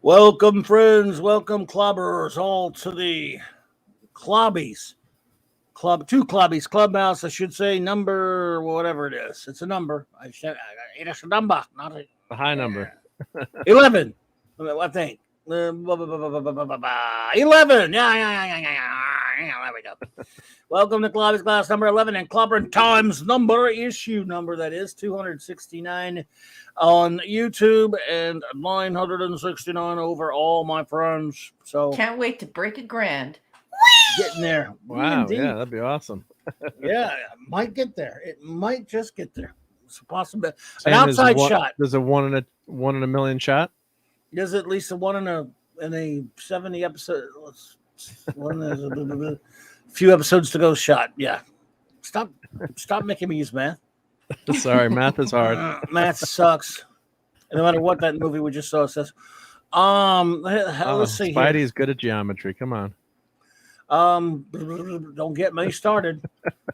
Welcome, friends. Welcome, clobberers, all to the Clobbies Clubhouse. I should say number whatever it is. It's a number. It's a number, not a A high number. 11. I think 11. Yeah. There we go. Welcome to Clobby's class number 11 and Clobbering Times issue number that is 269 on YouTube and 969 overall, my friends. So can't wait to break it grand. Getting there. Wow, Indeed. yeah, that'd be awesome. Yeah, it might get there. It might just get there. It's a possibility. An outside shot. There's a one in a million shot. There's at least a one in a 70 episode. A few episodes to go shot. Yeah. Stop making me use math. Sorry, math is hard. Math sucks. No matter what that movie we just saw says. Let's see. Spidey's good at geometry. Come on. Don't get me started.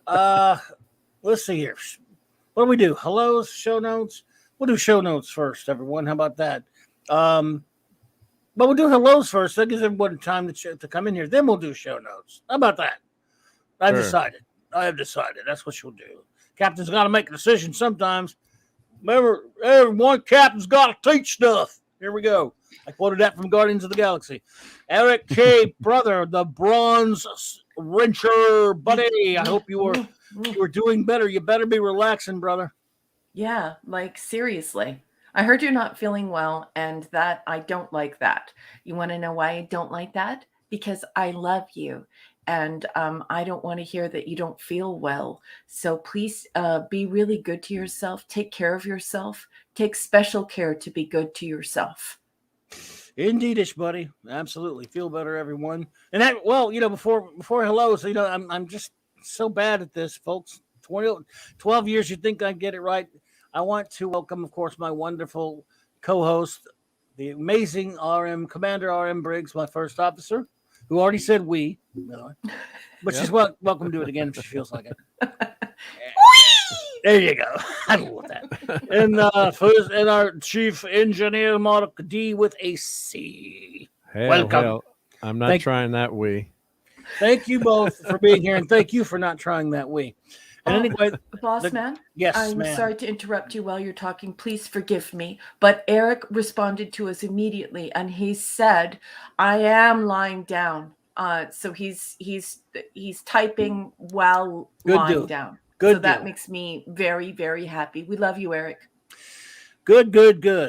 Let's see here. What do we do? Hellos, show notes. We'll do show notes first, everyone. How about that? But we'll do hellos first. That gives everyone time to come in here. Then we'll do show notes. How about that? I have decided. That's what you'll do. Captain's got to make a decision sometimes. Remember, everyone, captain's got to teach stuff. Here we go. I quoted that from Guardians of the Galaxy. Eric K. Brother, the bronze wrencher, buddy. I hope you were doing better. You better be relaxing, brother. Yeah, like seriously. I heard you're not feeling well, and that I don't like that. You want to know why I don't like that? Because I love you, and I don't want to hear that you don't feel well. So please be really good to yourself. Take care of yourself. Take special care to be good to yourself. Indeedish, buddy. Absolutely. Feel better, everyone. And that, well, before hellos, I'm just so bad at this, folks. 12 years, you think I'd get it right. I want to welcome, of course, my wonderful co-host, the amazing Commander RM Briggs, my first officer, who already said we, but she's welcome to do it again if she feels like it. There you go. I love that. And our chief engineer, Mark D with a C. Welcome. Hell. I'm not trying that we. Thank you both for being here, and thank you for not trying that we. And anyway, boss man. Yes, I'm ma'am. sorry to interrupt you while you're talking. Please forgive me. But Eric responded to us immediately, and he said, "I am lying down." So he's typing while lying down. Good. So that makes me very, very happy. We love you, Eric. Good.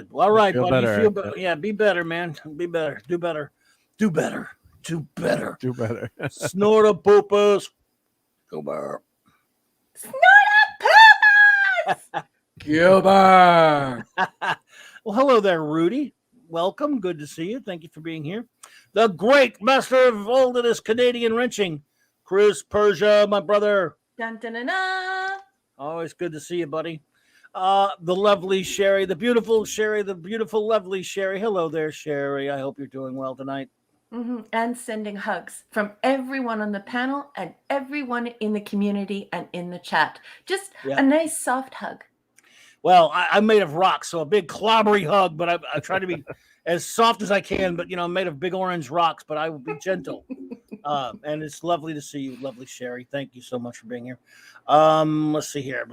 Well, all right, buddy. Better, yeah, be better, man. Be better. Do better. Snort a poopers. Go bar. Gilbert. Well, hello there, Rudy. Welcome. Good to see you. Thank you for being here. The great master of all of this Canadian wrenching, Chris Persia, my brother. Dun, dun, dun, dun. Always good to see you, buddy. The lovely Sherry, the beautiful Sherry, the beautiful, lovely Sherry. Hello there, Sherry. I hope you're doing well tonight. Mm-hmm. And sending hugs from everyone on the panel and everyone in the community and in the chat. Just a nice soft hug. Well, I'm made of rock, so a big clobbery hug, but I try to be as soft as I can, but, I'm made of big orange rocks, but I will be gentle. And it's lovely to see you, lovely Sherry. Thank you so much for being here. Let's see here.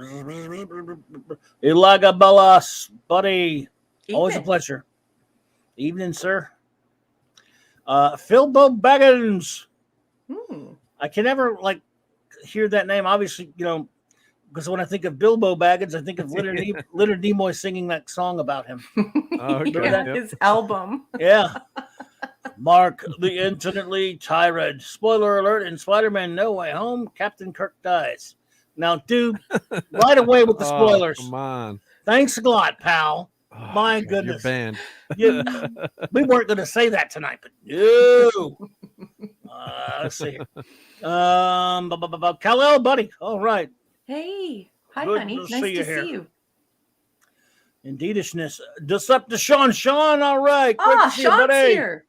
Ilaga Ballas, buddy. Always a pleasure. Evening, sir. Philbo Baggins. I can never hear that name. Obviously, because when I think of Bilbo Baggins, I think of Leonard Nimoy singing that song about him. His album. Yeah. Mark the Infinitely Tyrant. Spoiler alert, in Spider-Man No Way Home, Captain Kirk dies. Now, dude, right away with the spoilers. Come on. Thanks a lot, pal. My goodness. You're banned. We weren't going to say that tonight, but no. Let's see. Kal-El, buddy. All right. Hey. Hi, Good honey. to Nice see you to here. see you. Indeedishness. Decepticon. Sean, all right. Great to see you, Sean's buddy. here.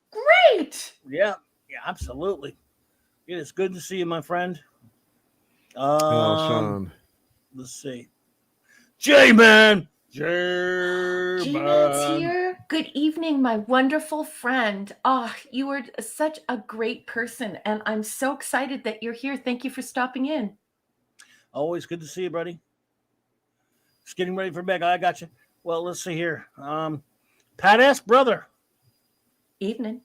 Great. Yeah, absolutely. It is good to see you, my friend. Sean. Let's see. J-Man. G-Man's here. Good evening, my wonderful friend. Oh, you are such a great person, and I'm so excited that you're here. Thank you for stopping in. Always good to see you, buddy. Just getting ready for bed. I got you. Well, let's see here. Pat S. brother. Evening.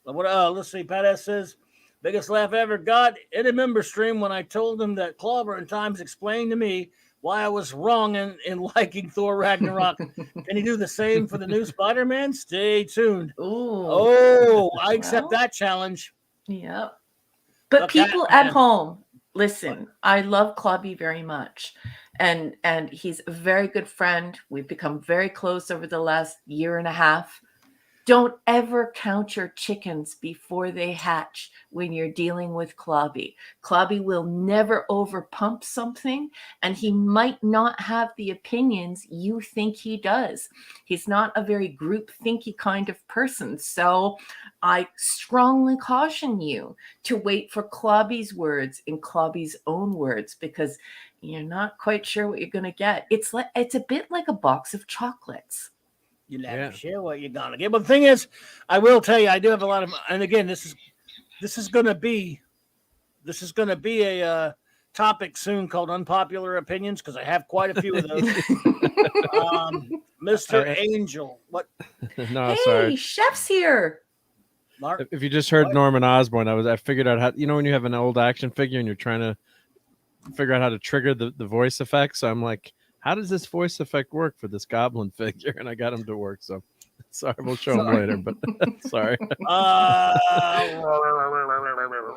Let's see. Pat S. says, biggest laugh I ever got in a member stream when I told him that CLOBBERIN Times explained to me why I was wrong in liking Thor Ragnarok. Can he do the same for the new Spider-Man? Stay tuned. Ooh. Oh, I accept that challenge. Yep. But people at home, listen, I love Clubby very much. And he's a very good friend. We've become very close over the last year and a half. Don't ever count your chickens before they hatch when you're dealing with Clubby. Clubby will never overpump something, and he might not have the opinions you think he does. He's not a very group-thinky kind of person. So I strongly caution you to wait for Clubby's words in Clubby's own words, because you're not quite sure what you're going to get. It's a bit like a box of chocolates. You never share what you're gonna get. But the thing is, I will tell you, I do have a lot of, and again, this is gonna be a topic soon called unpopular opinions, because I have quite a few of those. Mr. Angel, what? No, hey, sorry. Chef's here. Mark? If you just heard Norman Osborn, I figured out how, when you have an old action figure and you're trying to figure out how to trigger the voice effect. So I'm like, how does this voice effect work for this goblin figure? And I got him to work. So sorry, we'll show him later, but sorry.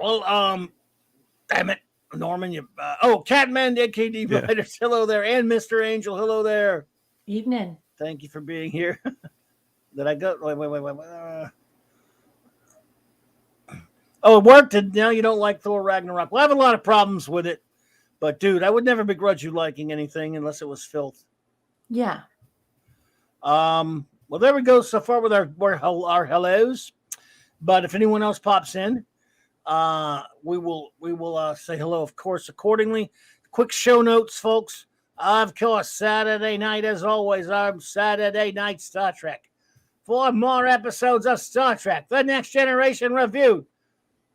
Well, damn it, Norman, Catman, KD Writers, hello there, and Mr. Angel, hello there. Evening. Thank you for being here. Did I go? Wait. Oh, it worked, and now you don't like Thor Ragnarok. Well, I have a lot of problems with it. But, dude, I would never begrudge you liking anything unless it was filth. Yeah. Well, there we go so far with our hellos. But if anyone else pops in, we will say hello, of course, accordingly. Quick show notes, folks. Of course, Saturday night, as always, our Saturday night Star Trek. 4 more episodes of Star Trek, The Next Generation Review.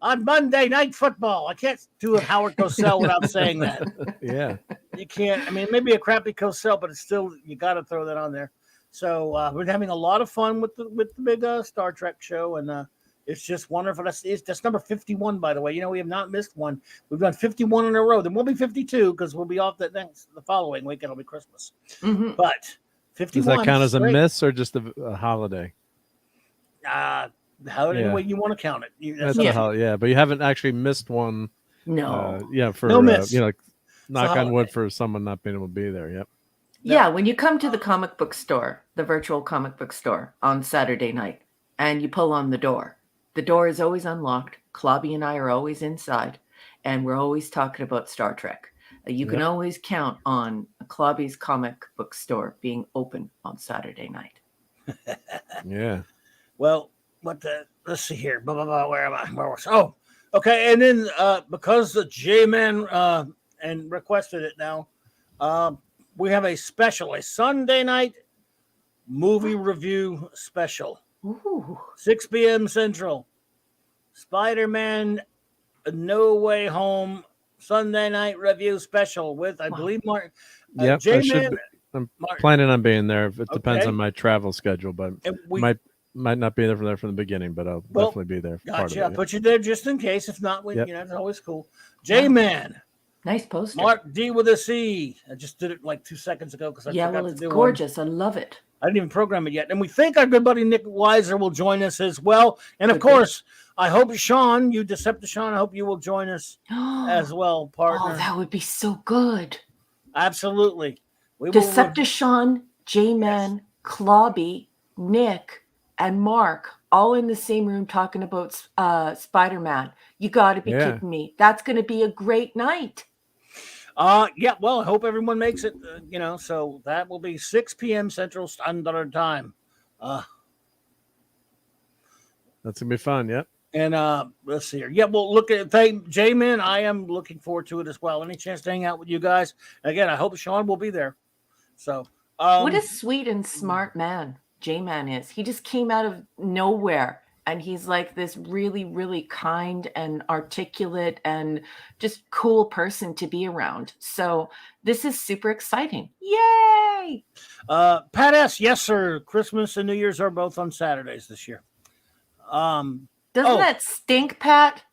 On Monday Night Football. I can't do a Howard Cosell without saying that. Yeah. You can't. I mean, maybe a crappy Cosell, but it's still, you got to throw that on there. So we're having a lot of fun with the big Star Trek show, and it's just wonderful. That's number 51, by the way. We have not missed one. We've done 51 in a row. Then we'll be 52 because we'll be off the following week. It'll be Christmas. Mm-hmm. But 51. Does that count as a miss or just a holiday? Any way you want to count it. That's but you haven't actually missed one. No. For no miss. Knock on wood for someone not being able to be there. Yep. Yeah, when you come to the comic book store, the virtual comic book store on Saturday night, and you pull on the door is always unlocked. Clubby and I are always inside, and we're always talking about Star Trek. You can always count on Clubby's comic book store being open on Saturday night. Yeah. Well, let's see here. Where am I? Okay. And then because the J-Man and requested it now, we have a Sunday night movie review special. Ooh. 6 p.m. Central. Spider-Man No Way Home Sunday night review special with, I believe, Martin. J-Man. I'm planning on being there. It depends on my travel schedule, but might not be there from the beginning, but I'll definitely be there. Gotcha. I'll put you there just in case. If not, it's always cool. J-Man. Nice poster. Mark D with a C. I just did it like 2 seconds ago because I forgot to do it. Gorgeous. I love it. I didn't even program it yet. And we think our good buddy Nick Weiser will join us as well. And of course, I hope Sean, you Decepticon, I hope you will join us as well, partner. Oh, that would be so good. Absolutely. Decepticon, J-Man, Clobby, Nick, and Mark all in the same room talking about Spider-Man. You got to be kidding me. That's going to be a great night. Well, I hope everyone makes it, so that will be 6 p.m. Central Standard Time. That's going to be fun, yep. And let's see here. Yeah, well, look at J-Man. I am looking forward to it as well. Any chance to hang out with you guys? Again, I hope Sean will be there. So, what a sweet and smart man. J-Man is. He just came out of nowhere. And he's like this really, really kind and articulate and just cool person to be around. So this is super exciting. Yay! Pat S., yes, sir. Christmas and New Year's are both on Saturdays this year. Doesn't that stink, Pat?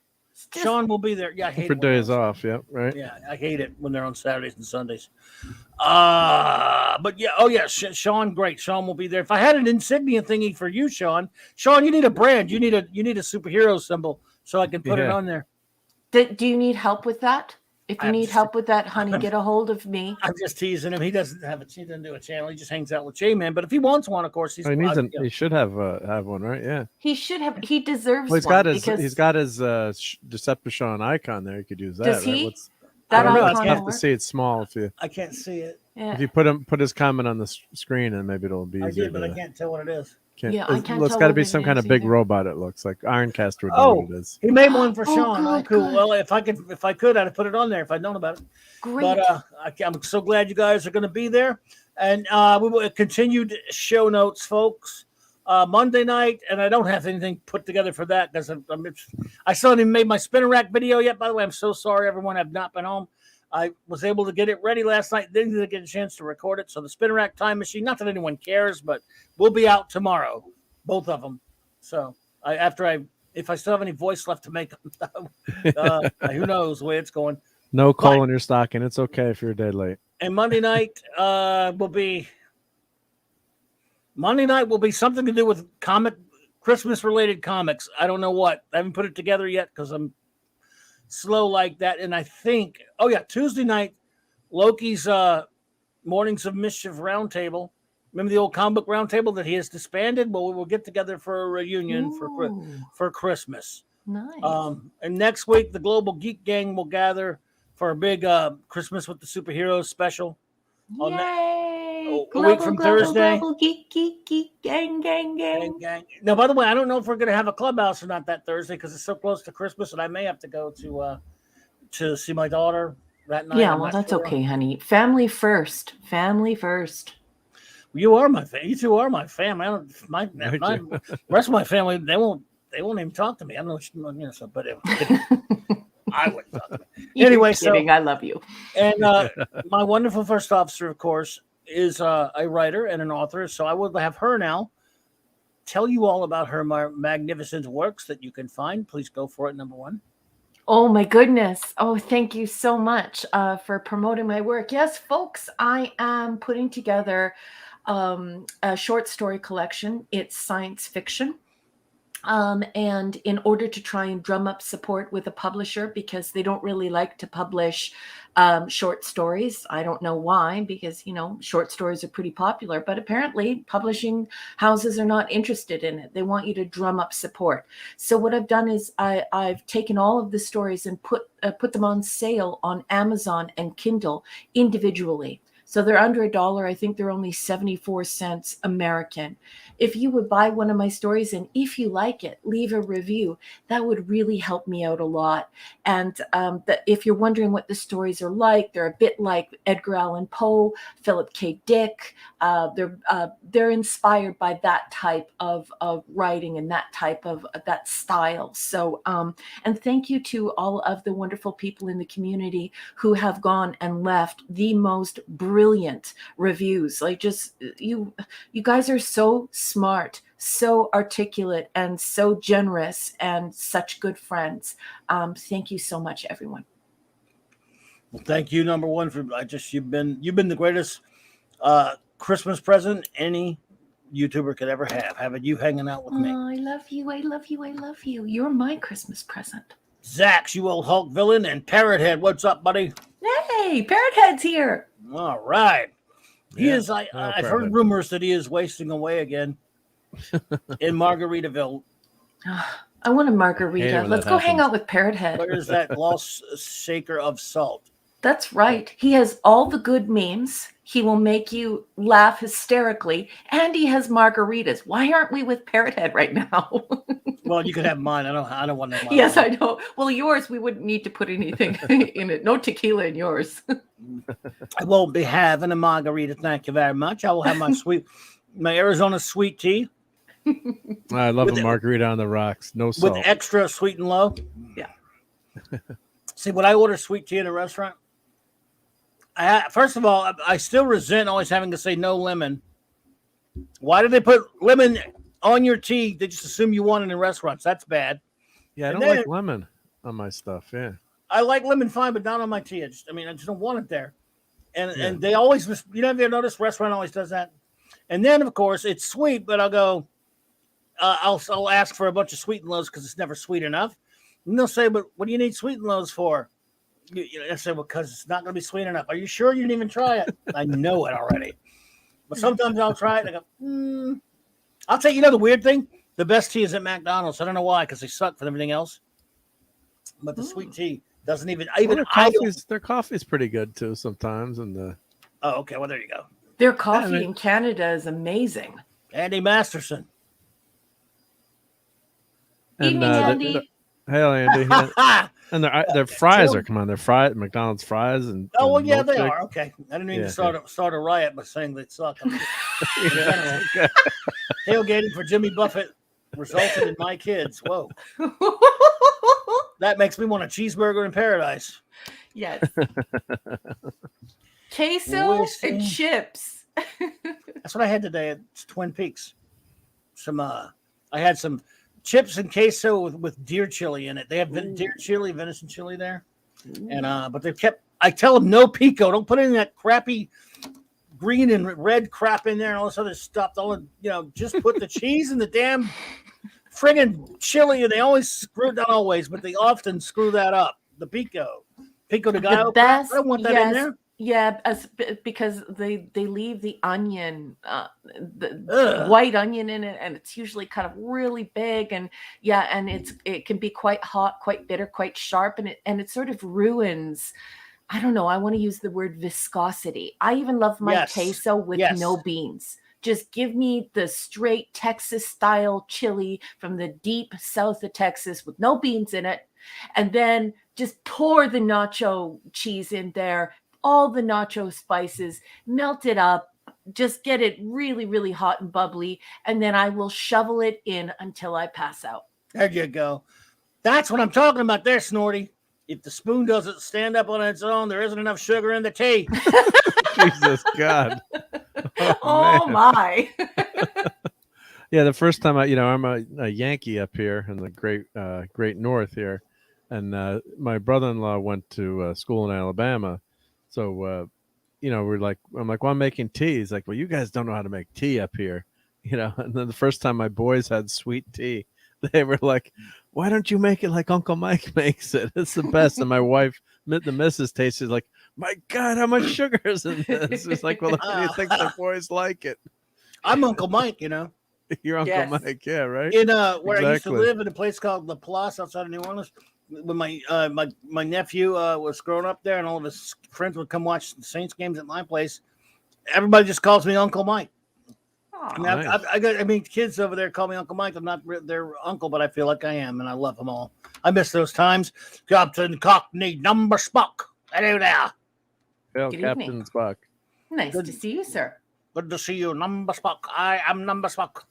Sean will be there. Yeah, I hate for it when days off. Yeah, right. Yeah, I hate it when they're on Saturdays and Sundays. But yeah, Sean, great. Sean will be there. If I had an insignia thingy for you, Sean, you need a brand. You need a superhero symbol so I can put it on there. Do you need help with that? If you need help with that, honey, get a hold of me. I'm just teasing him. He doesn't do a channel. He just hangs out with J-Man. But if he wants one, of course, he should have one, right? Yeah. He should have. He deserves he's one. He's got his Decepticon icon there. You could use that. Does he? Right? That I icon have to see it small. I can't see it. Yeah. If you put his comment on the screen, and maybe it'll be easier. I did, but I can't tell what it is. I can't. It's got to be some kind of big robot. It looks like Ironcaster would know what it is. He made one for Sean. Good, cool. Good. Well, if I could, I'd have put it on there if I'd known about it. Great. But I'm so glad you guys are going to be there, and we will continued show notes, folks. Monday night, and I don't have anything put together for that because I still haven't even made my spinner rack video yet. By the way, I'm so sorry, everyone. I've not been home. I was able to get it ready last night. Didn't get a chance to record it. So the spinner rack time machine, not that anyone cares, but we'll be out tomorrow, both of them. So if I still have any voice left to make them, who knows the way it's going. No coal in your stocking. It's okay if you're a day late. And Monday night will be something to do with Christmas related comics. I don't know what. I haven't put it together yet because I'm slow like that. And I think, Tuesday night, Loki's Mornings of Mischief Roundtable. Remember the old comic book roundtable that he has disbanded? Well, we'll get together for a reunion for Christmas. Nice. And next week, the Global Geek Gang will gather for a big Christmas with the Superheroes special. Yay! A week from Thursday. Global geek, gang. Now, by the way, I don't know if we're going to have a clubhouse or not that Thursday because it's so close to Christmas, and I may have to go to see my daughter that night. Yeah, well, that's okay, honey. Family first. You are my family. You two are my family. I don't, my rest of my family, they won't even talk to me. I don't know, but I wouldn't talk to me. Anyway, I love you. And my wonderful first officer, of course, is a writer and an author. So I will have her now tell you all about her magnificent works that you can find. Please go for it, number one. Oh, my goodness. Oh, thank you so much for promoting my work. Yes, folks, I am putting together a short story collection. It's science fiction. And in order to try and drum up support with a publisher, because they don't really like to publish short stories. I don't know why, because, short stories are pretty popular, but apparently publishing houses are not interested in it. They want you to drum up support. So what I've done is I've taken all of the stories and put them on sale on Amazon and Kindle individually. So they're under $1. I think they're only 74 cents American. If you would buy one of my stories and if you like it, leave a review. That would really help me out a lot. And if you're wondering what the stories are like, they're a bit like Edgar Allan Poe, Philip K. Dick. They're inspired by that type of writing and that type of that style. So, and thank you to all of the wonderful people in the community who have gone and left the most brilliant reviews. Like, just you guys are so smart, so articulate, and so generous, and such good friends. Thank you so much, everyone. Well, thank you, number one, for you've been the greatest Christmas present any YouTuber could ever have. Having you hanging out with me. I love you. You're my Christmas present. Zax, you old Hulk villain, and Parrothead. What's up, buddy? Hey, Parrothead's here. All right. I've heard rumors that he is wasting away again in Margaritaville. I want a margarita. Let's go hang out with Parrothead. Where's that lost shaker of salt? That's right. He has all the good memes. He will make you laugh hysterically, and he has margaritas. Why aren't we with Parrothead right now? Well, you could have mine. I don't want that. Yes, I know. Well, yours, we wouldn't need to put anything in it. No tequila in yours. I won't be having a margarita. Thank you very much. I will have my sweet my Arizona sweet tea I love With a it- margarita on the rocks, no with salt. extra sweet and low. Yeah. See, when I order sweet tea at a restaurant, first of all, I still resent always having to say no lemon. Why do they put lemon on your tea? They just assume you want it in restaurants. That's bad. Yeah, I And don't then- like lemon on my stuff. Yeah. I like lemon fine, but not on my tea. I just don't want it there. And Yeah. and they always, you know, have you noticed restaurant always does that? And then of course it's sweet, but I'll go, I'll ask for a bunch of sweet and lows because it's never sweet enough. And they'll say, but what do you need sweet and lows for? I say, well, because it's not going to be sweet enough. Are you sure you didn't even try it? I know it already. But sometimes I'll try it and I go, I'll tell you, the weird thing, the best tea is at McDonald's. I don't know why, because they suck for everything else. But the sweet tea doesn't even Their coffee's pretty good too sometimes. And Oh, okay. Well, there you go. Their coffee they- in Canada is amazing. Andy Masterson. Evening, Andy. Hell, Andy. Yeah. And their fries are, come on, they're fried McDonald's fries and Oh, well, and yeah, they milkshake. are. Okay. I didn't even Yeah, start a riot by saying they suck. Yeah. Tailgating for Jimmy Buffett resulted in my kids. Whoa. That makes me want a cheeseburger in paradise. Yes. Queso Whiskey. and chips. That's what I had today at Twin Peaks. I had some chips and queso with deer chili in it. They have deer chili, venison chili there. And but I tell them no pico. Don't put any of that crappy green and red crap in there and all this other stuff. Just put the cheese and the damn friggin' chili. And they always but they often screw that up. The pico de gallo. The best. I don't want that in there. Yeah, because they leave the onion, the Ugh. white onion in it, and it's usually kind of really big, and it can be quite hot, quite bitter, quite sharp, and it sort of ruins. I don't know. I want to use the word viscosity. I even love my queso with no beans. Just give me the straight Texas style chili from the deep south of Texas with no beans in it, and then just pour the nacho cheese in there. All the nacho spices, melt it up, just get it really, really hot and bubbly, and then I will shovel it in until I pass out. There you go. That's what I'm talking about there, Snorty. If the spoon doesn't stand up on its own, there isn't enough sugar in the tea. Jesus God. Oh man. my. Yeah, the first time I'm a Yankee up here in the great North here, and my brother-in-law went to school in Alabama. So, I'm like, well, I'm making tea. He's like, well, you guys don't know how to make tea up here, And then the first time my boys had sweet tea, they were like, why don't you make it like Uncle Mike makes it? It's the best. And my wife, the missus, tasted like, my God, how much sugar is in this? It's like, well, how do you think the boys like it? I'm Uncle Mike, Your Uncle Yes. Mike, yeah, right? In where I used to Exactly. live in a place called La Place outside of New Orleans. When my nephew was growing up there, and all of his friends would come watch the Saints games at my place, everybody just calls me Uncle Mike. Aw. I mean, kids over there call me Uncle Mike. I'm not their uncle, but I feel like I am, and I love them all. I miss those times. Captain Cockney, number Spock. Hello there. Well, Good Captain evening. Spock. Nice to see you, sir. Good to see you, number Spock. I am number Spock.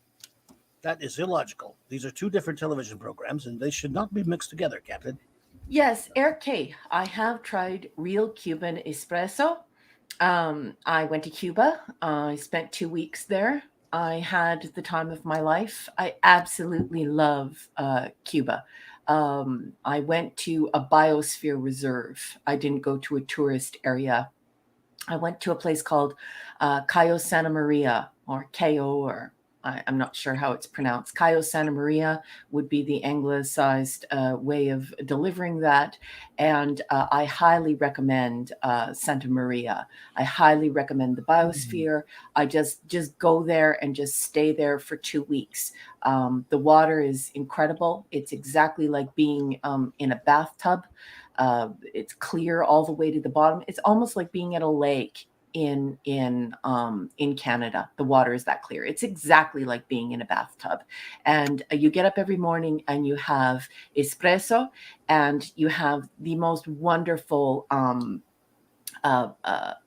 That is illogical. These are two different television programs, and they should not be mixed together, Captain. Yes, RK. I have tried real Cuban espresso. I went to Cuba. I spent 2 weeks there. I had the time of my life. I absolutely love Cuba. I went to a biosphere reserve. I didn't go to a tourist area. I went to a place called Cayo Santa Maria, or Cayo, or I'm not sure how it's pronounced. Cayo Santa Maria would be the anglicized way of delivering that. And I highly recommend Santa Maria. I highly recommend the biosphere. I just go there and just stay there for 2 weeks. The water is incredible. It's exactly like being in a bathtub. It's clear all the way to the bottom. It's almost like being at a lake in Canada. The water is that clear. It's exactly like being in a bathtub. And you get up every morning and you have espresso, and you have the most wonderful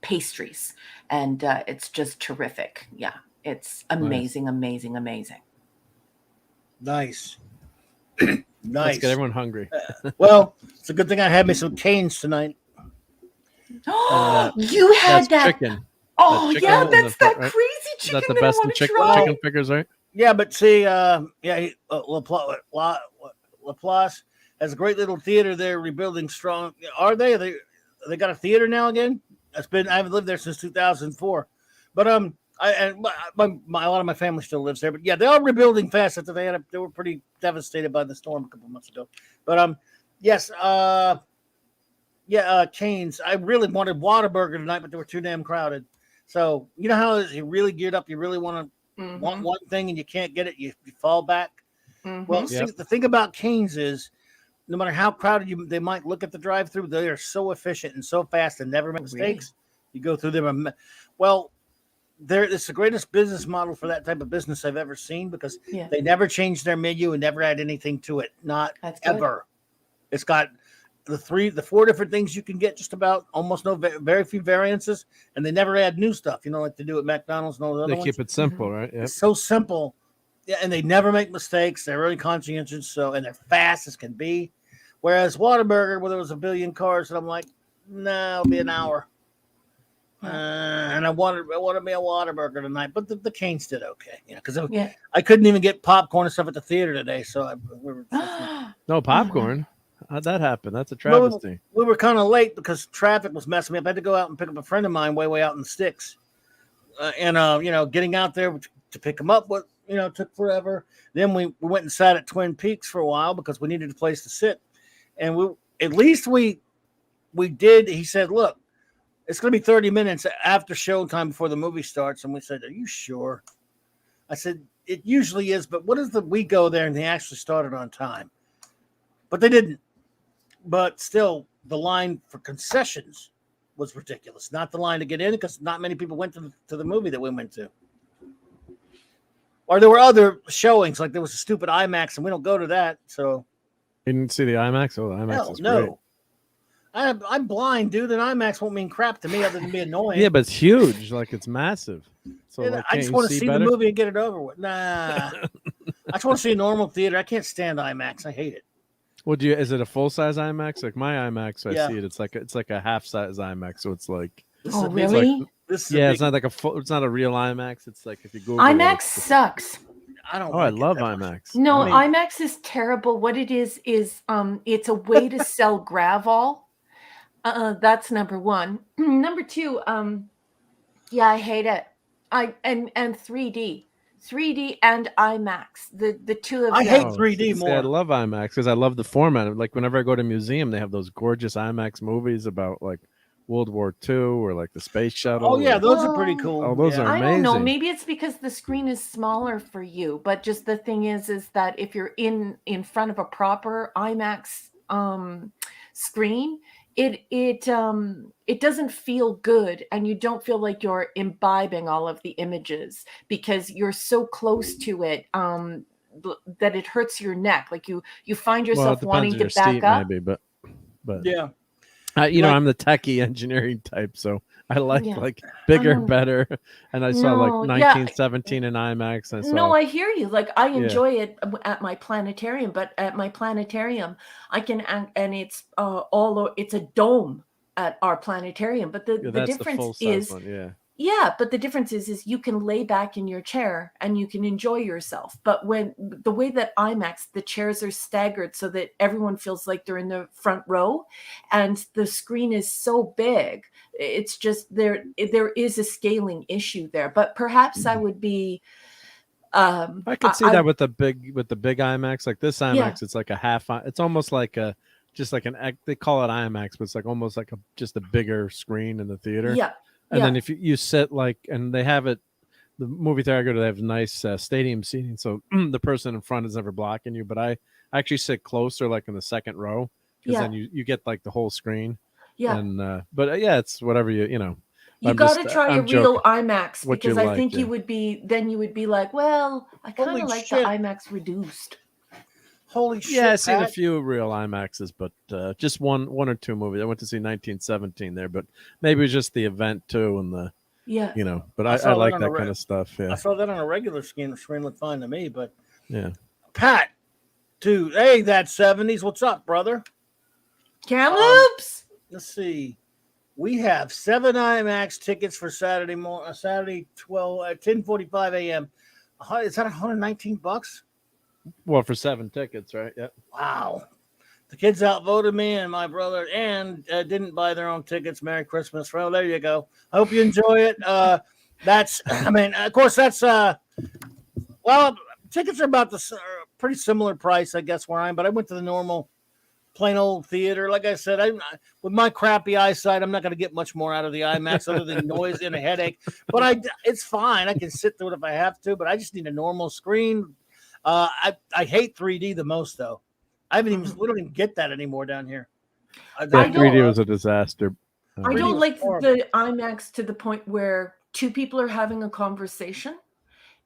pastries, and it's just terrific. Yeah, It's amazing, amazing, amazing. Nice. Let's Nice. get everyone hungry. Well, it's a good thing I had me some canes tonight. You had That's that. chicken. Oh, chicken yeah, in that's the that front, right? crazy chicken That's the that I best in want to chicken try. chicken fingers, right? Yeah, but see, Laplace has a great little theater there, rebuilding strong. Are they? They got a theater now again? I haven't lived there since 2004, but a lot of my family still lives there. But yeah, they are rebuilding fast. After they were pretty devastated by the storm a couple months ago. But yes, Canes. I really wanted Whataburger tonight, but they were too damn crowded. So you know how you really geared up, you really want one thing and you can't get it, you fall back. Well, see, the thing about Canes is, no matter how crowded they might look at the drive-through, they are so efficient and so fast and never make mistakes. Really? You go through them. Well, it's the greatest business model for that type of business I've ever seen, because they never change their menu and never add anything to it. Not ever. It's got the 4 different things you can get, just about, almost very few variances, and they never add new stuff. You know, like they do at McDonald's and all the other ones. They keep it simple, right? Yep. It's so simple. Yeah, and they never make mistakes. They're really conscientious, and they're fast as can be. Whereas Whataburger, where there was a billion cars, and I'm like, no, it'll be an hour. And I wanted me a Whataburger tonight, but the Canes did okay, because I couldn't even get popcorn and stuff at the theater today. So no popcorn. How'd that happen? That's a travesty. We were kind of late because traffic was messing me up. I had to go out and pick up a friend of mine way out in the sticks, getting out there to pick him up took forever. Then we went and sat at Twin Peaks for a while because we needed a place to sit, and we did. He said, "Look, it's going to be 30 minutes after showtime before the movie starts," and we said, "Are you sure?" I said, "It usually is, but what is we go there and they actually started on time?" But they didn't. But still, the line for concessions was ridiculous. Not the line to get in, because not many people went to the movie that we went to. Or there were other showings, like there was a stupid IMAX, and we don't go to that. So you didn't see the IMAX? Oh, the IMAX is great. I'm blind, dude, and IMAX won't mean crap to me other than be annoying. Yeah, but it's huge. Like, it's massive. So I just want to see the movie and get it over with. Nah. I just want to see a normal theater. I can't stand IMAX. I hate it. Well, is it a full size IMAX? Like my IMAX, I see it. It's like a half size IMAX, so it's like. Oh, really? It's not like it's not a real IMAX. It's like if you go. IMAX sucks. I don't. I love IMAX. No, IMAX is terrible. What it is it's a way to sell Gravol. That's number one. Number two, I hate it. And 3D. 3D and IMAX, the two of them. I hate 3D more. I love IMAX because I love the format. Like whenever I go to a museum, they have those gorgeous IMAX movies about like World War II or like the space shuttle. Oh yeah, those are pretty cool. Oh, those are amazing. I don't know. Maybe it's because the screen is smaller for you, but just the thing is that if you're in front of a proper IMAX screen, it doesn't feel good, and you don't feel like you're imbibing all of the images because you're so close to it that it hurts your neck. Like you find yourself wanting to back up. Maybe, but yeah. I'm the techie engineering type, so I like bigger, better. And I saw like 1917 in IMAX. I hear you. Like I enjoy it at my planetarium, but at my planetarium, I can, and it's it's a dome at our planetarium. But the difference is, but the difference is you can lay back in your chair and you can enjoy yourself. But when the way that IMAX, the chairs are staggered so that everyone feels like they're in the front row, and the screen is so big, it's just there is a scaling issue there. But perhaps I would be. I could see that with the big IMAX, like this IMAX. It's like a half. It's almost like they call it IMAX, but it's like almost like just a bigger screen in the theater. Yeah. And then if you sit and they have it, the movie theater I go to, they have nice stadium seating, so the person in front is never blocking you. But I actually sit closer, like in the second row, because then you get like the whole screen. Yeah. And it's whatever you know. You got to try a real IMAX, because I think you would be like, well, I kind of like the IMAX reduced. Holy shit! Yeah, I've seen a few real IMAXs, but just one or two movies. I went to see 1917 there, but maybe it was just the event too, and Yeah. you know. But I I saw that like on a that kind of stuff. I Yeah, saw that on a regular screen. The screen looked fine to me. But yeah. Pat, dude, hey, that 70s. What's up, brother? Kamloops. Let's see. We have 7 IMAX tickets for Saturday morning, Saturday 10:45 a.m. Is that $119? Well, for 7 tickets, right? Yeah. Wow. The kids outvoted me and my brother, and didn't buy their own tickets. Merry Christmas. Well, there you go. I hope you enjoy it. That's, I mean, of course, that's, well, tickets are about the pretty similar price, I guess, where I am, but I went to the normal, plain old theater. Like I said, with my crappy eyesight, I'm not going to get much more out of the IMAX other than noise and a headache. But it's fine. I can sit through it if I have to, but I just need a normal screen. I hate 3D the most, though. We don't even get that anymore down here. I 3D was a disaster. I 3D don't was like horrible. the IMAX to the point where two people are having a conversation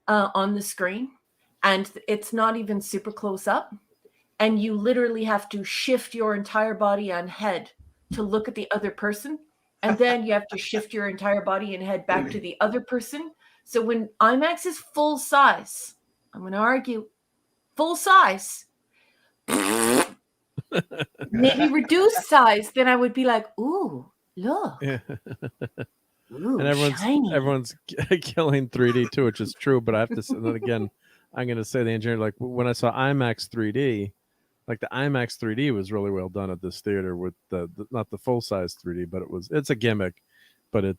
on the screen, and it's not even super close up, and you literally have to shift your entire body and head to look at the other person, and then you have to shift your entire body and head back to the other person. So when IMAX is full size, I'm going to argue, full size, maybe reduced size, then I would be like, ooh, look. Yeah. Ooh, And shiny. everyone's killing 3D too, which is true. But I have to say that again. I'm going to say the engineer, like when I saw IMAX 3D, like the IMAX 3D was really well done at this theater with the not the full size 3D, but it's a gimmick, but it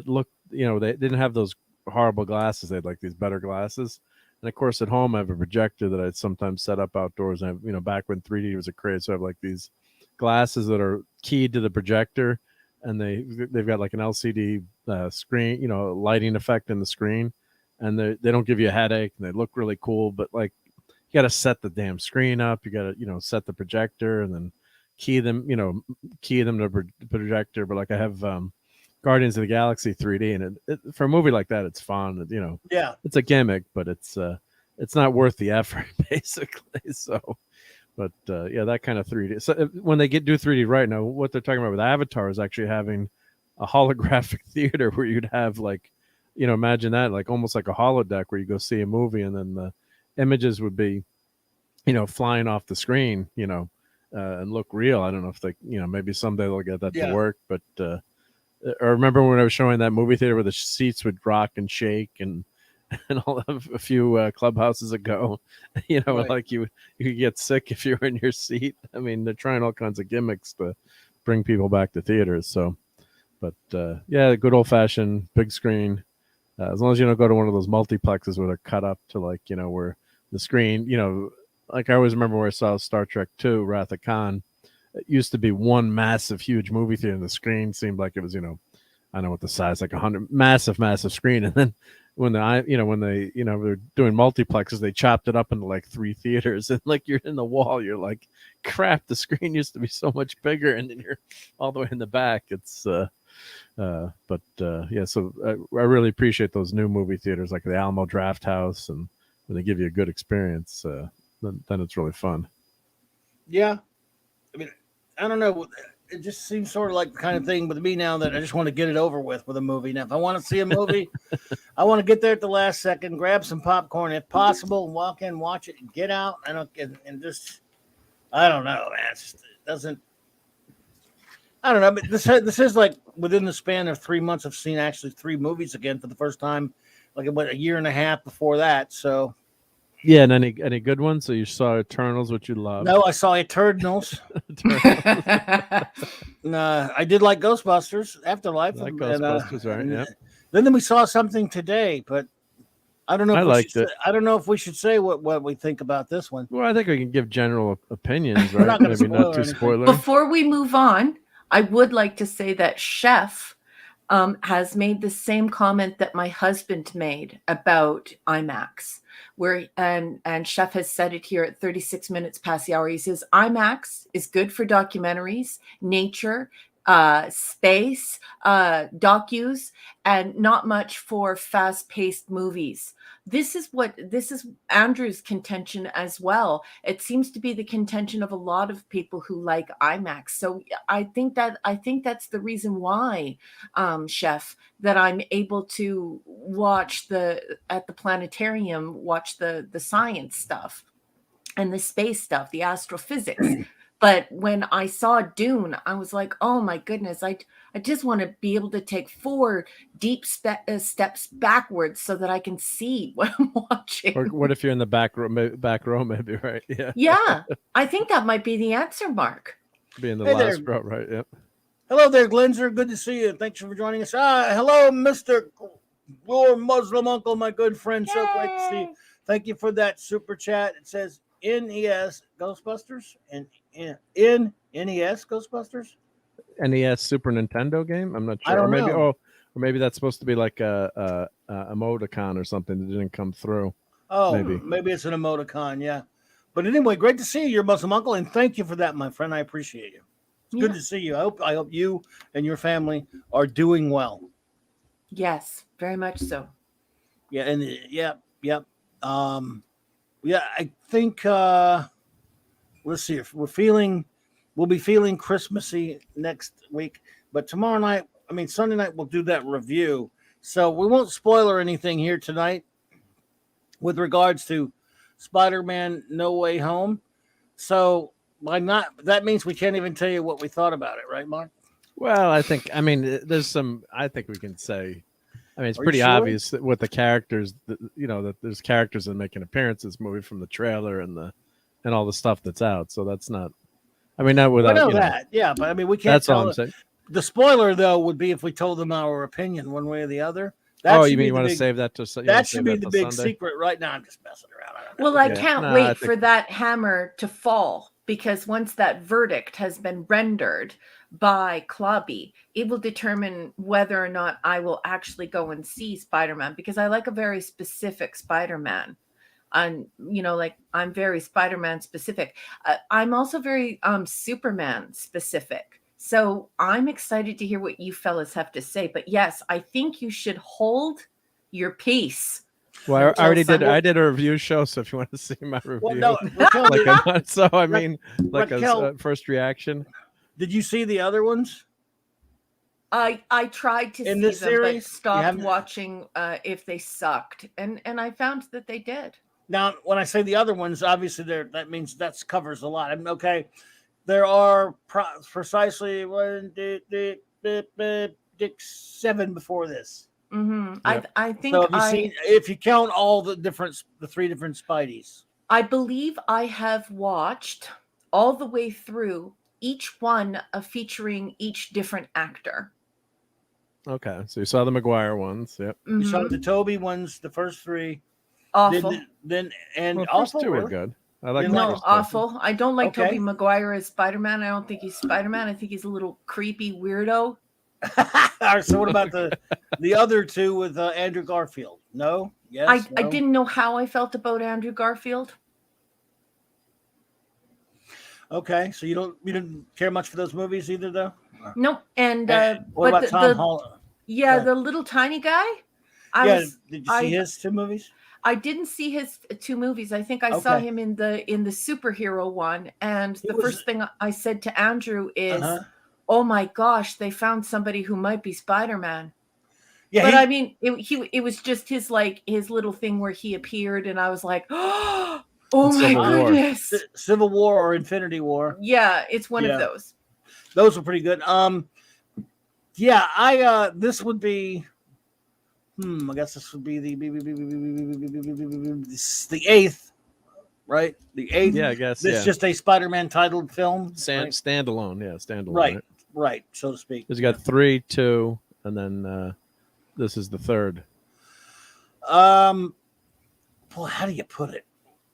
looked, you know, they didn't have those horrible glasses. They had like these better glasses. And of course, at home, I have a projector that I sometimes set up outdoors. And you know, back when 3D was a craze, so I have like these glasses that are keyed to the projector, and they've got like an LCD screen, you know, lighting effect in the screen, and they don't give you a headache, and they look really cool. But like, you got to set the damn screen up. You got to, you know, set the projector and then key them to the projector. But like I have Guardians of the Galaxy 3D, and for a movie like that, it's fun. You know, Yeah. it's a gimmick, but it's not worth the effort, basically. So, but yeah, that kind of 3D. So when they do 3D right now, what they're talking about with Avatar is actually having a holographic theater where you'd have like, you know, imagine that, like almost like a holodeck where you go see a movie and then the images would be, you know, flying off the screen, you know, and look real. I don't know if they, you know, maybe someday they'll get that to work, but I remember when I was showing that movie theater where the seats would rock and shake and all of a few clubhouses ago, you know, Right. like you could get sick if you were in your seat. I mean, they're trying all kinds of gimmicks to bring people back to theaters. So, but yeah, good old fashioned big screen. As long as you don't go to one of those multiplexes where they're cut up to like, you know, where the screen, you know, like I always remember where I saw Star Trek 2, Wrath of Khan. It used to be one massive, huge movie theater, and the screen seemed like it was, you know, I don't know what the size, like 100, massive screen. And then when they're doing multiplexes, they chopped it up into like 3 theaters, and like you're in the wall, you're like, crap, the screen used to be so much bigger, and then you're all the way in the back. It's yeah, so I really appreciate those new movie theaters like the Alamo Draft House, and when they give you a good experience, then it's really fun. Yeah. I mean, I don't know. It just seems sort of like the kind of thing with me now that I just want to get it over with a movie. Now, if I want to see a movie, I want to get there at the last second, grab some popcorn if possible, and walk in, watch it, and get out. And just, I don't know, man. It doesn't. I don't know. But this is like within the span of 3 months, I've seen actually 3 movies again for the first time, like about a year and a half before that. So. Yeah, and any good ones? So you saw Eternals, which you loved. No, I saw Eternals. I did like Ghostbusters Afterlife. Like Ghostbusters, right? Yeah. Then we saw something today, but I don't know. I liked it. I don't know if we should say what we think about this one. Well, I think we can give general opinions, right? Not Maybe not too spoiler. Before we move on, I would like to say that Chef has made the same comment that my husband made about IMAX, where and Chef has said it here at 36 minutes past the hour. He says IMAX is good for documentaries, nature, space, docus, and not much for fast-paced movies. This is Andrew's contention as well. It seems to be the contention of a lot of people who like IMAX. So I think that's the reason why, Chef, that I'm able to watch at the planetarium, watch the science stuff and the space stuff, the astrophysics. But when I saw Dune, I was like, oh my goodness, I just want to be able to take 4 deep steps backwards so that I can see what I'm watching. Or what if you're in the back row, maybe, right? Yeah. Yeah, I think that might be the answer, Mark. Be in the Hey last there. row, right? Yep. Hello there, Glenzer. Good to see you. Thanks for joining us. Hello, Mr. Your Muslim uncle, my good friend. So great to see you. Thank you for that super chat. It says NES Ghostbusters and in NES Ghostbusters. NES Super Nintendo game. I'm not sure. I don't or maybe know. or maybe that's supposed to be like a emoticon or something that didn't come through. Oh, Maybe. maybe it's an emoticon. Yeah. But anyway, great to see you, your Muslim uncle, and thank you for that, my friend. I appreciate you. It's good to see you. I hope you and your family are doing well. Yes, very much so. Yeah, and yep. Yeah, I think let's see if we'll be feeling Christmassy next week, but Sunday night we'll do that review. So we won't spoil anything here tonight with regards to Spider-Man No Way Home. So that means we can't even tell you what we thought about it, right, Mark? Well, I think we can say. I mean, it's Are you pretty sure? obvious that with the characters, that there's characters that make an appearance in this movie from the trailer and all the stuff that's out. So that's not. I mean, not without. I know that, yeah, but I mean, we can't. That's all tell I'm saying. The spoiler, though, would be if we told them our opinion one way or the other. You mean you want to save that to? That should be the big Sunday? secret right now. I'm just messing around. Well, I can't wait for that hammer to fall, because once that verdict has been rendered by CLOBBY, it will determine whether or not I will actually go and see Spider-Man, because I like a very specific Spider-Man. I'm very Spider-Man specific. I'm also very Superman specific. So I'm excited to hear what you fellas have to say. But yes, I think you should hold your peace. Well, I already did. I did a review show, so if you want to see my review, well, no, Raquel, a first reaction. Did you see the other ones? I tried to in see this them, series? but stopped watching if they sucked, and I found that they did. Now, when I say the other ones, obviously that means that covers a lot. I mean, okay, there are precisely 7 before this. Mm-hmm. Yep. I think so. If you count all the 3 different Spideys, I believe I have watched all the way through each one featuring each different actor. Okay, so you saw the Maguire ones. Yep. You saw the Toby ones, the first 3. Awful. Then awful. 2 were good. I like awful. I don't like Tobey Maguire as Spider-Man. I don't think he's Spider-Man. I think he's a little creepy weirdo. So what about the other 2 with Andrew Garfield? No? Yes? I didn't know how I felt about Andrew Garfield. Okay, so you didn't care much for those movies either, though? Nope. And what about Tom Holland? Yeah, the little tiny guy. Did you see his 2 movies? I didn't see his 2 movies. I think I saw him in the superhero one. And first thing I said to Andrew is, "Oh my gosh, they found somebody who might be Spider-Man." Yeah, but I mean, it was just his little thing where he appeared, and I was like, "Oh my goodness!" Civil War or Infinity War? Yeah, it's one of those. Those were pretty good. This would be. I guess this would be the 8th, right? The 8th. Yeah, I guess. It's just a Spider-Man titled film. Standalone. Yeah, standalone. Right, so to speak. Because you got 3, 2, and then this is the 3rd. Boy, how do you put it?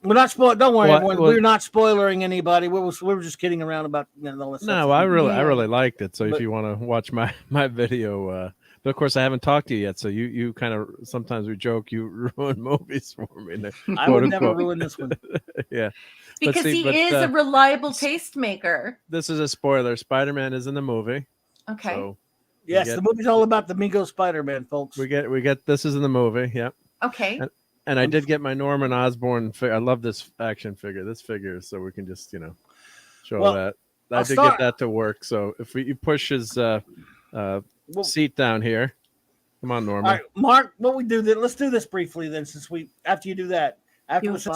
We're not spoiling. Don't worry, everyone. We're not spoiling anybody. We were just kidding around about all this stuff. No, I really liked it. So if you want to watch my video. But of course, I haven't talked to you yet, so you kind of sometimes we joke you ruin movies for me. I would never ruin this one. Yeah, because he is a reliable tastemaker. This is a spoiler. Spider-Man is in the movie. Okay. So Yes, the movie's all about the Mego Spider-Man, folks. we get this is in the movie. Yep. Okay. And I did get my Norman Osborn. I love this action figure. This figure, so we can just show that. I did get that to work. So if you push his seat down here, come on, Norman. All right, Mark. What we do then? Let's do this briefly then. Since after you do that, since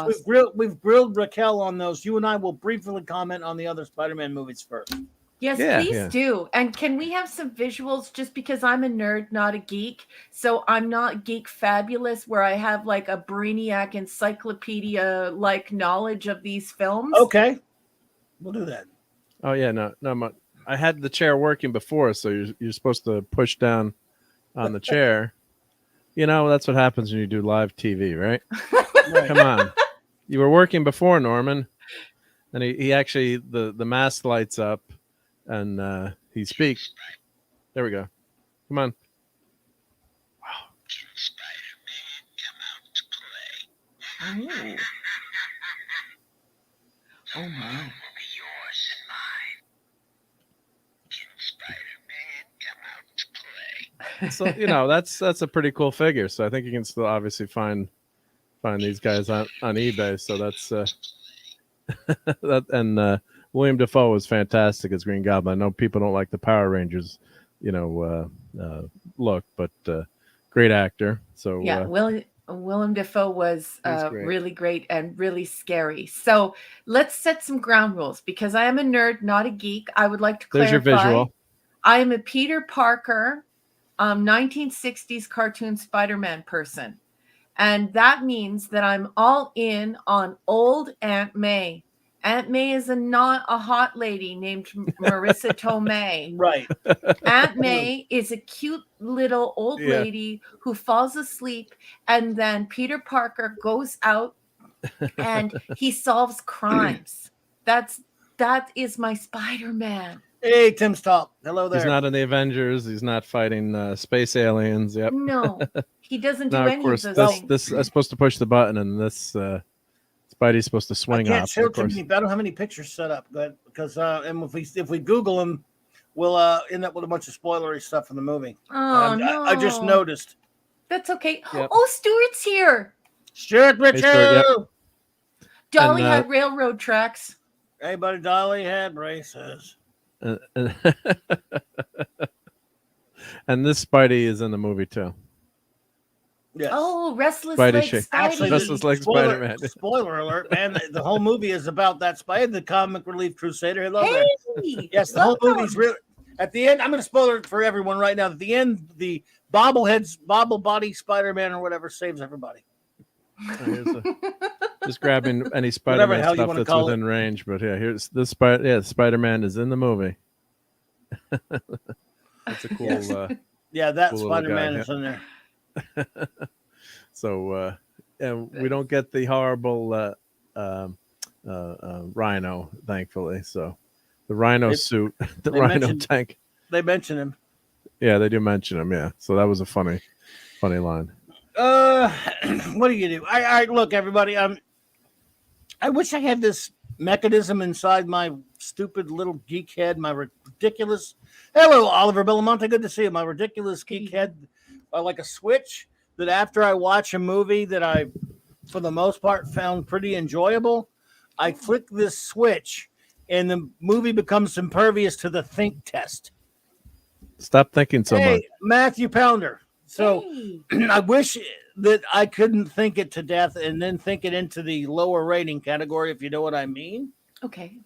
we've grilled Raquel on those, you and I will briefly comment on the other Spider-Man movies first. Yes, please do. And can we have some visuals, just because I'm a nerd, not a geek. So I'm not geek fabulous where I have like a brainiac encyclopedia like knowledge of these films. Okay. We'll do that. Oh yeah, no. I had the chair working before, so you're supposed to push down on the chair. That's what happens when you do live TV, right? Right. Come on. You were working before, Norman. And he actually the mask lights up. And he speaks. There we go. Come on. Wow. Spider-Man, come out to play. Oh my. Yours and mine. Can Spider-Man come out to play? So that's a pretty cool figure. So I think you can still obviously find these guys on eBay. So that's that. And William Dafoe was fantastic as Green Goblin. I know people don't like the Power Rangers, look, but great actor. So yeah, Willem Dafoe was really great and really scary. So let's set some ground rules, because I am a nerd, not a geek. I would like to clarify. There's your visual. I am a Peter Parker, 1960s cartoon Spider-Man person. And that means that I'm all in on old Aunt May. Aunt May is not a hot lady named Marissa Tomei. Right. Aunt May is a cute little old lady who falls asleep, and then Peter Parker goes out and he solves crimes. That is my Spider-Man. Hey, Tim Stop. Hello there. He's not in the Avengers. He's not fighting space aliens. Yep. No, he doesn't do any of those things. This I'm supposed to push the button, and this Spidey's supposed to swing I can't up. show too many. I don't have any pictures set up, but because and if we Google them, we'll end up with a bunch of spoilery stuff in the movie. Oh no! I just noticed. That's okay. Yep. Oh, Stuart's here. Stuart Richard. Hey, Stuart, Dolly had railroad tracks. Hey, buddy, Dolly had braces. And this Spidey is in the movie too. Yes. Oh, Restless Spidey Leg shake. Spidey. Restless Leg Spider-Man. Spoiler alert, man. The whole movie is about that Spidey, the comic relief crusader. Hello there. Yes, the whole movie's really. At the end, I'm going to spoil it for everyone right now. At the end, the bobble body Spider-Man or whatever saves everybody. Just grabbing any Spider-Man stuff that's within range. But yeah, here's this Spider-Man is in the movie. That's a cool. Yes. That cool Spider-Man is in there. So and we don't get the horrible Rhino, thankfully. So the Rhino suit, the Rhino tank. They mention him. Yeah, they do mention him. Yeah, so that was a funny line. What do you do? I look, everybody. I wish I had this mechanism inside my stupid little geek head. My ridiculous. Hello, Oliver Belamonte. Good to see you. My ridiculous geek head, like a switch that after I watch a movie that I, for the most part, found pretty enjoyable, I flick this switch, and the movie becomes impervious to the think test. Stop thinking so much. Matthew Pounder. So I wish that I couldn't think it to death and then think it into the lower rating category, if you know what I mean. Okay.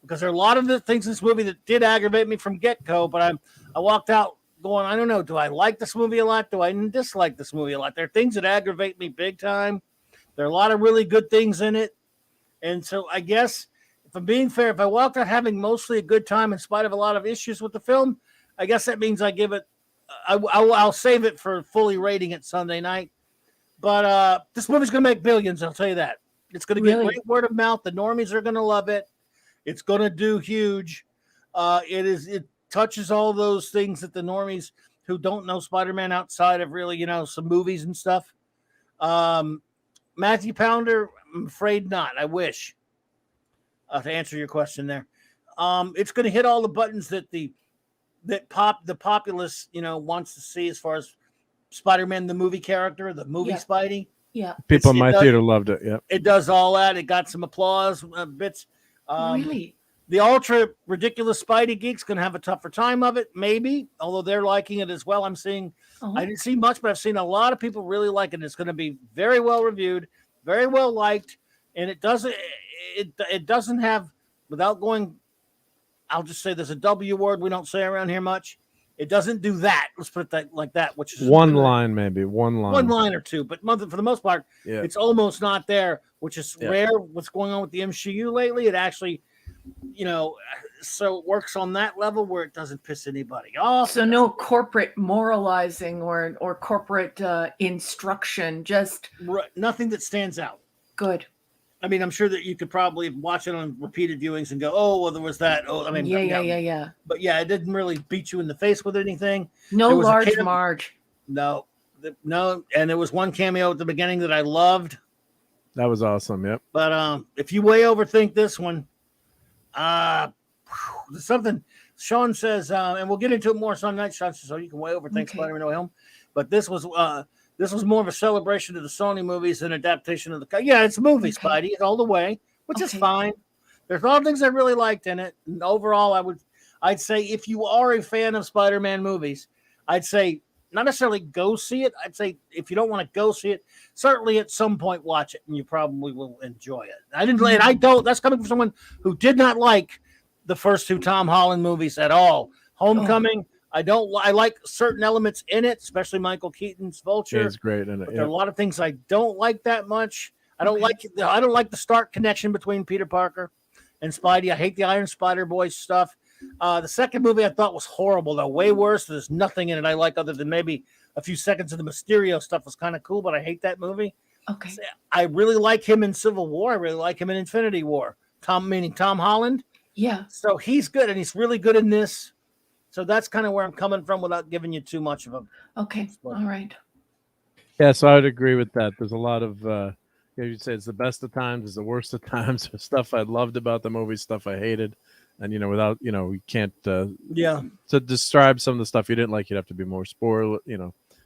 Because there are a lot of the things in this movie that did aggravate me from get-go, but I walked out going, I don't know, do I like this movie a lot? Do I dislike this movie a lot? There are things that aggravate me big time. There are a lot of really good things in it. And so I guess, if I'm being fair, if I walked out having mostly a good time in spite of a lot of issues with the film, I guess that means I give it, I'll save it for fully rating it Sunday night. But this movie's going to make billions, I'll tell you that. It's going to get great word of mouth. The normies are going to love it. It's going to do huge. It touches all those things that the normies who don't know Spider-Man outside of really, some movies and stuff. Matthew Pounder, I'm afraid not. I wish. To answer your question there. It's going to hit all the buttons that the that the populace, wants to see as far as Spider-Man, the movie character, the movie Yeah. Spidey. Yeah. People in it my does- theater loved it. Yep. It does all that. It got some applause bits. Really? The ultra ridiculous Spidey geeks going to have a tougher time of it, maybe, although they're liking it as well. I'm seeing, Oh. I didn't see much, but I've seen a lot of people really like it. It's going to be very well reviewed, very well liked, and it doesn't have, without going, I'll just say there's a W word we don't say around here much. It doesn't do that. Let's put it like that, which is One line, maybe one one line or two, but for the most part, Yeah. it's almost not there, which is Yeah. rare. What's going on with the MCU lately? It actually, so it works on that level where it doesn't piss anybody off. So no corporate moralizing or corporate instruction, just Nothing that stands out. good. I mean, I'm sure that you could probably watch it on repeated viewings and go, "Oh, well, there was that." Oh, I mean, Yeah. But yeah, it didn't really beat you in the face with anything. No There was a large cam- Marge. No, and there was one cameo at the beginning that I loved. That was awesome. Yep. But if you way overthink this one, there's something Sean says, and we'll get into it more some night, Sean, so you can way overthink Okay. Spider-Man No Way Home. But this was more of a celebration of the Sony movies than adaptation of the. Yeah, it's a movie, Okay. Spidey, all the way, which is Okay. fine. There's a lot of things I really liked in it. And overall, I'd say if you are a fan of Spider-Man movies, I'd say not necessarily go see it. I'd say if you don't want to go see it, certainly at some point watch it, and you probably will enjoy it. I don't. That's coming from someone who did not like the first two Tom Holland movies at all. Homecoming, I like certain elements in it, especially Michael Keaton's Vulture. Yeah, it's great in it. But there are a lot of things I don't like that much. I don't Okay. like the Stark connection between Peter Parker and Spidey. I hate the Iron Spider Boy stuff. The second movie I thought was horrible, though, way worse. There's nothing in it I like other than maybe a few seconds of the Mysterio stuff was kind of cool, but I hate that movie. Okay. I really like him in Civil War. I really like him in Infinity War. Tom Holland. Yeah. So he's good, and he's really good in this. So that's kind of where I'm coming from without giving you too much of a. Okay. All right. Yeah, so I would agree with that. There's a lot of, you'd say it's the best of times, it's the worst of times. There's stuff I loved about the movie, stuff I hated. And, without, we can't, Yeah. to describe some of the stuff you didn't like, you'd have to be more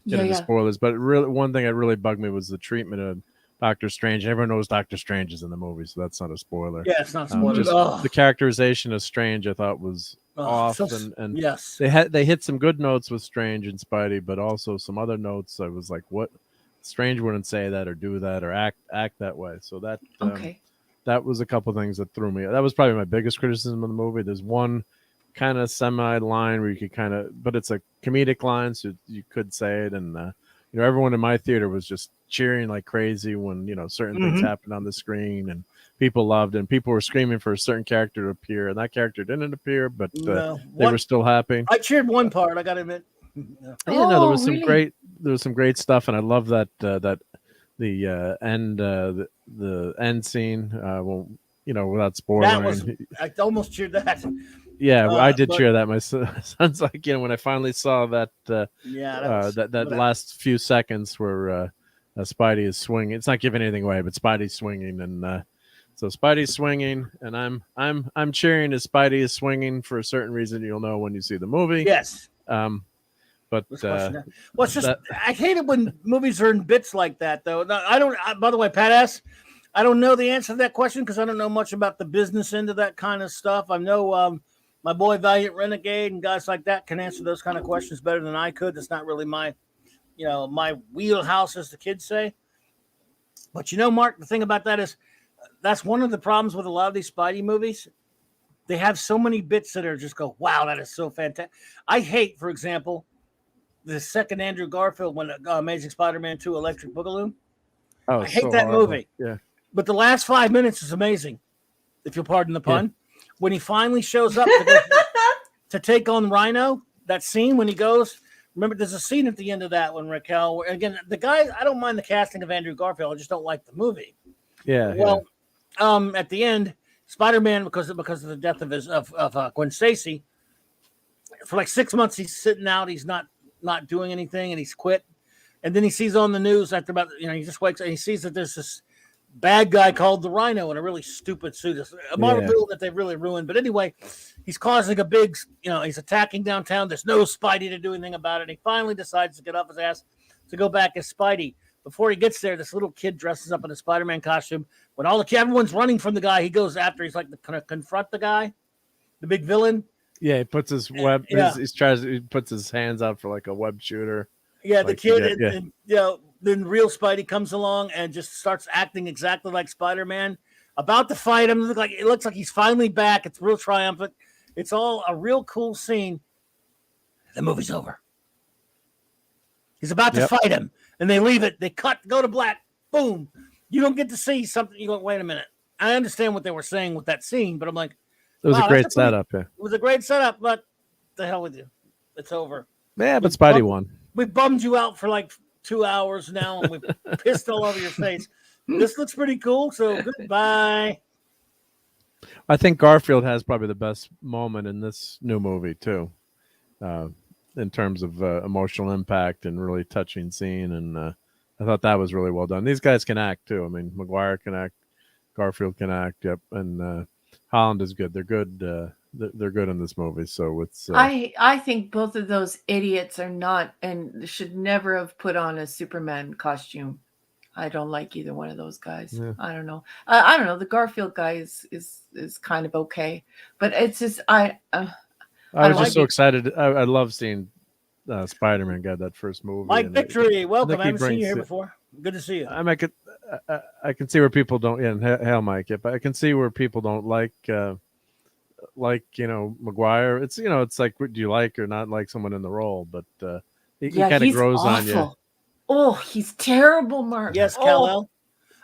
get into spoilers. But really, one thing that really bugged me was the treatment of Doctor Strange. Everyone knows Doctor Strange is in the movie, so that's not a spoiler. Yeah, it's not spoilers. Just the characterization of Strange, I thought was off, and yes, they hit some good notes with Strange and Spidey, but also some other notes. I was like, what? Strange wouldn't say that or do that or act that way. So that Okay. that was a couple things that threw me. That was probably my biggest criticism of the movie. There's one kind of semi line where you could but it's a comedic line, so you could say it, and everyone in my theater was just cheering like crazy when certain things happened on the screen, and people loved it, and people were screaming for a certain character to appear, and that character didn't appear, but they were still happy. I cheered one part. I got to admit. Yeah, no, there was some really? great stuff, and I love that the end scene. Without spoiling. I almost cheered that. Yeah, I did but- cheer that. My son's like, when I finally saw that Yeah, that last few seconds where Spidey is swinging. It's not giving anything away, but Spidey's swinging, and so Spidey's swinging, and I'm cheering as Spidey is swinging for a certain reason. You'll know when you see the movie. yes. But Well, it's just I hate it when movies are in bits like that, though. No, I don't. By the way, Pat S., I don't know the answer to that question because I don't know much about the business end of that kind of stuff. I know my boy Valiant Renegade and guys like that can answer those kind of questions better than I could. That's not really my wheelhouse, as the kids say. But Mark, the thing about that is that's one of the problems with a lot of these Spidey movies. They have so many bits that are just go, wow, that is so fantastic. I hate, for example, the second Andrew Garfield when Amazing Spider-Man 2 Electric Boogaloo. I hate that movie. Yeah. But the last 5 minutes is amazing, if you'll pardon the pun. Yeah. When he finally shows up to take on Rhino, that scene when he goes, remember there's a scene at the end of that when Raquel, again, the guy, I don't mind the casting of Andrew Garfield, I just don't like the movie. Yeah. Well, at the end, Spider-Man, because of the death of Gwen Stacy, for like 6 months he's sitting out, he's not doing anything, and he's quit. And then he sees on the news after about he just wakes up and he sees that there's bad guy called the Rhino in a really stupid suit. It's a Marvel Yeah. villain that they've really ruined. But anyway, he's causing a big, he's attacking downtown. There's no Spidey to do anything about it. He finally decides to get off his ass to go back as Spidey. Before he gets there, this little kid dresses up in a Spider-Man costume. When everyone's running from the guy, he goes after. He's like to confront the guy, the big villain. Yeah, he puts his web. Yeah. He puts his hands out for like a web shooter. Yeah, Like the kid, yeah. and then real Spidey comes along and just starts acting exactly like Spider-Man. About to fight him, it looks like he's finally back. It's real triumphant. It's all a real cool scene. The movie's over. He's about to fight him, and they leave it. They go to black. Boom. You don't get to see something. You go, wait a minute. I understand what they were saying with that scene, but I'm like, it was a great setup. Yeah, it was a great setup, but the hell with you. It's over. Yeah, but Spidey won. We bummed you out for like 2 hours now, and we pissed all over your face. This looks pretty cool, so goodbye. I think Garfield has probably the best moment in this new movie too, in terms of emotional impact and really touching scene. And I thought that was really well done. These guys can act too. I mean, Maguire can act, Garfield can act. Yep, and Holland is good. They're good. They're good in this movie. So it's. I think both of those idiots are not and should never have put on a Superman costume. I don't like either one of those guys. Yeah. I don't know. I don't know. The Garfield guy is kind of okay, but it's just I was like just so it. excited. I love seeing Spider-Man got that first movie. Mike and Victory, welcome. I he haven't seen you here brings before. Good to see you. I can see where people don't. Yeah, and hail Mike. Yeah, but I can see where people don't like Maguire. It's it's like, do you like or not like someone in the role? But he kind of he's grows awful. on you. Oh, he's terrible, Mark. Yes, Oh. Kal-El.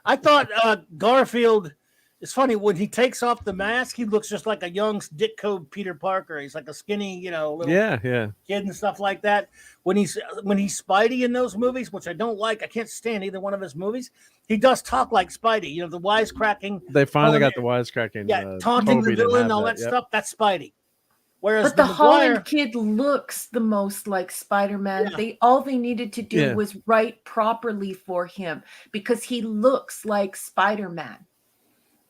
I thought Garfield. It's funny when he takes off the mask, he looks just like a young Ditko Peter Parker. He's like a skinny, little Yeah. kid and stuff like that. When he's Spidey in those movies, which I don't like, I can't stand either one of his movies. He does talk like Spidey. The wisecracking. They finally got the wisecracking. Yeah, taunting Toby the didn't villain, have all that yep. stuff. That's Spidey. Whereas But the Maguire, Holland kid looks the most like Spider-Man. Yeah. All they needed to do Yeah. was write properly for him because he looks like Spider-Man.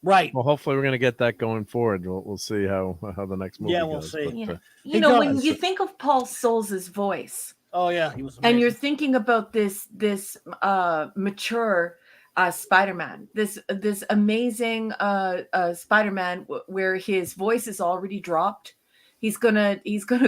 right? Well, hopefully we're gonna get that going forward. We'll see how the next movie Yeah, goes. we'll see. But, Yeah. He When does. you think of Paul Soles' voice, Oh yeah, he was. and you're amazing. thinking about this mature Spider-Man, this amazing Spider-Man where his voice is already dropped. He's gonna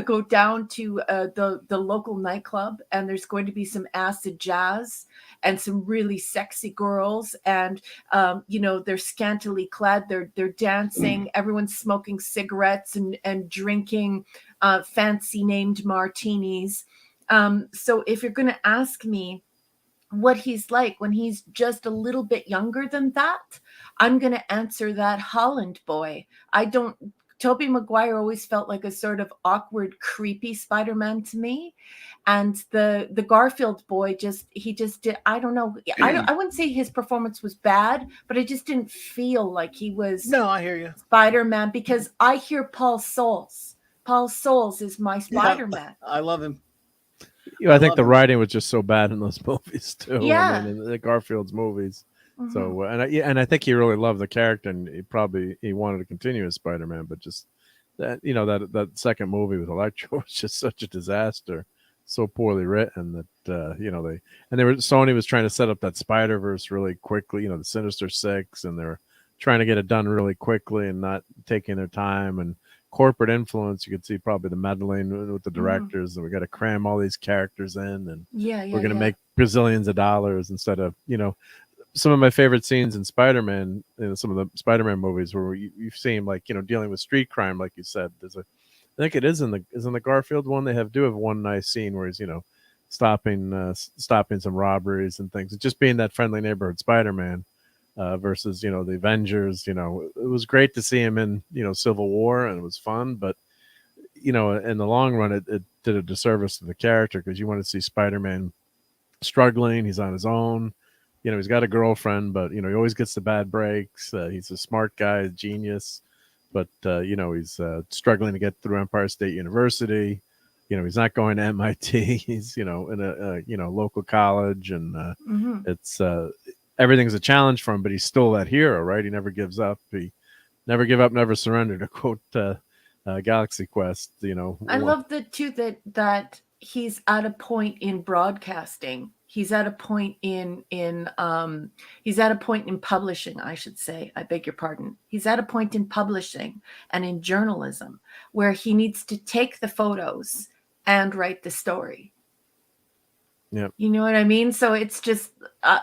go down to the local nightclub, and there's going to be some acid jazz and some really sexy girls, and they're scantily clad, they're dancing, everyone's smoking cigarettes and drinking fancy named martinis. So if you're going to ask me what he's like when he's just a little bit younger than that, I'm going to answer that Holland boy. Tobey Maguire always felt like a sort of awkward, creepy Spider-Man to me. And the Garfield boy he just did, I don't know. I wouldn't say his performance was bad, but I just didn't feel like he was No, I hear you. Spider-Man because I hear Paul Soles. Paul Soles is my Spider-Man. I love him. I think love the him. writing was just so bad in those movies too. Yeah. I mean, in the Garfield's movies. Mhm. So and I think he really loved the character, and he wanted to continue as Spider-Man, but just that that second movie with Electro was just such a disaster, so poorly written that Sony was trying to set up that Spider-Verse really quickly, the Sinister Six, and they were trying to get it done really quickly and not taking their time, and corporate influence. You could see probably the meddling with the directors, and we got to cram all these characters in, and we're going to make bazillions of dollars instead of some of my favorite scenes in Spider-Man, some of the Spider-Man movies where you've seen dealing with street crime, like you said. I think it is in the Garfield one. They have one nice scene where he's stopping some robberies and things. It's just being that friendly neighborhood Spider-Man versus the Avengers. It was great to see him in Civil War, and it was fun, but in the long run, it did a disservice to the character because you want to see Spider-Man struggling. He's on his own. He's got a girlfriend, but he always gets the bad breaks. He's a smart guy, a genius, but he's struggling to get through Empire State University. He's not going to MIT. He's in a local college, and Mhm. it's everything's a challenge for him, but he's still that hero, right? He never gives up. He never give up, never surrender, to quote Galaxy Quest. You know, I love that he's at a point in broadcasting. He's at a point in publishing, I should say. I beg your pardon. He's at a point in publishing and in journalism where he needs to take the photos and write the story. Yeah. You know what I mean? So it's just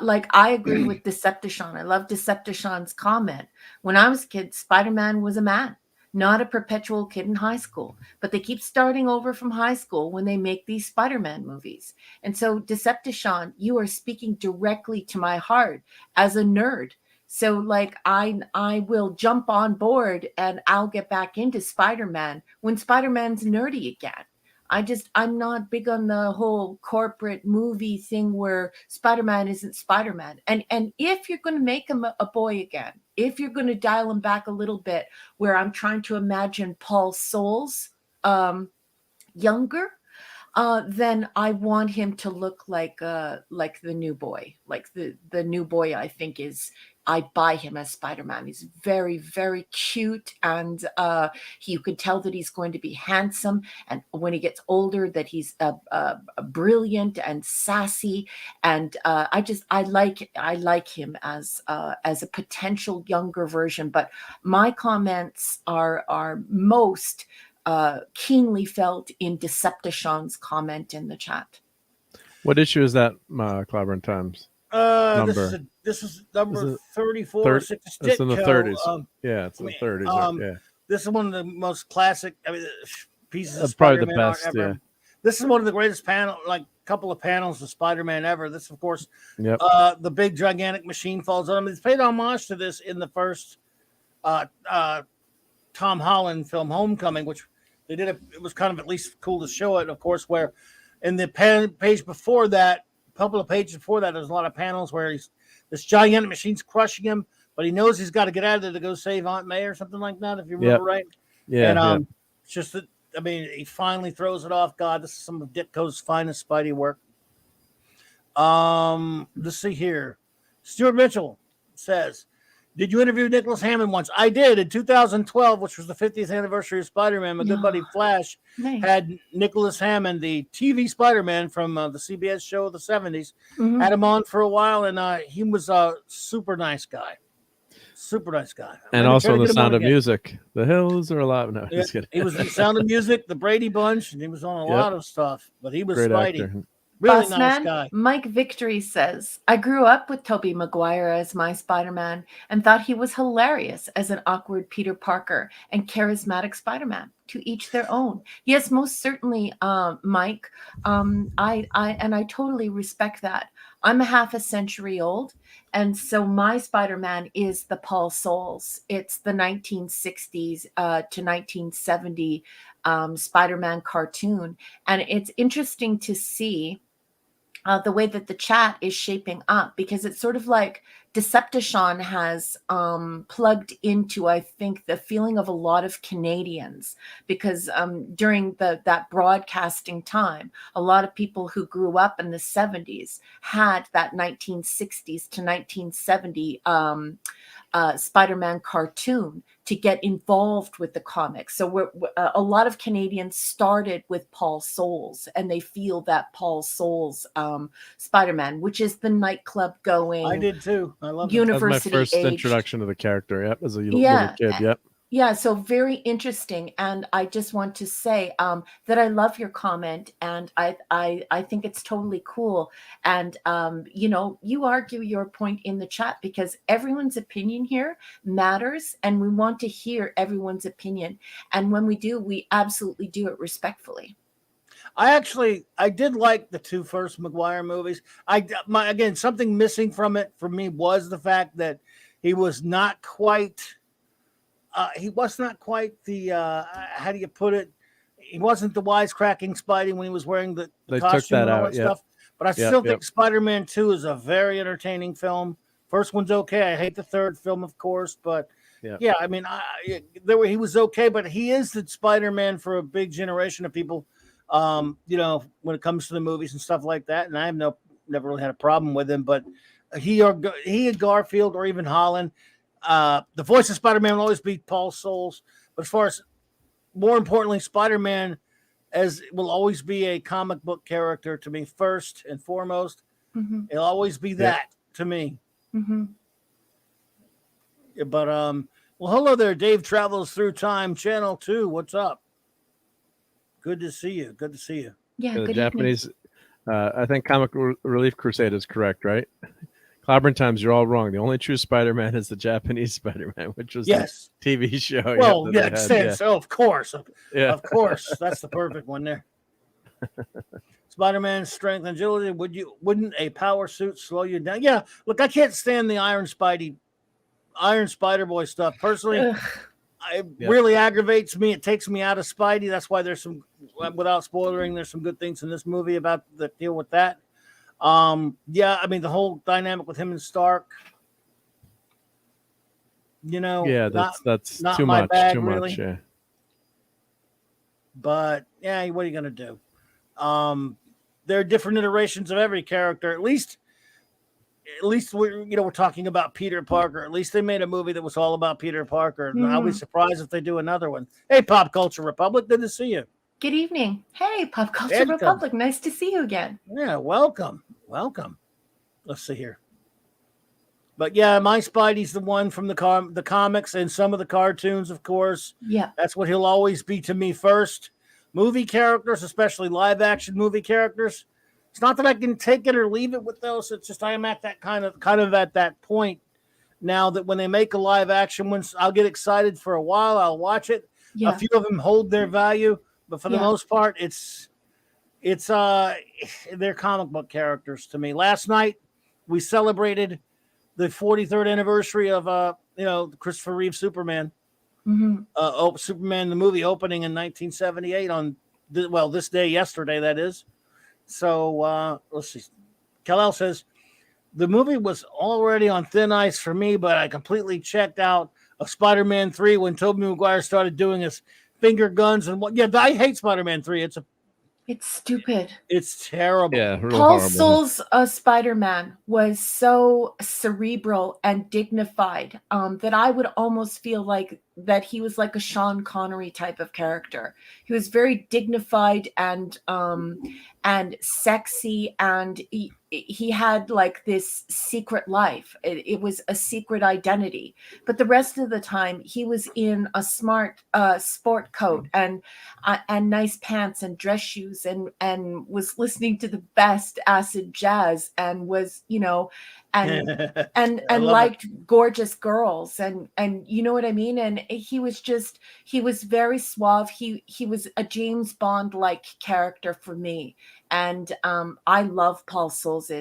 like, I agree with Decepticon. I love Decepticon's comment. When I was a kid, Spider-Man was a man, not a perpetual kid in high school. But they keep starting over from high school when they make these Spider-Man movies. And so, Decepticon, you are speaking directly to my heart as a nerd. So, like, I will jump on board and I'll get back into Spider-Man when Spider-Man's nerdy again. I'm not big on the whole corporate movie thing where Spider-Man isn't Spider-Man. And if you're going to make him a boy again, if you're going to dial him back a little bit, where I'm trying to imagine Paul Souls younger, then I want him to look like the new boy. Like the new boy, I think I buy him as Spider-Man. He's very, very cute, and you could tell that he's going to be handsome. And when he gets older, that he's brilliant and sassy. And I like him as a potential younger version. But my comments are most keenly felt in Decepticon's comment in the chat. What issue is that, Clobbering Times? Number. This is number 34. It's in the 30s. Yeah, it's in the 30s. Yeah. This is one of the most classic pieces of probably Spider-Man the best. art ever. Yeah. This is one of the greatest couple of panels of Spider-Man ever. This, of course, Yep. The big gigantic machine falls on him. It's paid homage to this in the first Tom Holland film Homecoming, which they did. It was kind of at least cool to show it, of course, where in the page before that, a couple of pages before that, there's a lot of panels where this gigantic machine's crushing him, but he knows he's got to get out of there to go save Aunt May or something like that, if you remember right. Yeah. And it's just that, I mean, he finally throws it off. God, this is some of Ditko's finest Spidey work. Let's see here. Stuart Mitchell says, did you interview Nicholas Hammond once? I did in 2012, which was the 50th anniversary of Spider-Man. My good buddy Flash had Nicholas Hammond, the TV Spider-Man from the CBS show of the 70s, had him on for a while, and he was a super nice guy. Super nice guy. And also in The Sound of Music. The hills are alive. No, yeah, just kidding. He was in The Sound of Music, the Brady Bunch, and he was on a lot of stuff. But he was Great Spidey. actor. Really nice guy. Mike Victory says, I grew up with Tobey Maguire as my Spider-Man and thought he was hilarious as an awkward Peter Parker and charismatic Spider-Man. To each their own. Yes, most certainly, Mike. I totally respect that. I'm a half a century old, and so my Spider-Man is the Paul Souls. It's the 1960s to 1970 Spider-Man cartoon, and it's interesting to see the way that the chat is shaping up, because it's sort of like Decepticon has plugged into, I think, the feeling of a lot of Canadians, because during that broadcasting time, a lot of people who grew up in the 70s had that 1960s to 1970 Spider-Man cartoon to get involved with the comics. So a lot of Canadians started with Paul Souls, and they feel that Paul Souls Spider-Man, which is the nightclub going. I did too. I love university That was my first aged introduction to the character. Yep, as a little kid. Yep. Yeah, so very interesting. And I just want to say that I love your comment, and I think it's totally cool. And, you argue your point in the chat, because everyone's opinion here matters, and we want to hear everyone's opinion. And when we do, we absolutely do it respectfully. I did like the two first Maguire movies. Again, something missing from it for me was the fact that he was not quite... he was not quite the how do you put it? He wasn't the wisecracking Spidey when he was wearing the costume and all that stuff. But I still think Spider-Man 2 is a very entertaining film. First one's okay. I hate the third film, of course, but I mean, he was okay. But he is the Spider-Man for a big generation of people. When it comes to the movies and stuff like that, and I have never really had a problem with him, but he and Garfield or even Holland. The voice of Spider-Man will always be Paul Souls. But as far as more importantly, Spider-Man as will always be a comic book character to me first and foremost. Mm-hmm. It'll always be that to me. Mm-hmm. But well, hello there, Dave Travels Through Time, Channel 2. What's up? Good to see you. Good to see you. Yeah, The good Japanese, I think Comic Relief Crusade is correct, right? Clobbering Times, you're all wrong. The only true Spider-Man is the Japanese Spider-Man, which was the TV show. Well, that yeah, they it had, stands. Oh, of course. Yeah. Of course. That's the perfect one there. Spider-Man's strength and agility. Wouldn't a power suit slow you down? Yeah. Look, I can't stand the Iron Spider Boy stuff. Personally, Ugh. it really aggravates me. It takes me out of Spidey. That's why there's some, without spoiling, there's some good things in this movie about that deal with that. Yeah, I mean the whole dynamic with him and Stark. You know, Yeah, that's not too my much. bag, Too really. much. Yeah. But yeah, what are you gonna do? There are different iterations of every character. At least we're talking about Peter Parker. At least they made a movie that was all about Peter Parker. And I'll be surprised if they do another one. Hey, Pop Culture Republic, good to see you. Good evening. Hey, Pop Culture Republic. Nice to see you again. Yeah, welcome. Let's see here. But yeah, my Spidey's the one from the comics and some of the cartoons, of course. Yeah. That's what he'll always be to me first. Movie characters, especially live action movie characters. It's not that I can take it or leave it with those. It's just I am at that kind of at that point now that when they make a live action one, I'll get excited for a while. I'll watch it. Yeah. A few of them hold their value, but for the most part, it's they're comic book characters to me. Last night we celebrated the 43rd anniversary of the Christopher Reeve Superman. Mm-hmm. Superman the movie opening in 1978 on this day yesterday, that is. So let's see. Kal-El says the movie was already on thin ice for me, but I completely checked out of Spider-Man 3 when Tobey Maguire started doing his finger guns and what. Yeah, I hate Spider-Man 3. It's stupid. It's terrible. Yeah, real Paul horrible. Souls' Spider-Man was so cerebral and dignified that I would almost feel like that he was like a Sean Connery type of character. He was very dignified and sexy, and he had like this secret life. It was a secret identity. But the rest of the time, he was in a smart sport coat and nice pants and dress shoes and was listening to the best acid jazz and was and liked gorgeous girls and you know what I mean. And he was very suave. He was a James Bond like character for me. And I love Paul Souls'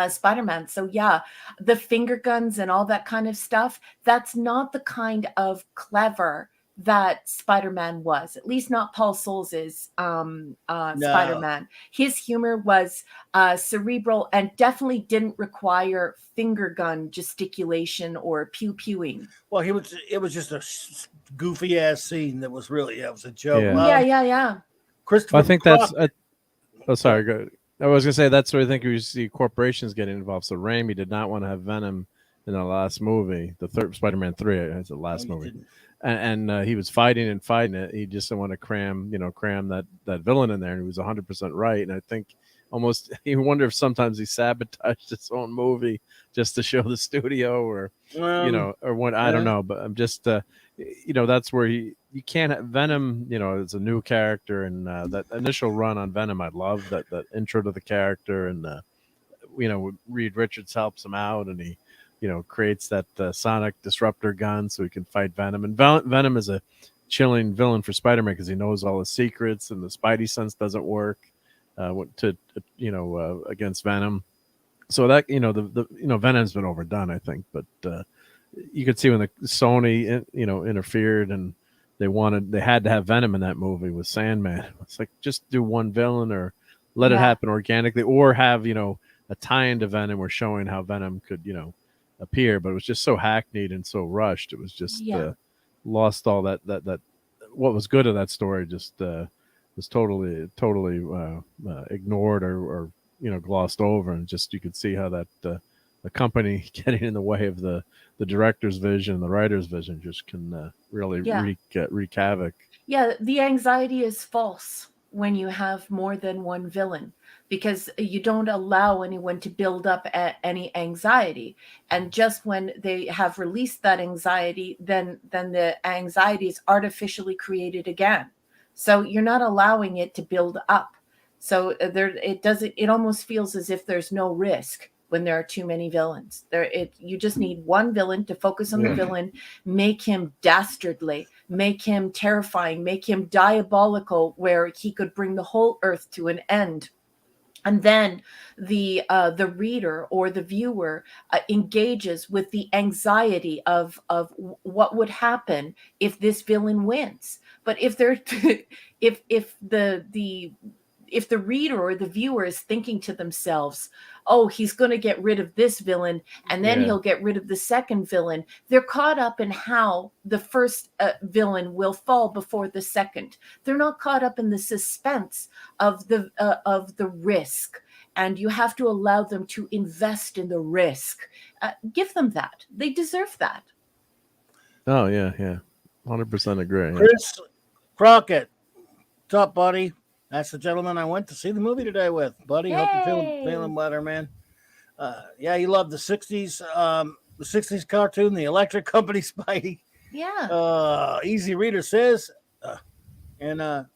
Spider-Man. So yeah, the finger guns and all that kind of stuff, that's not the kind of clever that Spider-Man was, at least not Paul Souls' Spider-Man. His humor was cerebral and definitely didn't require finger gun gesticulation or pew-pewing. Well, it was just a goofy ass scene that was really, it was a joke. Yeah. Yeah. Christopher, I think that's. Sorry. Go. I was gonna say that's where I think we see corporations getting involved. So Raimi did not want to have Venom in the last movie, the third Spider-Man 3. It's the last movie, and he was fighting it. He just didn't want to cram that villain in there, and he was 100% right. And I think almost you wonder if sometimes he sabotaged his own movie just to show the studio, or or what. I don't know, but I'm just that's where you can't have Venom, it's a new character, and that initial run on Venom, I love that intro to the character, and Reed Richards helps him out, and he creates that sonic disruptor gun so he can fight Venom. And Venom is a chilling villain for Spider-Man because he knows all his secrets, and the Spidey sense doesn't work against Venom. So that Venom's been overdone, I think, but you could see when the Sony interfered and they had to have Venom in that movie with Sandman. It's like, just do one villain or let it happen organically, or have a tie into Venom or showing how Venom could appear. But it was just so hackneyed and so rushed. It was just lost all that what was good of that story. Just was totally ignored or glossed over, and just you could see how that the company getting in the way of the director's vision, the writer's vision, just can really Yeah. wreak havoc. Yeah, the anxiety is false when you have more than one villain, because you don't allow anyone to build up any anxiety. And just when they have released that anxiety, then the anxiety is artificially created again. So you're not allowing it to build up. So it almost feels as if there's no risk when there are too many villains. You just need one villain to focus on the villain, make him dastardly, make him terrifying, make him diabolical, where he could bring the whole earth to an end. And then the reader or the viewer engages with the anxiety of what would happen if this villain wins. But if they're if the reader or the viewer is thinking to themselves, oh, he's going to get rid of this villain and then he'll get rid of the second villain, they're caught up in how the first villain will fall before the second. They're not caught up in the suspense of the risk. And you have to allow them to invest in the risk. Give them that. They deserve that. Oh, yeah. 100% agree. Chris Crockett, what's up, buddy? That's the gentleman I went to see the movie today with, buddy. Hope you're feeling better, man. Yeah, you love the 60s cartoon, the Electric Company Spidey. Yeah. Easy Reader says, and of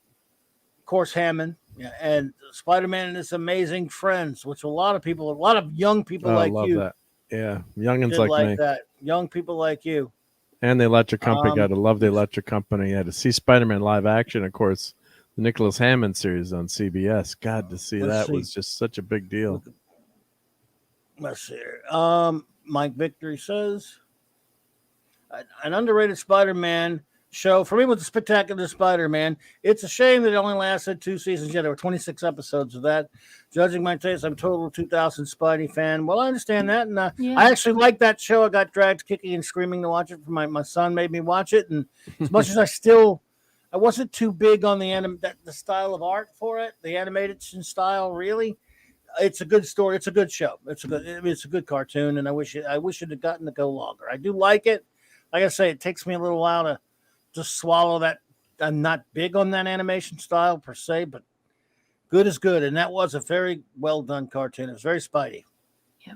course Hammond, and Spider-Man and his amazing friends, which a lot of young people like love you. That. Yeah, youngins like me. That. Young people like you. And the Electric Company. Got to love the Electric Company. You had to see Spider-Man live action, of course. The Nicholas Hammond series on CBS. God, to see was just such a big deal. Let's see here. Mike Victory says, an underrated Spider-Man show. For me, with the Spectacular Spider-Man, it's a shame that it only lasted 2 seasons. Yeah, there were 26 episodes of that. Judging my taste, I'm a total 2000 Spidey fan. Well, I understand that. And I actually like that show. I got dragged kicking and screaming to watch it. My son made me watch it. And as much as I wasn't too big on the style of art for it, the animation style. Really, it's a good story. It's a good show. It's a good cartoon, and I wish it had gotten to go longer. I do like it. Like I say, it takes me a little while to just swallow that. I'm not big on that animation style per se, but good is good, and that was a very well done cartoon. It was very Spidey. Yeah.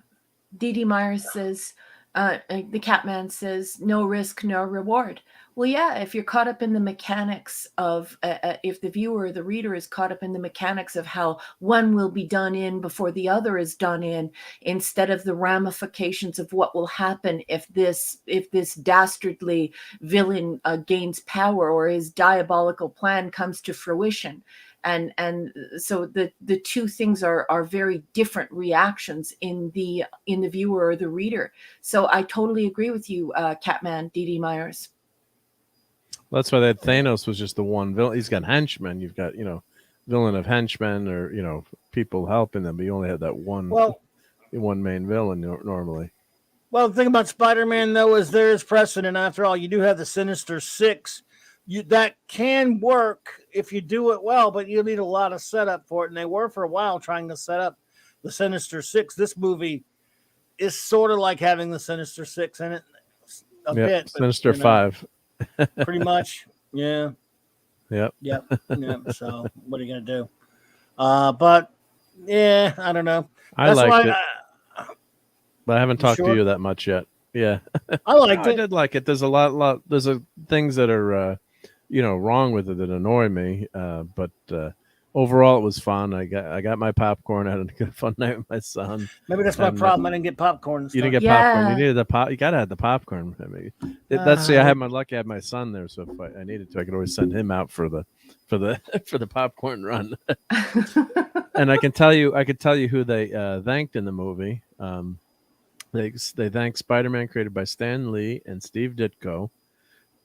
Dee Myers says, the Catman says, no risk, no reward. Well, yeah, if you're caught up in the mechanics of, if the viewer or the reader is caught up in the mechanics of how one will be done in before the other is done in, instead of the ramifications of what will happen if this dastardly villain gains power or his diabolical plan comes to fruition. And so the two things are very different reactions in the viewer or the reader. So I totally agree with you, Catman, Dee Myers. That's why that Thanos was just the one villain. He's got henchmen. You've got, villain of henchmen or, people helping them. But you only have that one main villain normally. Well, the thing about Spider-Man, though, is there is precedent. After all, you do have the Sinister Six. That can work if you do it well, but you need a lot of setup for it. And they were for a while trying to set up the Sinister Six. This movie is sort of like having the Sinister Six in it a bit. Sinister Five. Pretty much. Yeah. Yep. So what are you going to do? But yeah, I don't know. I liked it. But I haven't talked to you that much yet. Yeah. I liked it. I did like it. There's a lot, there's things that are, wrong with it that annoy me. But overall, it was fun. I got my popcorn. I had a good fun night with my son. Maybe that's my problem. I didn't get popcorn. You didn't get popcorn. You needed you got to have the popcorn. I mean, I had my son there, so if I needed to, I could always send him out for the popcorn run. And I could tell you who they thanked in the movie. They thanked Spider-Man, created by Stan Lee and Steve Ditko,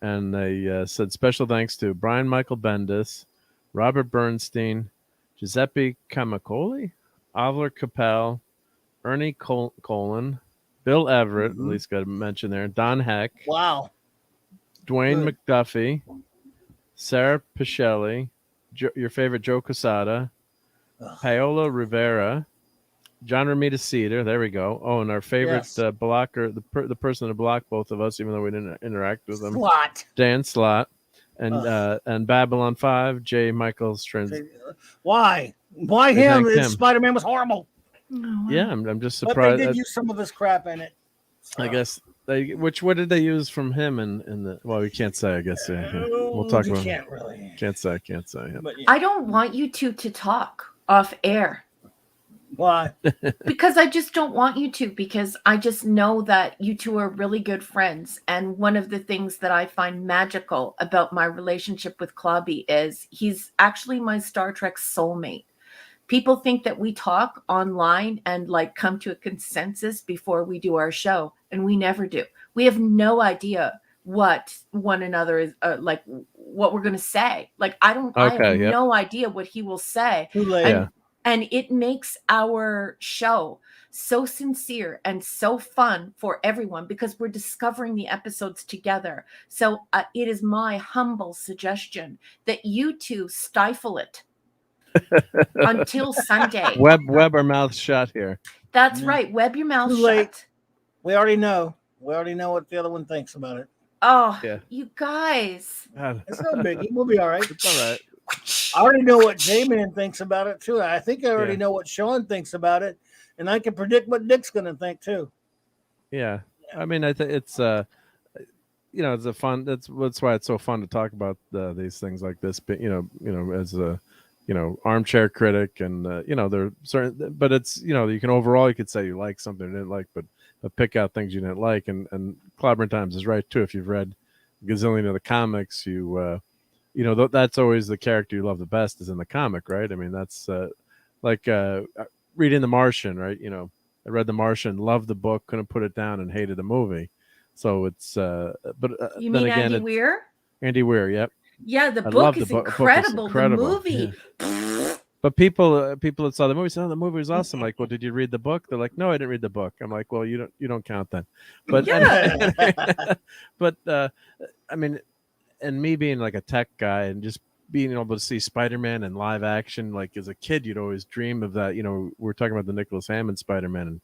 and they said special thanks to Brian Michael Bendis, Robert Bernstein, Giuseppe Camacoli, Oliver Capel, Ernie Colin, Bill Everett, at least got to mention there, Don Heck, wow, Dwayne McDuffie, Sarah Pichelli, your favorite Joe Quesada, Paola Rivera, John Romita Cedar. There we go. Oh, and our favorite Yes. blocker, the person to block both of us, even though we didn't interact with them, Slot. Dan Slott, Ugh. and Babylon 5, J. Michael Strins. Why? Why They him? thanked him. Spider-Man was horrible. Oh, wow. Yeah, I'm just But they surprised. did use some of his crap in it. I guess what did they use from him in the? Well, we can't say. I guess we'll talk You about. can't really. Can't say. Yeah. But yeah. I don't want you two to talk off air. Why? Because I just don't want you to, because I just know that you two are really good friends. And one of the things that I find magical about my relationship with Clobby is he's actually my Star Trek soulmate. People think that we talk online and like come to a consensus before we do our show, and we never do. We have no idea what one another is like, what we're going to say. Like, I have no idea what he will say. Too late. And it makes our show so sincere and so fun for everyone because we're discovering the episodes together. So it is my humble suggestion that you two stifle it until Sunday. Web our mouths shut here. That's right. Web your mouth Too shut. late. We already know. We already know what the other one thinks about it. Oh, Yeah. You guys. It's no biggie. We'll be all right. It's all right. I already know what J-Man thinks about it too. I think I already know what Sean thinks about it, and I can predict what Dick's going to think too. Yeah. I mean, I think it's it's a fun. That's why it's so fun to talk about these things like this. But as a armchair critic, and there are certain, but it's you can overall you could say you like something you didn't like, but pick out things you didn't like, and Clobbering Times is right too. If you've read a gazillion of the comics, that's always the character you love the best is in the comic, right? I mean, that's like reading The Martian, right? I read The Martian, loved the book, couldn't put it down, and hated the movie. So it's but you then mean again, Andy Weir? Andy Weir, yep. Yeah, the book is incredible. The movie. Yeah. But people that saw the movie said, "Oh, the movie was awesome." Like, well, did you read the book? They're like, "No, I didn't read the book." I'm like, "Well, you don't count then." But but I mean, and me being like a tech guy and just being able to see Spider-Man in live action, like as a kid, you'd always dream of that. We're talking about the Nicholas Hammond Spider-Man, and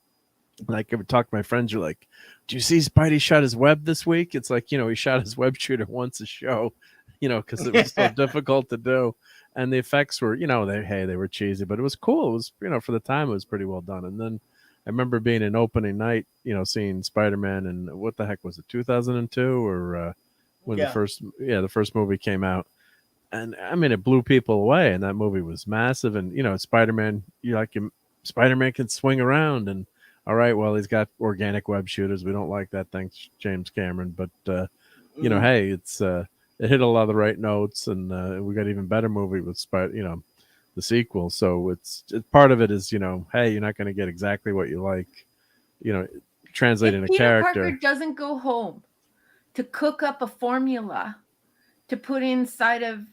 like I would talk to my friends, you're like, "Do you see Spidey shot his web this week?" It's like, he shot his web shooter once a show, because it was so difficult to do. And the effects were, they were cheesy, but it was cool. It was, for the time, it was pretty well done. And then I remember being an opening night, seeing Spider-Man, and what the heck was it, 2002 or when the first movie came out. And I mean, it blew people away, and that movie was massive. And, Spider-Man, Spider-Man can swing around, and all right, well, he's got organic web shooters. We don't like that, thanks, James Cameron. But, hey, it's... it hit a lot of the right notes, and we got even better movie with the sequel. So it's part of it is, hey, you're not going to get exactly what you like, translating a character. Peter Parker doesn't go home to cook up a formula to put inside of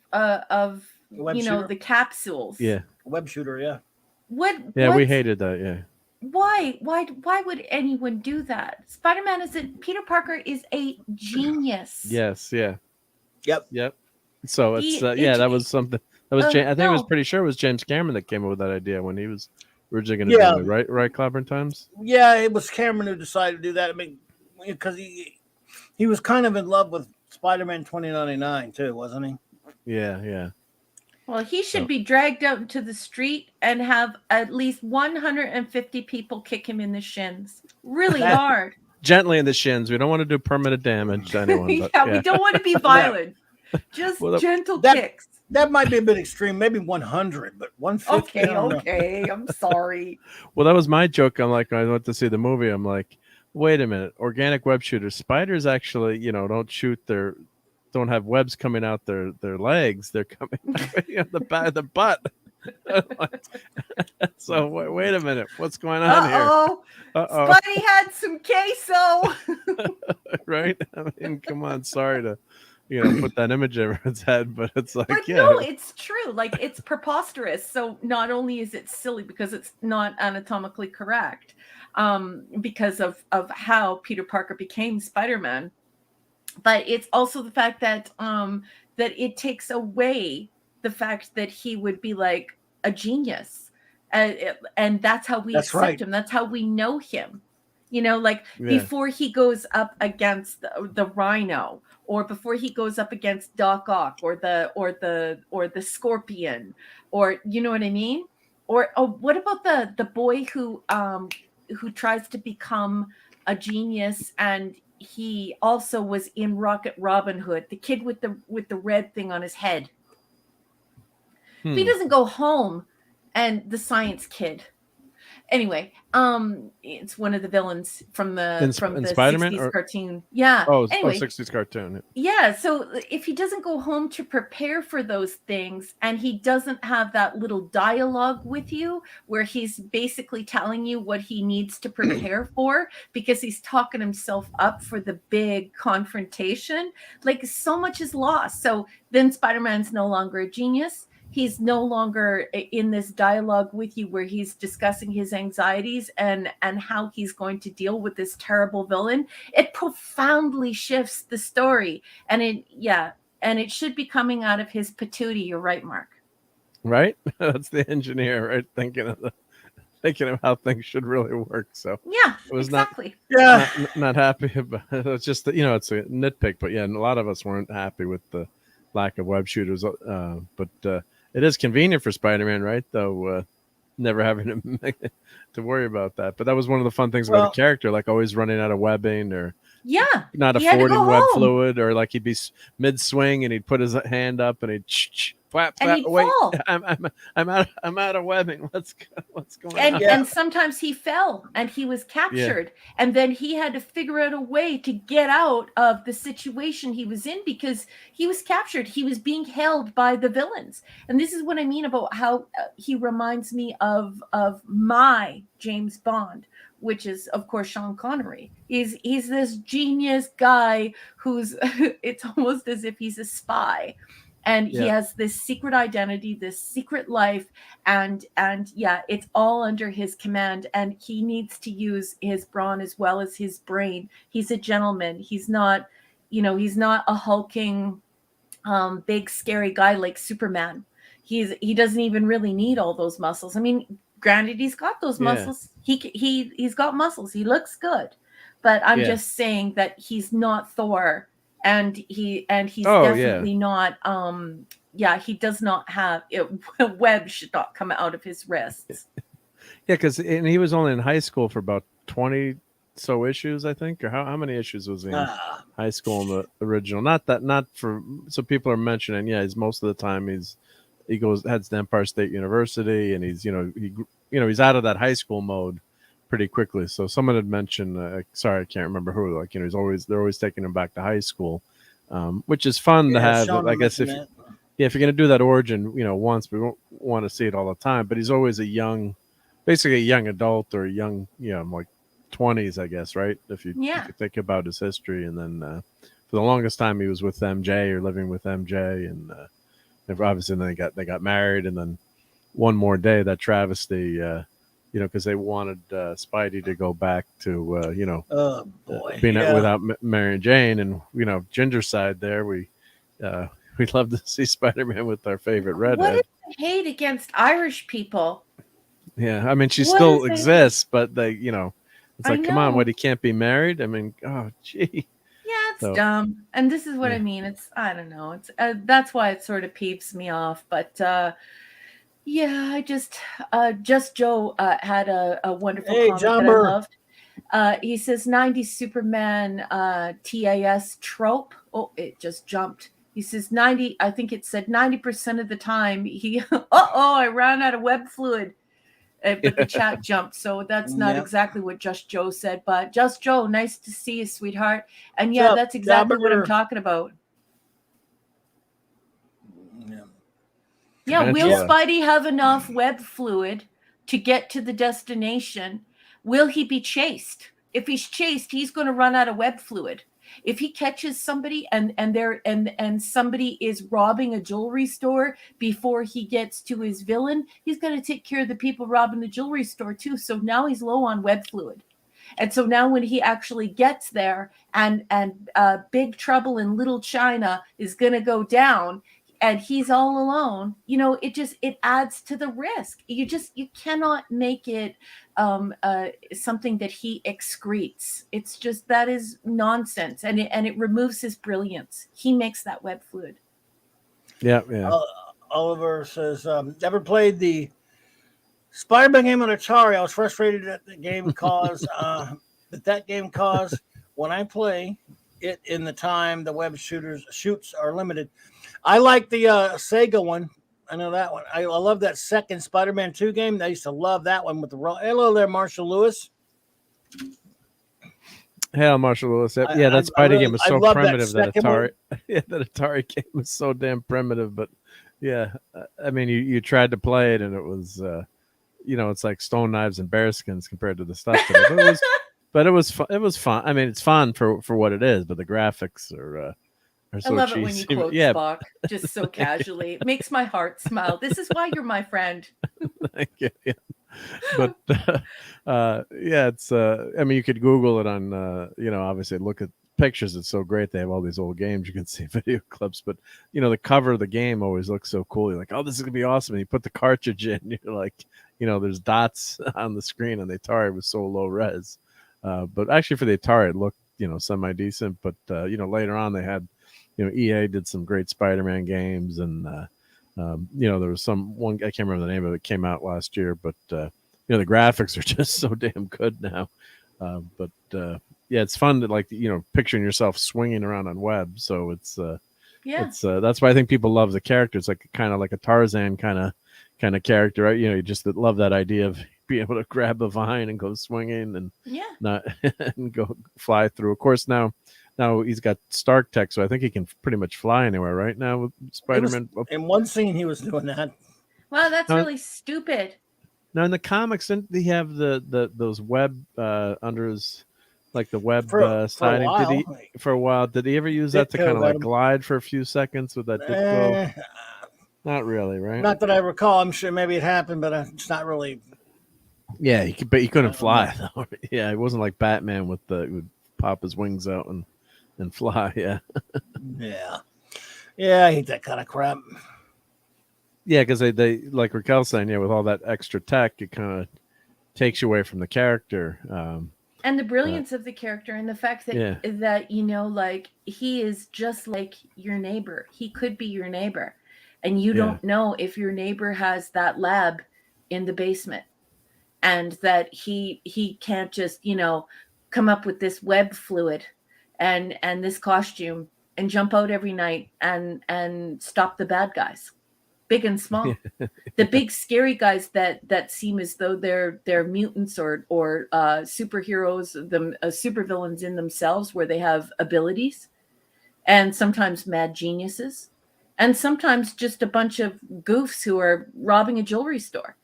the capsules. Yeah, web shooter. Yeah. We hated that. Yeah. Why would anyone do that? Peter Parker is a genius. Yes. Yeah. Yep. So it's that was something that was. I think I was pretty sure it was James Cameron that came up with that idea when he was originally going to do it, right, Clobbering Times. Yeah, it was Cameron who decided to do that. I mean, because he was kind of in love with Spider-Man 2099 too, wasn't he? Yeah. Well, he should be dragged out into the street and have at least 150 people kick him in the shins, really hard. Gently in the shins. We don't want to do permanent damage to anyone. But, we don't want to be violent. Just gentle kicks. That might be a bit extreme. Maybe 100, but 150. Okay. I'm sorry. Well, that was my joke. I'm like, when I went to see the movie, I'm like, wait a minute. Organic web shooters. Spiders actually, don't have webs coming out their legs. They're coming out the butt. So wait a minute, what's going on here? Spidey had some queso. Right? I mean, come on. Sorry to put that image over its head, but it's like, no, it's true. Like, it's preposterous. So not only is it silly because it's not anatomically correct, because of how Peter Parker became Spider-Man, but it's also the fact that that it takes away the fact that he would be like a genius, And that's how we That's accept right. him. That's how we know him. You know, like Yeah. before he goes up against the Rhino, or before he goes up against Doc Ock, or the Scorpion, or you know what I mean? Or what about the boy who tries to become a genius, and he also was in Rocket Robin Hood, the kid with the red thing on his head. If he doesn't go home, and the science kid. Anyway, it's one of the villains from the in Spider-Man 60s or cartoon. Yeah. oh, Anyway, 60s cartoon. yeah. So if he doesn't go home to prepare for those things, and he doesn't have that little dialogue with you where he's basically telling you what he needs to prepare for, because he's talking himself up for the big confrontation, like so much is lost. So then Spider-Man's no longer a genius. He's no longer in this dialogue with you where he's discussing his anxieties and how he's going to deal with this terrible villain. It profoundly shifts the story. And it should be coming out of his patootie. You're right, Mark. Right? That's the engineer, right? Thinking of how things should really work. So Yeah, it was exactly. not happy about it. It's just that, it's a nitpick, but yeah, and a lot of us weren't happy with the lack of web shooters. But it is convenient for Spider-Man, right? Though never having to worry about that. But that was one of the fun things about a character, like always running out of webbing or not affording web fluid, or like he'd be mid-swing and he'd put his hand up and he'd flap, and he'd wait, fall. I'm out of webbing. What's going on? And sometimes he fell and he was captured, and then he had to figure out a way to get out of the situation he was in because he was captured. He was being held by the villains. And this is what I mean about how he reminds me of my James Bond, which is of course Sean Connery. He's this genius guy who's it's almost as if he's a spy. And he has this secret identity, this secret life, and it's all under his command. And he needs to use his brawn as well as his brain. He's a gentleman. He's not, he's not a hulking, big scary guy like Superman. He doesn't even really need all those muscles. I mean, granted, he's got those muscles. He's got muscles. He looks good, but I'm just saying that he's not Thor. And he's definitely not. He does not have it. Web should not come out of his wrists. Because he was only in high school for about 20 so issues, I think, or how many issues was he in high school in the original? So people are mentioning, he's most of the time he heads to Empire State University, and he's he's out of that high school mode pretty quickly. So someone had mentioned, sorry, I can't remember who, they're always taking him back to high school, which is fun to have. I guess if you're going to do that origin, once, we won't want to see it all the time, but he's always basically a young adult or a young, like 20s, I guess, right? If you think about his history. And then for the longest time he was with MJ or living with MJ, and obviously then they got married, and then one more day, that travesty, because they wanted Spidey to go back to, being without Mary Jane, and Ginger side there, we'd love to see Spider-Man with our favorite redhead. What is the hate against Irish people? Yeah, I mean, she still exists, but they, it's like, come on, what, he can't be married? I mean, oh, gee. Yeah, it's dumb. And this is what I mean. I don't know. It's that's why it sort of peeves me off. But I just Joe had a wonderful comment that I loved. He says 90s Superman TAS trope. Oh, it just jumped. He says 90. I think it said 90% of the time he. I ran out of web fluid. But the chat jumped, so that's not exactly what Just Joe said. But Just Joe, nice to see you, sweetheart. And that's exactly what I'm talking about. Yeah, will Spidey have enough web fluid to get to the destination? Will he be chased? If he's chased, he's going to run out of web fluid. If he catches somebody and somebody is robbing a jewelry store before he gets to his villain, he's got to take care of the people robbing the jewelry store too. So now he's low on web fluid. And so now when he actually gets there and Big Trouble in Little China is going to go down, and he's all alone, you know, it adds to the risk. You cannot make it something that he excretes. It's just, that is nonsense, and it removes his brilliance. He makes that web fluid. Yeah, yeah. Oliver says, never played the Spider-Man game on Atari. I was frustrated at the game cause that game caused when I play it in the time the web shoots are limited. I like the Sega one. I know that one. I love that second Spider-Man 2 game. I used to love that one with the hello there, Marshall Lewis. Hell, Marshall Lewis. Yeah, that Spidey game was so primitive that Atari. Yeah, that Atari game was so damn primitive. But yeah, I mean, you tried to play it, and it was, you know, it's like stone knives and bearskins compared to the stuff. But it was fun. I mean, it's fun for what it is. But the graphics are so I love cheesy. it when you quote Spock just so casually. It makes my heart smile. This is why you're my friend. Thank you. Yeah. But yeah, it's I mean, you could Google it on you know, obviously look at pictures. It's so great. They have all these old games. You can see video clips, but you know, the cover of the game always looks so cool. You're like, oh, this is gonna be awesome. And you put the cartridge in, you're like, you know, there's dots on the screen, and the Atari was so low res. But actually for the Atari, it looked, you know, semi decent. But you know, later on they had, you know, EA did some great Spider-Man games, and you know, there was one, I can't remember the name of it, came out last year, but you know, the graphics are just so damn good now. But yeah, it's fun to, like, you know, picturing yourself swinging around on web. So it's it's that's why I think people love the character. It's like kind of like a Tarzan kind of character, right? You know, you just love that idea of being able to grab a vine and go swinging and not and go fly through. Of course, now he's got Stark Tech, so I think he can pretty much fly anywhere right now with Spider-Man. In one scene, he was doing that. Wow, that's really stupid. Now in the comics, didn't he have those web under his, like the web siding? For a while? Did he ever use that to kind of like glide for a few seconds with that Ditko? Not really, right? Not that I recall. I'm sure maybe it happened, but it's not really. Yeah, but he couldn't fly though. Yeah, it wasn't like Batman would pop his wings out and fly. Yeah. Yeah, I hate that kind of crap. Yeah, because they like Raquel's saying, yeah, with all that extra tech, it kind of takes you away from the character. And the brilliance of the character, and the fact that that, you know, like, he is just like your neighbor. He could be your neighbor, and you don't know if your neighbor has that lab in the basement, and that he can't just, you know, come up with this web fluid and this costume and jump out every night and stop the bad guys, big and small. The big scary guys that seem as though they're mutants or superheroes, supervillains in themselves, where they have abilities, and sometimes mad geniuses, and sometimes just a bunch of goofs who are robbing a jewelry store.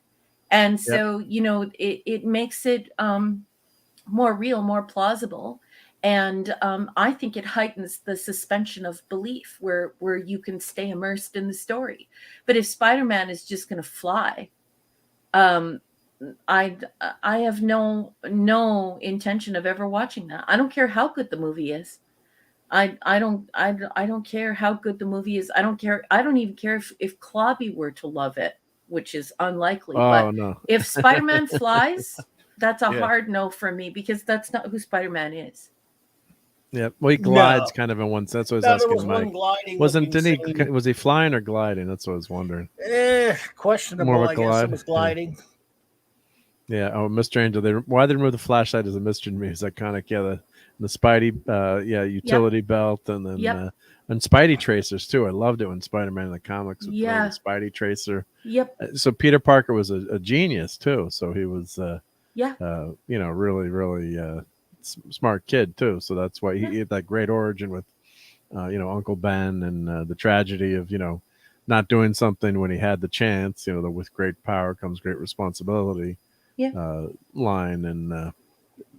And so, you know, it makes it more real, more plausible. And I think it heightens the suspension of belief where you can stay immersed in the story. But if Spider-Man is just going to fly, I have no intention of ever watching that. I don't care how good the movie is. I don't care how good the movie is. I don't care. I don't even care if Clobby were to love it, which is unlikely. But no. If Spider-Man flies, that's a hard no for me, because that's not who Spider-Man is. Yeah, well, he glides kind of in one sense. So I was asking Mike. Was he flying or gliding? That's what I was wondering. Questionable. More of a I guess it was gliding. Yeah. Oh, Mr. Angel. Why they remove the flashlight is a mystery to me. It's iconic. Yeah, the Spidey, utility belt, and then and Spidey tracers too. I loved it when Spider-Man in the comics would play the Spidey tracer. Yep. So Peter Parker was a genius too. So he was, you know, really smart kid too. So that's why he had that great origin with, you know, Uncle Ben, and the tragedy of, you know, not doing something when he had the chance. You know, with great power comes great responsibility. Line, and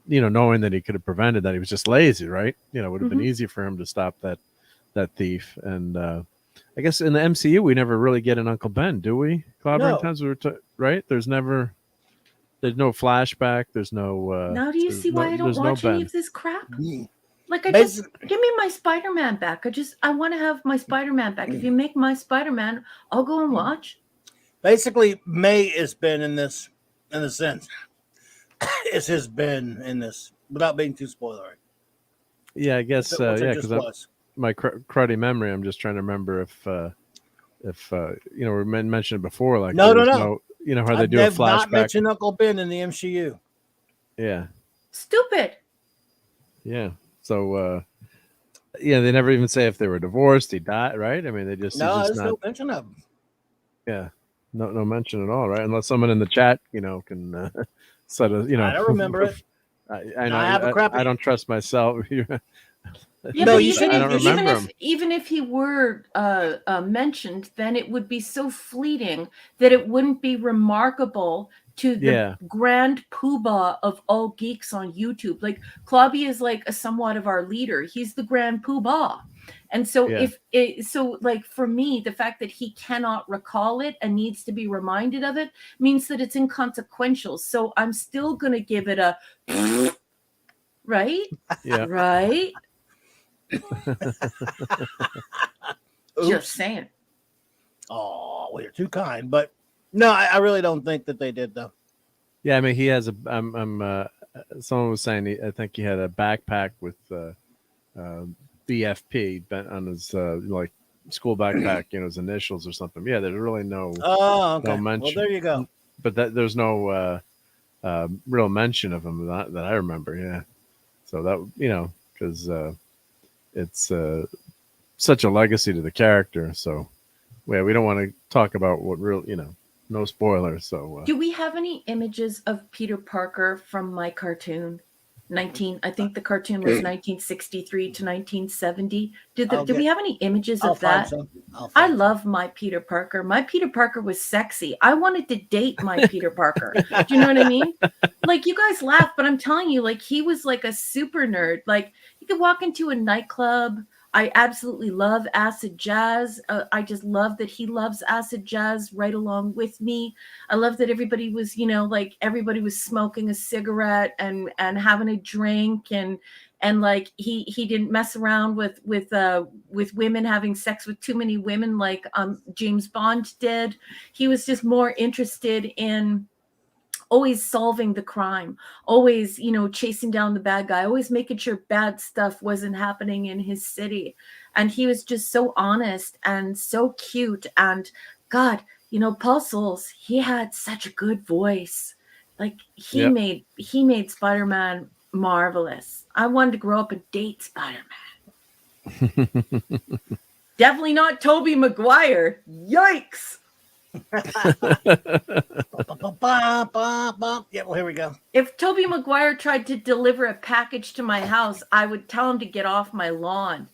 you know, knowing that he could have prevented that, he was just lazy, right? You know, it would have been easy for him to stop that thief. And I guess in the MCU we never really get an Uncle Ben, do we? Clobbering times we were right. There's no flashback. There's no. Now do you see why I don't watch any of this crap? Like, give me my Spider-Man back. I want to have my Spider-Man back. If you make my Spider-Man, I'll go and watch. Basically, May has been in this, in a sense. It has been in this, without being too spoilery. Yeah, I guess. Which it Yeah, just because was. my cruddy memory. I'm just trying to remember if you know, we mentioned it before. Like, No. You know how they do They've a not flashback. mentioned Uncle Ben in the MCU. Yeah. Stupid. Yeah. So, yeah, they never even say if they were divorced, he died, right? I mean, they just No, he's there's just no not. mention of him. Yeah. No mention at all, right? Unless someone in the chat, you know, can sort of, you know. I don't remember it. I No, I have a crappy. I don't trust myself. Yeah, No, but you I don't remember him. even if he were mentioned, then it would be so fleeting that it wouldn't be remarkable to the grand poobah of all geeks on YouTube. Like, Clobby is like somewhat of our leader. He's the grand poobah. And so like, for me, the fact that he cannot recall it and needs to be reminded of it means that it's inconsequential. So I'm still going to give it a right? Yeah. Right? Just saying. Oh, well, you're too kind. But no, I really don't think that they did, though. Yeah, I mean, he has a. Someone was saying I think he had a backpack with BFP on his like school backpack, you know, his initials or something. Yeah, there's really no. Oh, okay. No mention. Well, there you go. But there's no real mention of him that I remember. Yeah, so that, you know, because it's such a legacy to the character. So yeah, we don't want to talk about what real, you know, no spoilers. So do we have any images of Peter Parker from my cartoon? I think the cartoon was 1963 to 1970. Do we have any images of that? I love my Peter Parker. My Peter Parker was sexy. I wanted to date my Peter Parker. Do you know what I mean? Like, you guys laugh, but I'm telling you, like, he was like a super nerd. Like, you could walk into a nightclub. I absolutely love acid jazz. I just love that he loves acid jazz right along with me. I love that everybody was, you know, like, everybody was smoking a cigarette and having a drink, and like, he didn't mess around with women, having sex with too many women like James Bond did. He was just more interested in always solving the crime, always, you know, chasing down the bad guy, always making sure bad stuff wasn't happening in his city. And he was just so honest and so cute. And God, you know, Paul Souls, he had such a good voice. Like, he made Spider-Man marvelous. I wanted to grow up and date Spider-Man. Definitely not Tobey Maguire. Yikes. Yeah, well, here we go. If Tobey Maguire tried to deliver a package to my house, I would tell him to get off my lawn.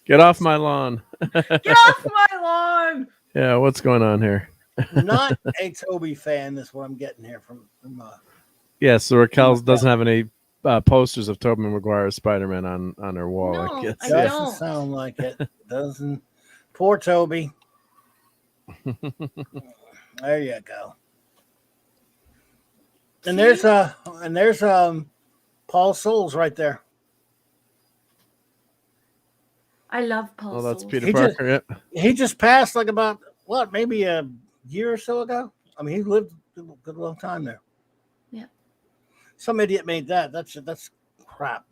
Get off my lawn. Get off my lawn. Yeah, what's going on here? Not a Toby fan. That's what I'm getting here from yeah, so Raquel doesn't have any posters of Tobey Maguire's Spider-Man on her wall. No, I guess. I doesn't don't. sound like it. Doesn't. Poor Toby. There you go. And there's Paul Souls right there. I love Paul. Oh, that's Souls. Peter Parker. He just passed like about maybe a year or so ago. I mean, he lived a good long time there. Yeah. Some idiot made that. That's crap.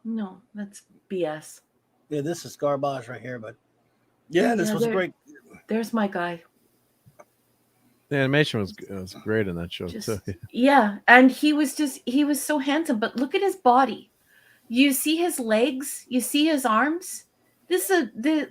No, that's BS. Yeah, this is garbage right here, but yeah, this was great. There's my guy. The animation was great in that show too. Yeah, and he was so handsome. But look at his body. You see his legs. You see his arms.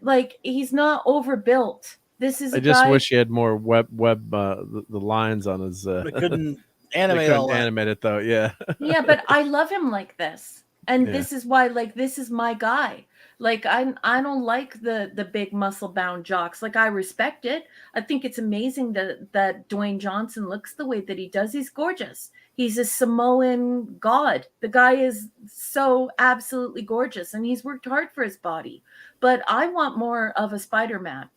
Like, he's not overbuilt. This is. I just wish he had more web the lines on his. They couldn't animate animate it though. Yeah. Yeah, but I love him like this, and this is why. Like, this is my guy. Like, I don't like the big muscle bound jocks. Like, I respect it. I think it's amazing that Dwayne Johnson looks the way that he does. He's gorgeous. He's a Samoan god. The guy is so absolutely gorgeous, and he's worked hard for his body. But I want more of a Spider-Man.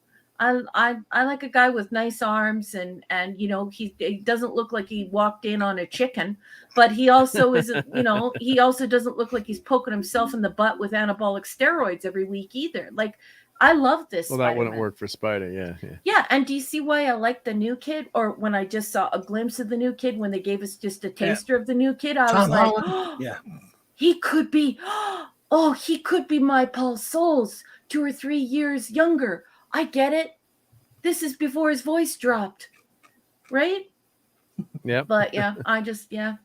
I like a guy with nice arms, and you know, he doesn't look like he walked in on a chicken, but he also isn't, you know, he also doesn't look like he's poking himself in the butt with anabolic steroids every week either. Like, I love this. Well, that wouldn't Spider-Man. work for Spider. Yeah, yeah. Yeah, and do you see why I like the new kid? Or when I just saw a glimpse of the new kid, when they gave us just a taster of the new kid, I was Tom like, Holland. oh, Yeah. he could be, oh, he could be my Paul Souls 2 or 3 years younger. I get it. This is before his voice dropped, right? Yep. But yeah, I just, yeah.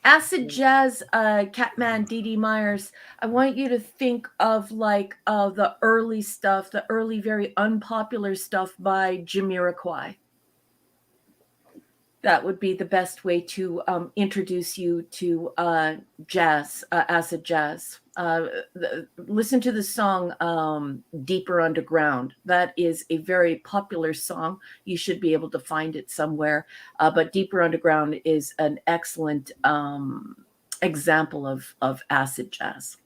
Acid Jazz, Catman, D.D. Myers, I want you to think of like the early stuff, the early, very unpopular stuff by Jamiroquai. That would be the best way to introduce you to jazz, acid jazz. Listen to the song Deeper Underground. That is a very popular song. You should be able to find it somewhere. But Deeper Underground is an excellent example of acid jazz.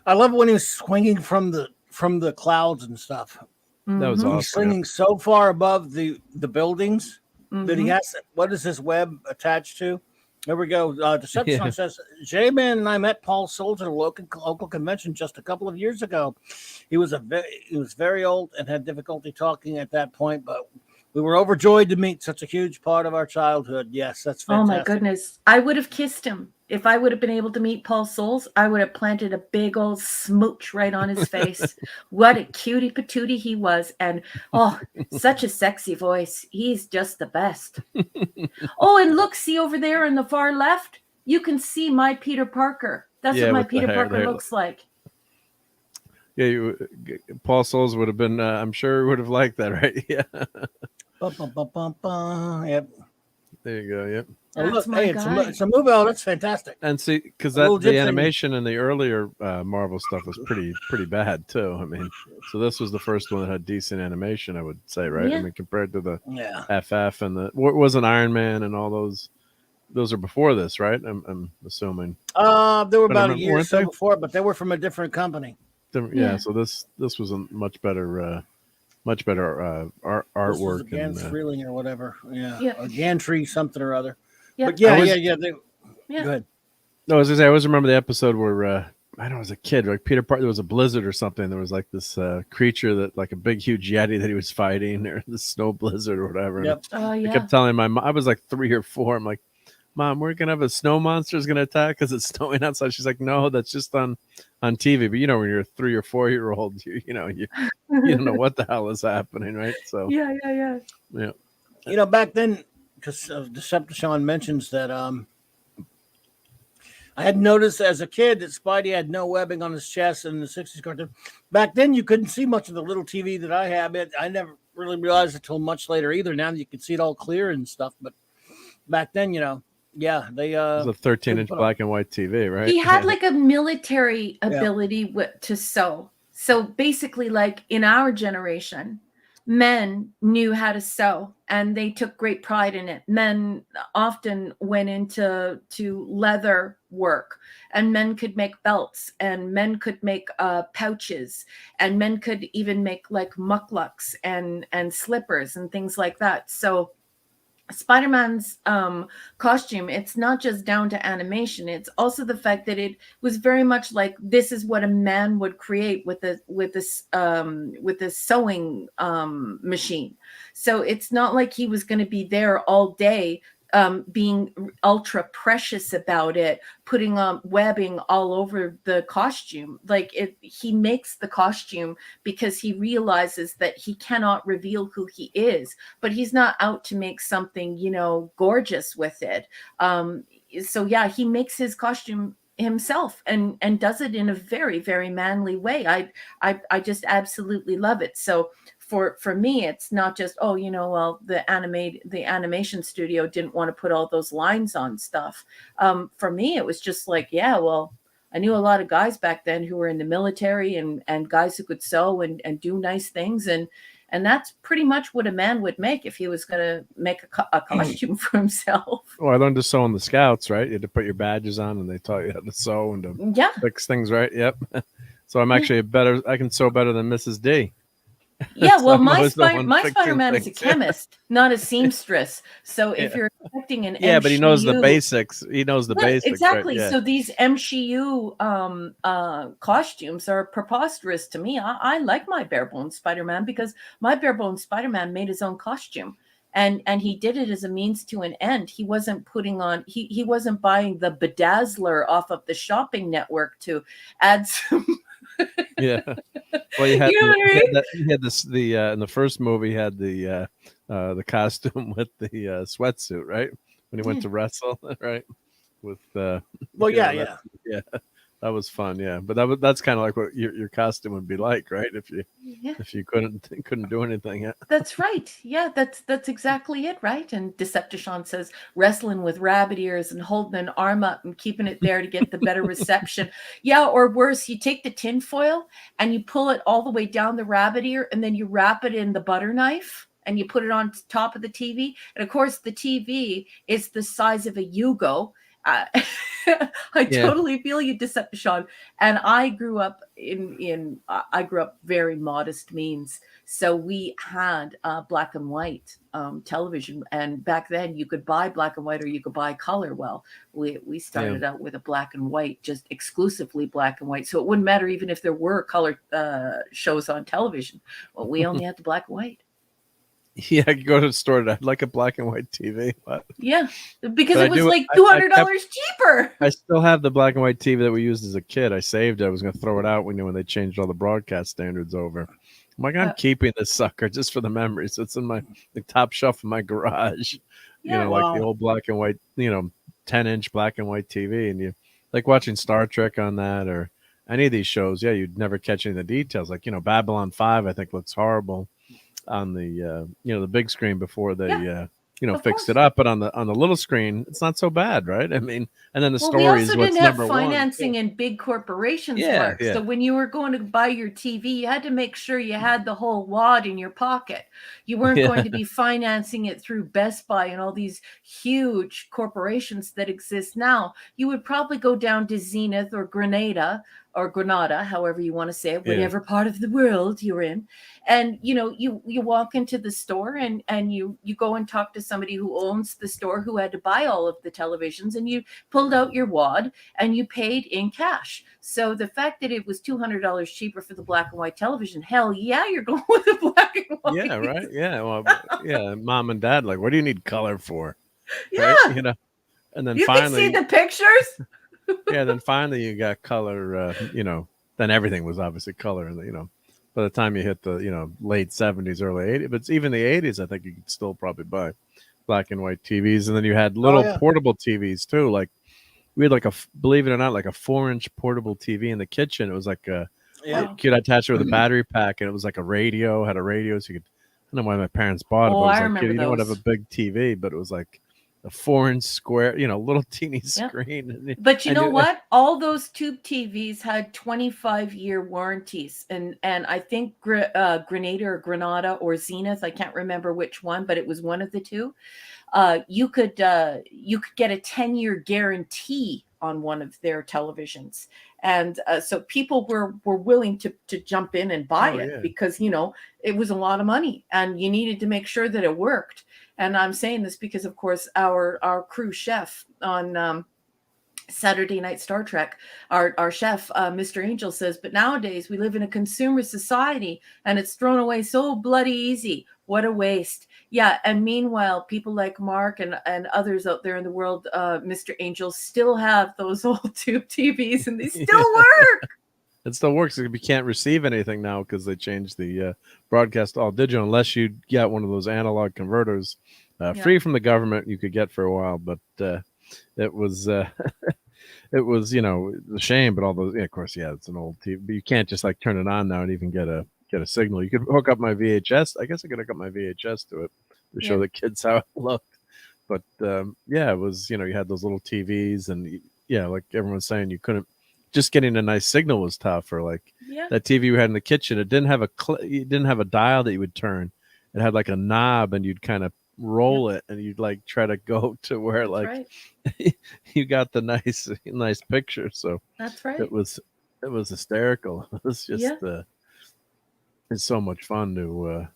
I love when he was swinging from the clouds and stuff. That was Mhm. awesome. He's swinging so far above the buildings that he Mhm. has. What is this web attached to? There we go. Deception Yeah. says, J-Man and I met Paul Souls at a local convention just a couple of years ago. He was very old and had difficulty talking at that point, but we were overjoyed to meet such a huge part of our childhood. Yes, that's Oh fantastic. my goodness. I would have kissed him. If I would have been able to meet Paul Souls, I would have planted a big old smooch right on his face. What a cutie patootie he was. And oh, such a sexy voice. He's just the best. Oh, and look, see over there in the far left, you can see my Peter Parker. That's Yeah, what my with the Peter hair Parker there. looks like. Yeah, Paul Souls would have been. I'm sure he would have liked that, right? Yeah. Bum, bum, bum, bum, bum. Yep. There you go. Yep. Oh, That's look, my hey, guy. it's a movie. Oh, that's fantastic. And see, because A little the gypsy. animation in the earlier Marvel stuff was pretty bad too. I mean, so this was the first one that had decent animation, I would say, right? Yeah. I mean, compared to the Yeah. FF and the what wasn't Iron Man and all those. Those are before this, right? I'm assuming. They were But I about a remember- year or weren't so they? before, but they were from a different company. Yeah. Yeah. So this was a much better This was artwork the Gans and Freeling or whatever. Yeah. Yeah. Or Gantry something or other. Yeah. But yeah, I was- yeah. Go Yeah. ahead. no, as I say, I always remember the episode where I don't know, as a kid, like Peter Parker, there was a blizzard or something. There was like this creature that, like a big, huge yeti that he was fighting, or the snow blizzard or whatever. Yep. Oh, I yeah. kept telling my mom, I was like 3 or 4. I'm like, Mom, we're gonna have a snow monster is gonna attack because it's snowing outside. She's like, no, that's just on TV. But you know, when you're a 3 or 4 year old, you don't know what the hell is happening, right? So Yeah. yeah. You know, back then, because Decepticon mentions that I had noticed as a kid that Spidey had no webbing on his chest in the 60s cartoon. Back then, you couldn't see much of the little TV that I have. I never really realized it until much later either. Now you can see it all clear and stuff. But back then, yeah, they It was a 13-inch black and white TV, right? He had like a military ability to sew. So basically, like in our generation, men knew how to sew and they took great pride in it. Men often went into leather work, and men could make belts, and men could make pouches, and men could even make like mukluks and slippers and things like that. So Spider-Man's costume, it's not just down to animation, it's also the fact that it was very much like this is what a man would create with this sewing machine. So it's not like he was going to be there all day being ultra precious about it, putting webbing all over the costume. Like he makes the costume because he realizes that he cannot reveal who he is, but he's not out to make something, gorgeous with it. So yeah, he makes his costume himself and does it in a very, very manly way. I just absolutely love it. So for me, it's not just, the animation studio didn't want to put all those lines on stuff. For me, it was just like, yeah, well, I knew a lot of guys back then who were in the military and guys who could sew and do nice things. And that's pretty much what a man would make if he was going to make a costume for himself. Well, I learned to sew in the Scouts, right? You had to put your badges on and they taught you how to sew and to Yeah. fix things, right? Yep. So I'm actually I can sew better than Mrs. D. Yeah, It's well, my almost a one my fiction Spider-Man is a thing, too. chemist, not a seamstress. So if Yeah. you're expecting an Yeah, but he knows the MCU, basics. He knows the yeah, basics, right? exactly. Yeah. So these MCU costumes are preposterous to me. I like my bare bones Spider-Man because my bare bones Spider-Man made his own costume. And he did it as a means to an end. He wasn't putting on he wasn't buying the bedazzler off of the shopping network to add some. Yeah. Well, you had You know what I mean? he had this in the first movie he had the costume with the sweatsuit, right? When he went Yeah. to wrestle, right? With Well, you yeah, know, yeah. yeah, that was fun, yeah. But that's kind of like what your costume would be like, right? Yeah. If you couldn't do anything. Yeah. That's right. Yeah, that's exactly it, right? And Decepticon says wrestling with rabbit ears and holding an arm up and keeping it there to get the better reception. Yeah, or worse, you take the tin foil and you pull it all the way down the rabbit ear and then you wrap it in the butter knife and you put it on top of the TV. And of course, the TV is the size of a Yugo. Uh, I Yeah. totally feel you, Decepticon. And I grew up I grew up very modest means. So we had black and white television, and back then you could buy black and white or you could buy color. Well, we started out with a black and white, just exclusively black and white. So it wouldn't matter even if there were color shows on television. Well, we only had the black and white. Yeah, I could go to the store and I'd like a black and white TV. What? Yeah, because But it was like $200 cheaper. I still have the black and white TV that we used as a kid. I saved it. I was going to throw it out when they changed all the broadcast standards over. I'm like, I'm keeping this sucker just for the memories. It's in the top shelf of my garage. Yeah, Like the old black and white, 10-inch black and white TV. And you like watching Star Trek on that or any of these shows. Yeah, you'd never catch any of the details. Like, Babylon 5, I think looks horrible on the the big screen before they of fixed course. it up, but on the little screen it's not so bad, right? I mean, and then the Well, story we is also what's didn't have number financing in big corporations, Yeah, Mark. yeah. So when you were going to buy your TV, you had to make sure you had the whole wad in your pocket. You weren't Yeah. going to be financing it through Best Buy and all these huge corporations that exist now. You would probably go down to Zenith or Granada, however you want to say it, Yeah. whatever part of the world you're in. And you walk into the store and you go and talk to somebody who owns the store who had to buy all of the televisions, and you pulled out your wad and you paid in cash. So the fact that it was $200 cheaper for the black and white television, hell yeah, you're going with the black and white. Yeah, right. Yeah, well, yeah. Mom and dad, like, what do you need color for? Yeah, Right? And then you can see finally, the pictures. yeah, then finally you got color. Then everything was obviously color, and by the time you hit the late 70s, early 80s, but even the 80s, I think you could still probably buy black and white TVs, and then you had little yeah. portable TVs too. Like we had believe it or not, like a 4-inch portable TV in the kitchen. It was like Yeah. Wow. you could attach it with a battery pack, and it was like a radio. Had a radio, so you could. I don't know why my parents bought it. Oh, But it was I like, remember you don't want to have those. a big TV, but it was like a 4-inch square, little teeny Yep. screen. But you And know what? All those tube TVs had 25-year warranties, and I think Grenada or Granada or Zenith, I can't remember which one, but it was one of the two. You could get a 10-year guarantee on one of their televisions, and so people were willing to jump in and buy it yeah. because it was a lot of money, and you needed to make sure that it worked. And I'm saying this because, of course, our crew chef on Saturday Night Star Trek, our chef, Mr. Angel, says, but nowadays we live in a consumer society and it's thrown away so bloody easy. What a waste. Yeah. And meanwhile, people like Mark and others out there in the world, Mr. Angel, still have those old tube TVs and they still work. It still works. You can't receive anything now because they changed the broadcast all digital, unless you get one of those analog converters free from the government you could get for a while. But it was it was a shame. But all those, of course, it's an old TV, but you can't just like turn it on now and even get a signal. You could hook up my VHS. I guess I could hook up my VHS to it to show the kids how it looked. But it was you had those little TVs, and like everyone's saying, you couldn't. Just getting a nice signal was tough. Or like that TV we had in the kitchen, it didn't have it didn't have a dial that you would turn. It had like a knob, and you'd kind of roll it, and you'd like try to go to where you got the nice picture. So that's right. It was hysterical. It was just it's so much fun to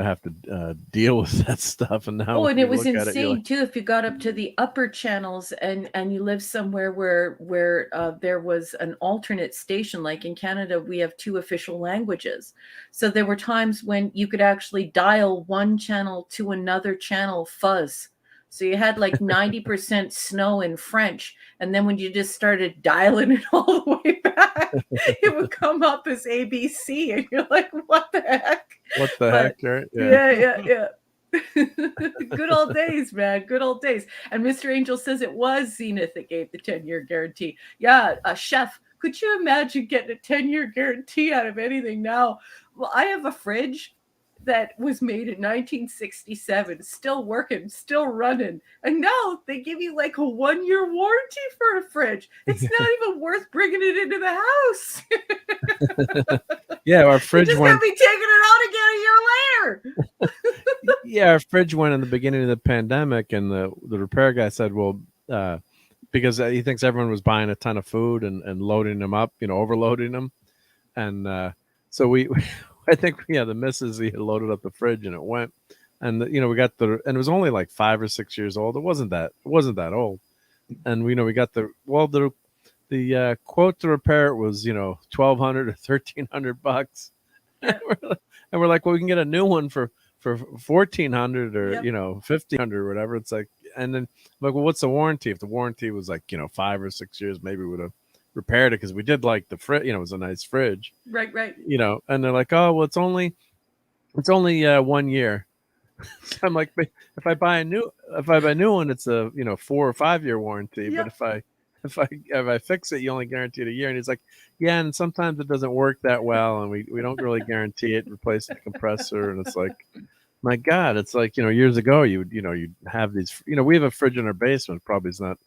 have to deal with that stuff. And now Oh, when and you it was look at it, you're insane like, too. If you got up to the upper channels and you live somewhere where there was an alternate station, like in Canada, we have 2 official languages. So there were times when you could actually dial one channel to another channel fuzz. So you had like 90% snow in French, and then when you just started dialing it all the way back, it would come up as ABC, and you're like, "What the heck?" what the But heck, right? yeah. Good old days, man. Good old days. And Mr. Angel says it was Zenith that gave the 10-year guarantee. Yeah, a chef. Could you imagine getting a 10-year guarantee out of anything now? Well, I have a fridge that was made in 1967, still working, still running. And now they give you like a 1-year warranty for a fridge. It's not even worth bringing it into the house. Yeah, our You're fridge just went. gonna be taking it out again a year later. Yeah, our fridge went in the beginning of the pandemic, and the repair guy said, well, because he thinks everyone was buying a ton of food and loading them up, overloading them. And so we I think, the missus, he had loaded up the fridge and it went. And, we got and it was only like 5 or 6 years old. It wasn't that old. And we got the quote to repair it was, $1,200 or $1,300. Yeah. And we're like, well, we can get a new one for $1,400 or, Yep. $1,500 or whatever. It's like, and then I'm like, well, what's the warranty? If the warranty was like, 5 or 6 years, maybe we would have repaired it, because we did like the fridge, it was a nice fridge. Right. And they're like, oh, well, it's only 1 year. So I'm like, but if I buy a new one, it's a 4 or 5 year warranty. Yep. But if I fix it, you only guaranteed a year. And he's like, yeah, and sometimes it doesn't work that well, and we don't really guarantee it. Replace the compressor, and it's like, my God, it's like, years ago you'd have these, we have a fridge in our basement. Probably is not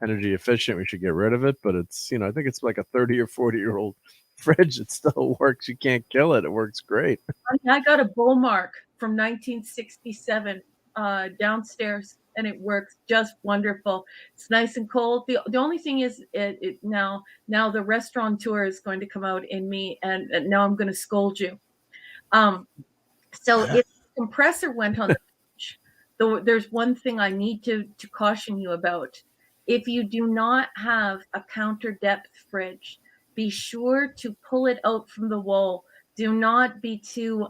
energy efficient. We should get rid of it, but it's, I think it's like a 30 or 40-year-old fridge. It still works. You can't kill it. It works great. I got a Bullmark from 1967 downstairs, and it works just wonderful. It's nice and cold. The only thing is, it now the restaurateur is going to come out in me, and now I'm going to scold you. So if the compressor went on the fridge, there's one thing I need to caution you about. If you do not have a counter depth fridge, be sure to pull it out from the wall. Do not be too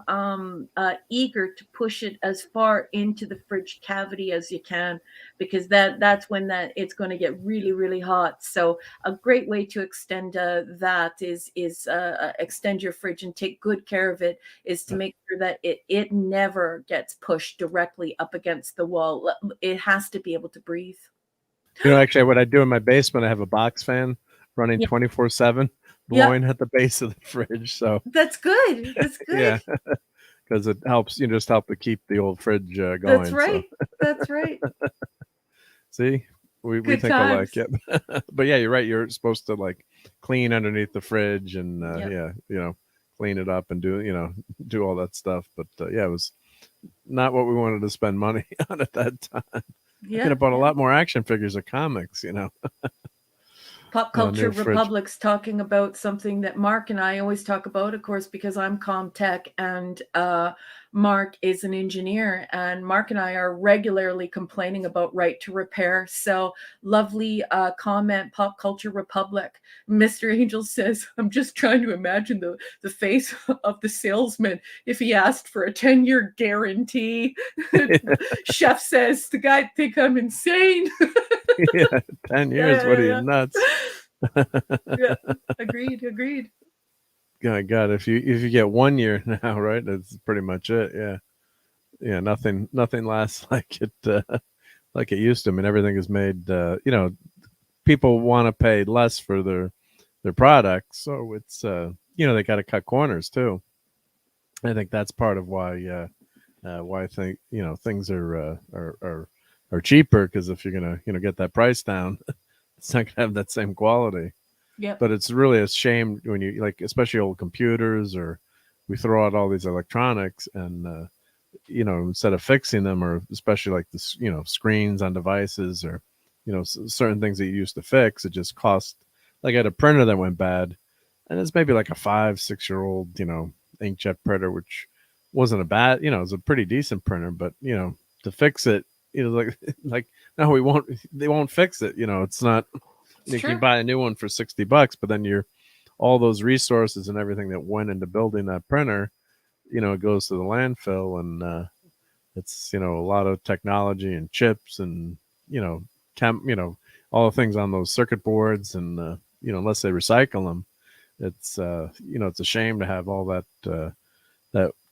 eager to push it as far into the fridge cavity as you can, because that's when it's going to get really, really hot. So a great way to extend that is extend your fridge and take good care of it, is to make sure that it never gets pushed directly up against the wall. It has to be able to breathe. Actually, what I do in my basement, I have a box fan running 24/7, blowing at the base of the fridge. So that's good. That's good. Yeah, because it helps. Just help to keep the old fridge going. That's right. So. That's right. See, we think times. alike. Yeah, but yeah, you're right. You're supposed to like clean underneath the fridge and clean it up and do all that stuff. But it was not what we wanted to spend money on at that time. Yeah, I could have bought a lot more action figures or comics. Pop Culture Republic's talking about something that Mark and I always talk about, of course, because I'm ComTech and Mark is an engineer, and Mark and I are regularly complaining about right to repair. So lovely comment, Pop Culture Republic. Mr. Angel says, I'm just trying to imagine the face of the salesman if he asked for a 10-year guarantee. Chef says, the guy think I'm insane. 10 years. What are you, nuts? Yeah, agreed. God, if you get 1 year now, right? That's pretty much it. Yeah. Nothing lasts like it used to. I mean, everything is made. People want to pay less for their products, so it's they got to cut corners too. I think that's part of why I think things are cheaper, because if you're gonna get that price down, it's not gonna have that same quality. Yeah. But it's really a shame when you especially old computers, or we throw out all these electronics, and instead of fixing them, or especially like this, screens on devices, or certain things that you used to fix, it just cost. Like I had a printer that went bad, and it's maybe like a 5-6 year old inkjet printer, which wasn't a bad, it was a pretty decent printer, but to fix it, like no, they won't fix it. It's not. You can buy a new one for $60, but then all those resources and everything that went into building that printer, it goes to the landfill, and it's a lot of technology and chips and all the things on those circuit boards, and unless they recycle them, it's it's a shame to have all that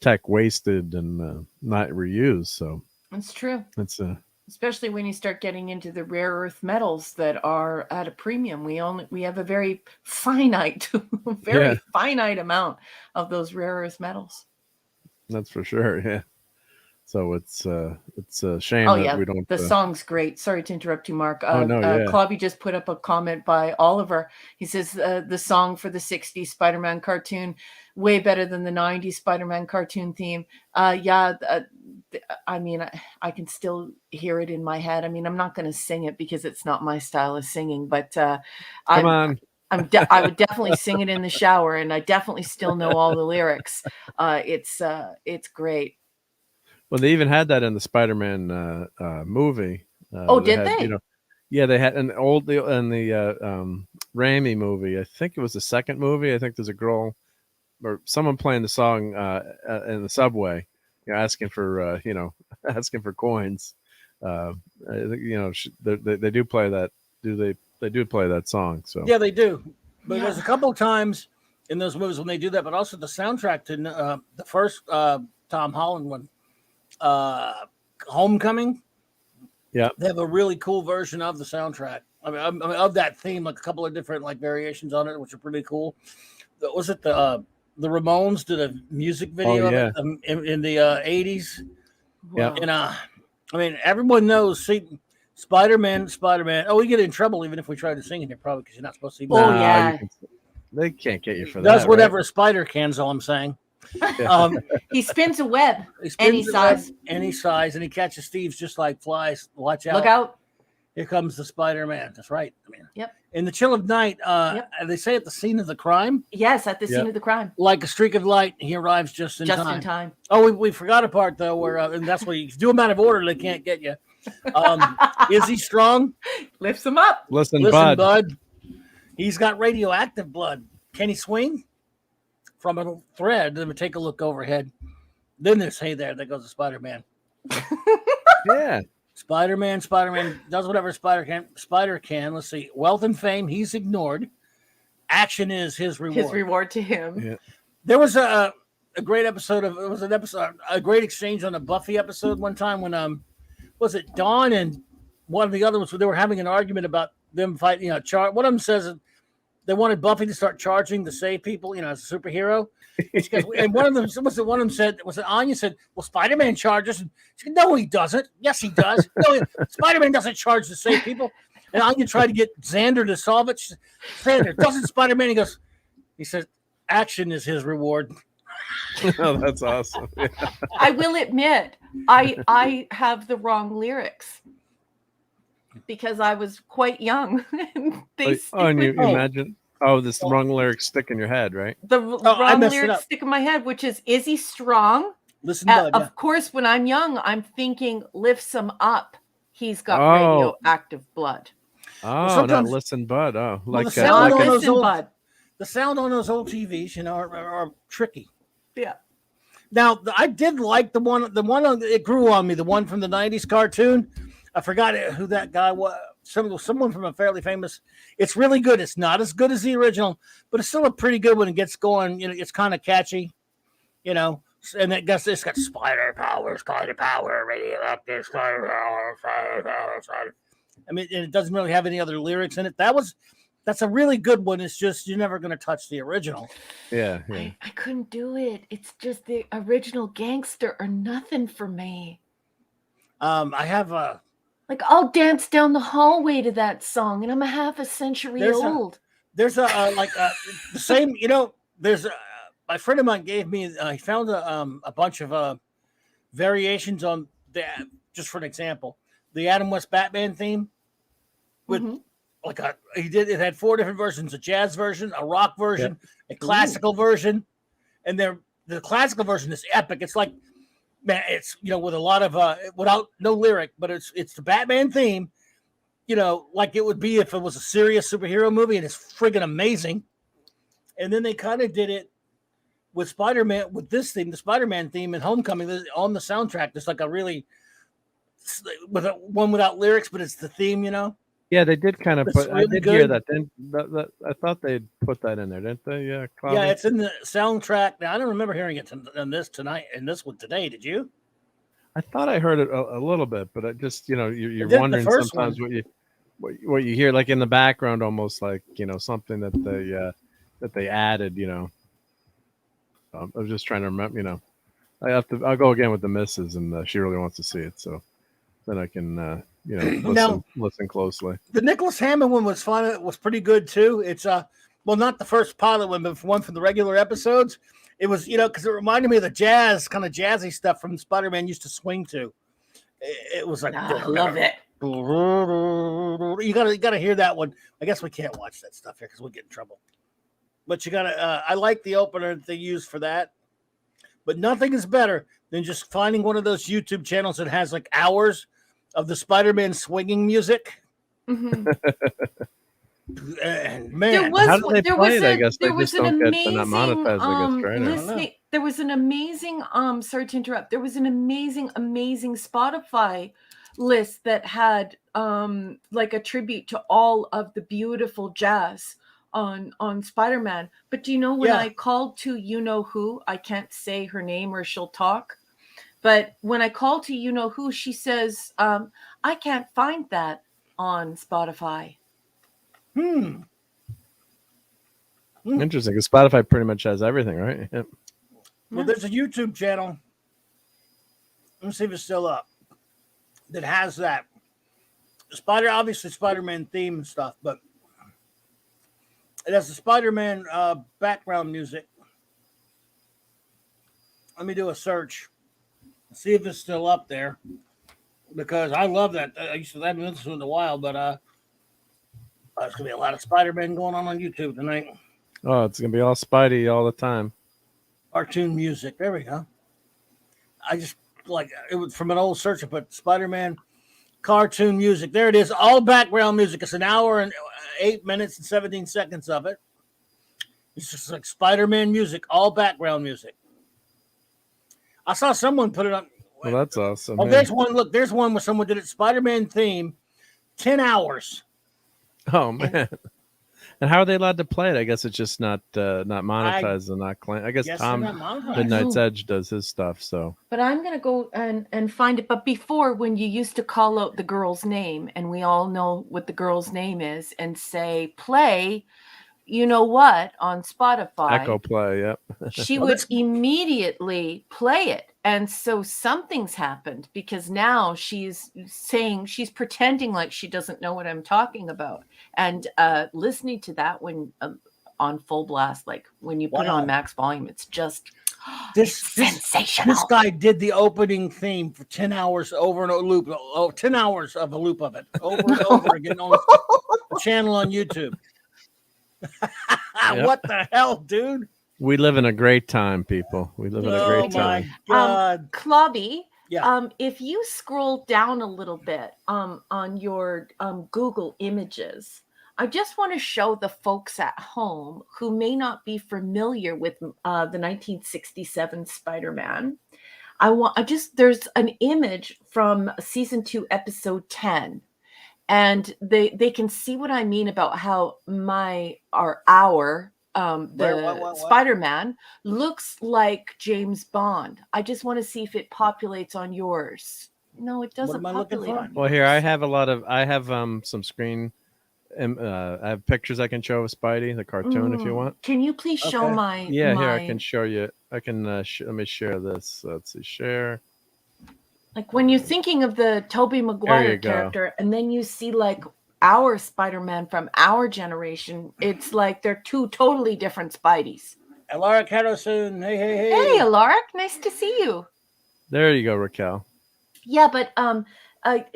tech wasted and not reused. So It's true. it's Especially when you start getting into the rare earth metals that are at a premium. We have a very finite, finite amount of those rare earth metals. that's for sure. Yeah. So it's a shame that we don't. The song's great. Sorry to interrupt you, Mark. No, Clobby just put up a comment by Oliver. He says the song for the 60s Spider-Man cartoon, way better than the 90s Spider-Man cartoon theme. I mean, I can still hear it in my head. I mean, I'm not going to sing it because it's not my style of singing, but Come on. I would definitely sing it in the shower, and I definitely still know all the lyrics. It's great. Well, they even had that in the Spider-Man movie. Did they? Yeah, they had in the Raimi movie. I think it was the second movie. I think there's a girl or someone playing the song in the subway, asking for asking for coins. They do play that. They do play that song. So yeah, they do. But there's a couple of times in those movies when they do that, but also the soundtrack to the first Tom Holland one. Homecoming, they have a really cool version of the soundtrack. I mean, of that theme, like a couple of different variations on it, which are pretty cool. Was it the Ramones did a music video of it in the 80s? Wow. And I mean, everyone knows. See, Spider-Man. Oh, we get in trouble even if we try to sing it here, probably because you're not supposed to. They can't get you for that. Does whatever a spider can. Is all I'm saying. He spins a web any size, and he catches thieves just like flies. Watch out! Look out! Here comes the Spider-Man. That's right. I mean, yep. In the chill of night, they say at the scene of the crime. Yes, at the scene of the crime. Like a streak of light, he arrives just in time. Oh, we forgot a part though, where and that's where you do them out of order. They can't get you. Is he strong? Lifts him up. Listen, bud. He's got radioactive blood. Can he swing? From a thread, then we take a look overhead. Then there's there goes the Spider-Man. Yeah. Spider-Man does whatever spider can. Let's see. Wealth and fame, he's ignored. Action is his reward. His reward to him. Yeah. There was a great episode a great exchange on a Buffy episode one time when was it Dawn and one of the other ones, they were having an argument about them fighting, one of them says they wanted Buffy to start charging to save people, as a superhero. And one of them said, Anya said, well, Spider-Man charges. And she said, no, he doesn't. Yes, he does. No, Spider-Man doesn't charge to save people. And Anya tried to get Xander to solve it. She said, Xander, doesn't Spider-Man? He says, action is his reward. Oh, that's awesome. Yeah. I will admit, I have the wrong lyrics. Because I was quite young. And you imagine, this wrong lyrics stick in your head, right? The wrong lyrics stick in my head, which is he strong? Listen, bud, of course, when I'm young, I'm thinking lifts him up. He's got radioactive blood. Oh, not listen, bud. Oh, like listen, bud. The sound on those old TVs, are tricky. Yeah. Now, I did like the one it grew on me. The one from the '90s cartoon. I forgot who that guy was. Someone from a fairly famous. It's really good. It's not as good as the original, but it's still a pretty good one. It gets going. It's kind of catchy, and it's got spider power, radioactive spider power. I mean, it doesn't really have any other lyrics in it. That's a really good one. It's just you're never going to touch the original. Yeah. I couldn't do it. It's just the original Gangster or nothing for me. I have a. I'll dance down the hallway to that song, and I'm a half a century old. There's the same, there's my friend of mine gave me, he found a bunch of variations on that, just for an example, the Adam West Batman theme with it had 4 different versions, a jazz version, a rock version, a classical version, and they're the classical version is epic. It's like, man, it's with a lot of without no lyric, but it's the Batman theme. Like it would be if it was a serious superhero movie, and it's friggin' amazing. And then they kind of did it with Spider-Man with this theme, the Spider-Man theme in Homecoming on the soundtrack. There's like a really one without lyrics, but it's the theme, Yeah, they did kind of It's put. I really did good. hear that. That. I thought they'd put that in there, didn't they? Yeah, Clobby? Yeah, it's in the soundtrack. Now I don't remember hearing it in this tonight and this one today. Did you? I thought I heard it a little bit, but I just you're did the wondering first sometimes what you hear like in the background, almost like something that they added. I was just trying to remember. I'll go again with the missus, and she really wants to see it, so then I can listen closely. The Nicholas Hammond one was fun. It was pretty good too. It's well, not the first pilot one, but one from the regular episodes. It was because it reminded me of the kind of jazzy stuff from Spider-Man used to swing to. It was like I love it. You gotta hear that one. I guess we can't watch that stuff here because we'll get in trouble. But you gotta. I like the opener that they used for that. But nothing is better than just finding one of those YouTube channels that has like hours of the Spider-Man swinging music. Mm-hmm. And man, how do they play it? I guess they there was just an don't get not amazing monetized. I guess, right? there was an amazing sorry to interrupt. There was an amazing Spotify list that had like a tribute to all of the beautiful jazz on Spider-Man. But do you know when I called to who, I can't say her name or she'll talk. But when I called to who, she says, I can't find that on Spotify. Interesting, because Spotify pretty much has everything, right? Yep. Well, there's a YouTube channel. Let me see if it's still up. That has that obviously Spider-Man theme and stuff, but it has the Spider-Man background music. Let me do a search. See if it's still up there, because I love that. I haven't listened to it in a while, but there's gonna be a lot of Spider-Man going on YouTube tonight. Oh, it's gonna be all Spidey all the time. Cartoon music. There we go. I just like it was from an old search. I put Spider-Man cartoon music. There it is. All background music. It's an hour and 8 minutes and 17 seconds of it. It's just like Spider-Man music, all background music. I saw someone put it on. Well, that's awesome. Oh, there's one. Look, there's one where someone did it. Spider-Man theme, 10 hours. Oh man! And how are they allowed to play it? I guess it's just not monetized and not claimed. I guess Tom Midnight's Edge does his stuff. So, but I'm gonna go and find it. But before, when you used to call out the girl's name, and we all know what the girl's name is, and say play, on Spotify. Echo play. Yep. She would immediately play it. And so something's happened, because now she's pretending like she doesn't know what I'm talking about. And listening to that when on full blast, like when you put it on max volume, it's just sensational. This guy did the opening theme for 10 hours over and a loop. 10 hours of a loop of it over and over again on the channel on YouTube. What the hell, dude? We live in a great time, people. We live in a great time. God. Clobby, Yeah. If you scroll down a little bit on your Google Images, I just want to show the folks at home who may not be familiar with the 1967 Spider-Man. There's an image from season 2, episode 10. And they can see what I mean about how our Spider-Man looks like James Bond. I just want to see if it populates on yours. No, it doesn't populate on yours. Well, here I have some screen. I have pictures I can show of Spidey, the cartoon, if you want. Can you please show my? Yeah, here I can show you. I can let me share this. Let's see, share. Like when you're thinking of the Tobey Maguire character, and then you see like our Spider-Man from our generation, it's like they're two totally different Spideys. Alaric Harrison, hey. Hey, Alaric, nice to see you. There you go, Raquel. Yeah, but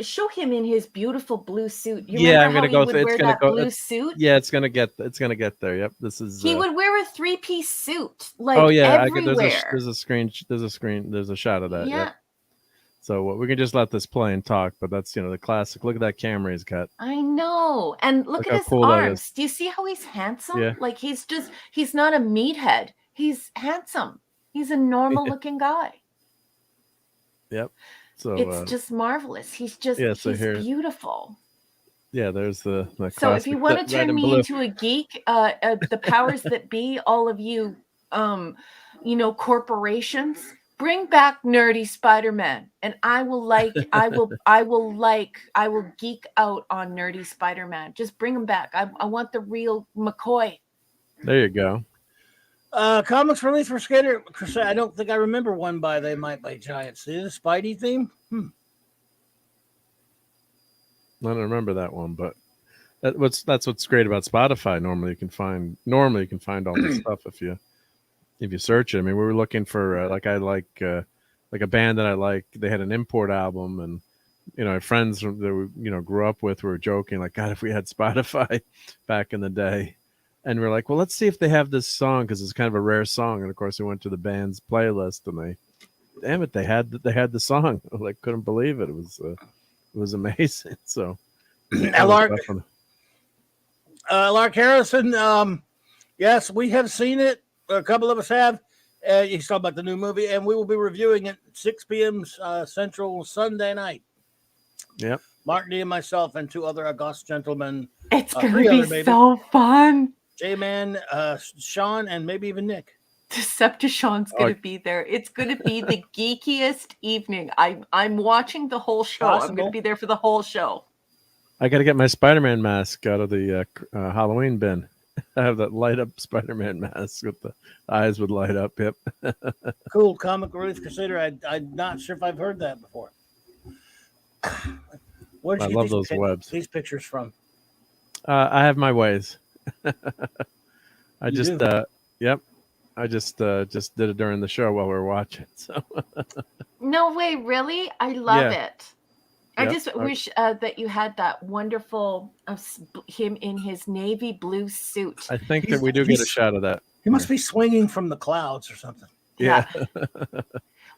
show him in his beautiful blue suit. You Yeah, remember I'm gonna how go he would through. It's wear gonna that go. blue suit? Yeah, it's gonna get there. Yep. This is. He would wear a three-piece suit, like Oh yeah, everywhere. there's a screen. There's a shot of that. Yeah. Yep. So we can just let this play and talk, but that's the classic. Look at that camera he's got. I know. And look Look at how his cool that arms. is. Do you see how he's handsome? Yeah. Like he's not a meathead. He's handsome. He's a normal looking guy. Yep. So It's just marvelous. He's so here- beautiful. yeah, there's the So if you classic want red to turn and me blue. into a geek, the powers that be, all of you, corporations, bring back nerdy Spider-Man, and I will geek out on nerdy Spider-Man. Just bring him back. I want the real McCoy. There you go. Comics released for Skater Crusade. I don't think I remember one by They Might Buy Giants. Is it a Spidey theme? I don't remember that one, but that's what's great about Spotify. Normally you can find all this stuff if you search it. I mean, we were looking for like a band that I like. They had an import album, and our friends that we grew up with were joking like, God, if we had Spotify back in the day. And we're like, well, let's see if they have this song because it's kind of a rare song. And of course, we went to the band's playlist, and they had the song. I like couldn't believe it. It was amazing. So, Lark Harrison. Yes, we have seen it. A couple of us have. You talk about the new movie, and we will be reviewing it 6 p.m. Central Sunday night. Yep. Mark D and myself and 2 other august gentlemen. It's gonna 3 be other, maybe. so fun. J-Man, Sean, and maybe even Nick. Decepticon's gonna be there. It's gonna be the geekiest evening. I'm watching the whole show. I'm gonna be there for the whole show. I got to get my Spider-Man mask out of the Halloween bin. I have that light up Spider-Man mask with the eyes would light up. Yep. Cool. Comic Release Crusader. I'm not sure if I've heard that before. Where'd you love get those webs. These pictures from? I have my ways. I You just do? yep. I just did it during the show while we were watching. So No way, really? I love it. I Yep. just wish that you had that wonderful him in his navy blue suit. I think that we do get a shot of that. He must be swinging from the clouds or something. Yeah.